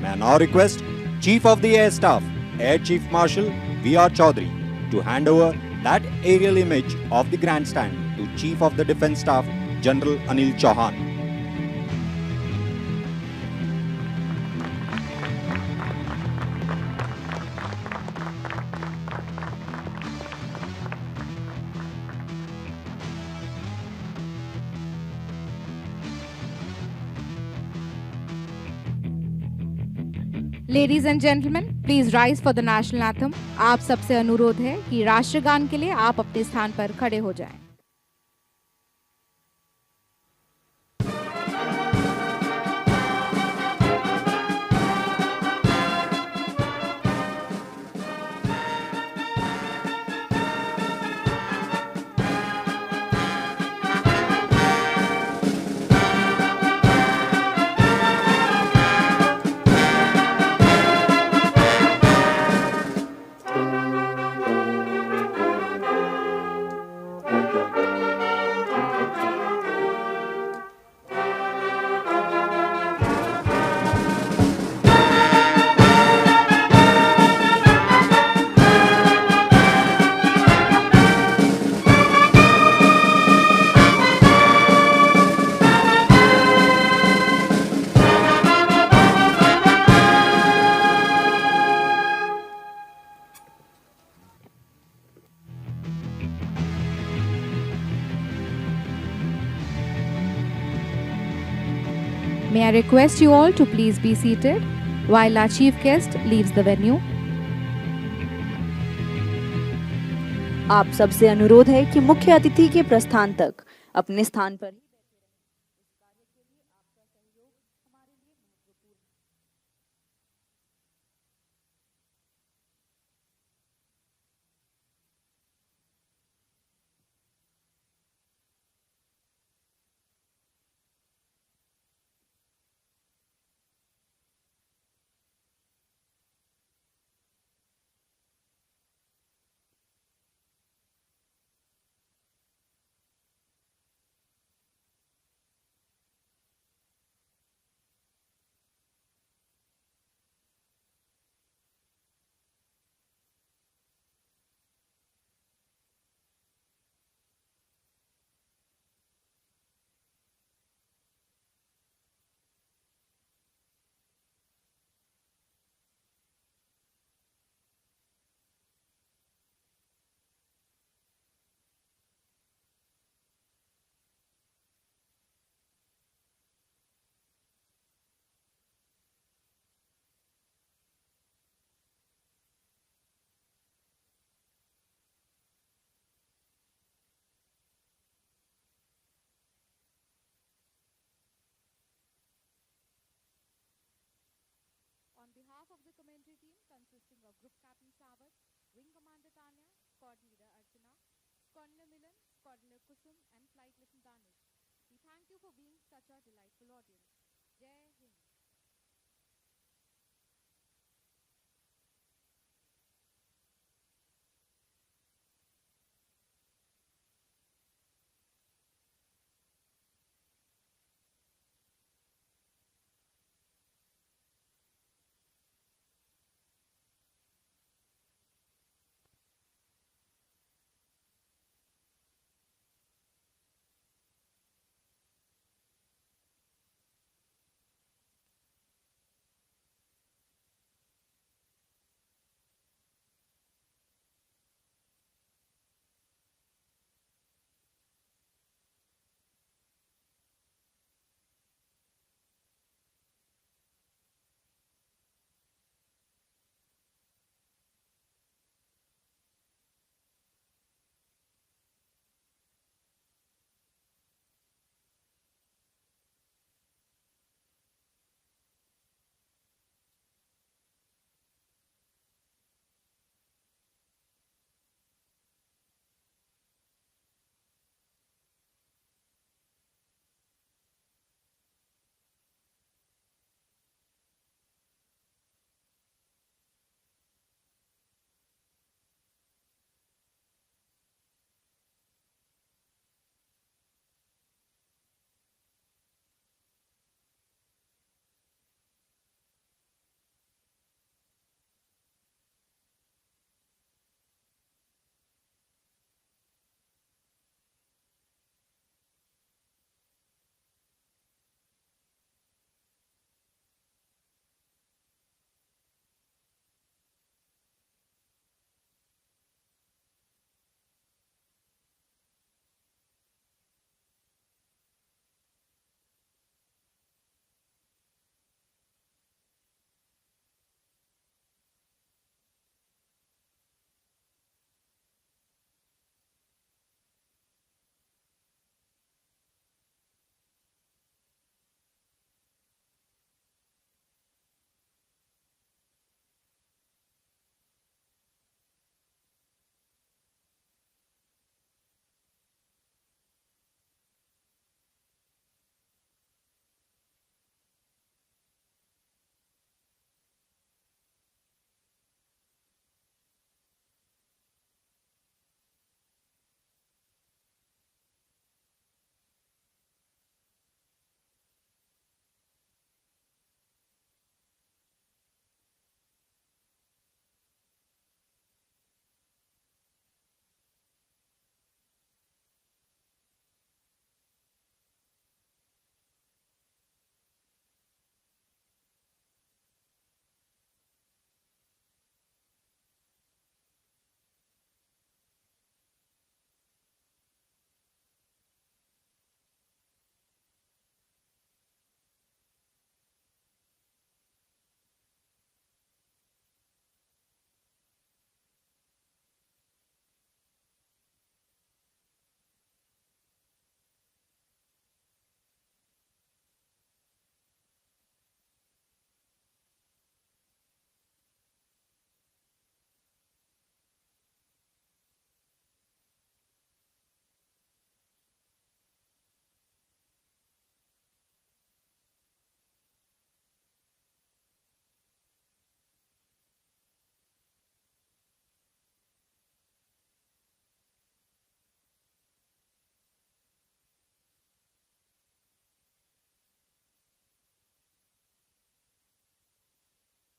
May I now request Chief of the Air Staff, Air Chief Marshal V.R. Chaudhary, to hand over that aerial image of the grandstand to Chief of the Defence Staff, General Anil Chauhan. Ladies and gentlemen, please rise for the national anthem. आप सबसे अनुरोध है कि राष्ट्रगान के लिए आप अपने स्थान पर खड़े हो जाएं। May I request you all to please be seated while our chief guest leaves the venue. आप सबसे अनुरोध है कि मुख्य अतिथि के प्रस्थान तक अपने स्थान पर military team consisting of Group Captain Savat, Wing Commander Tanya, Squad Leader Archana, Squadron Milan, Squadron Kusum and Flight Lieutenant Danish. We thank you for being such a delightful audience. Jai Hind.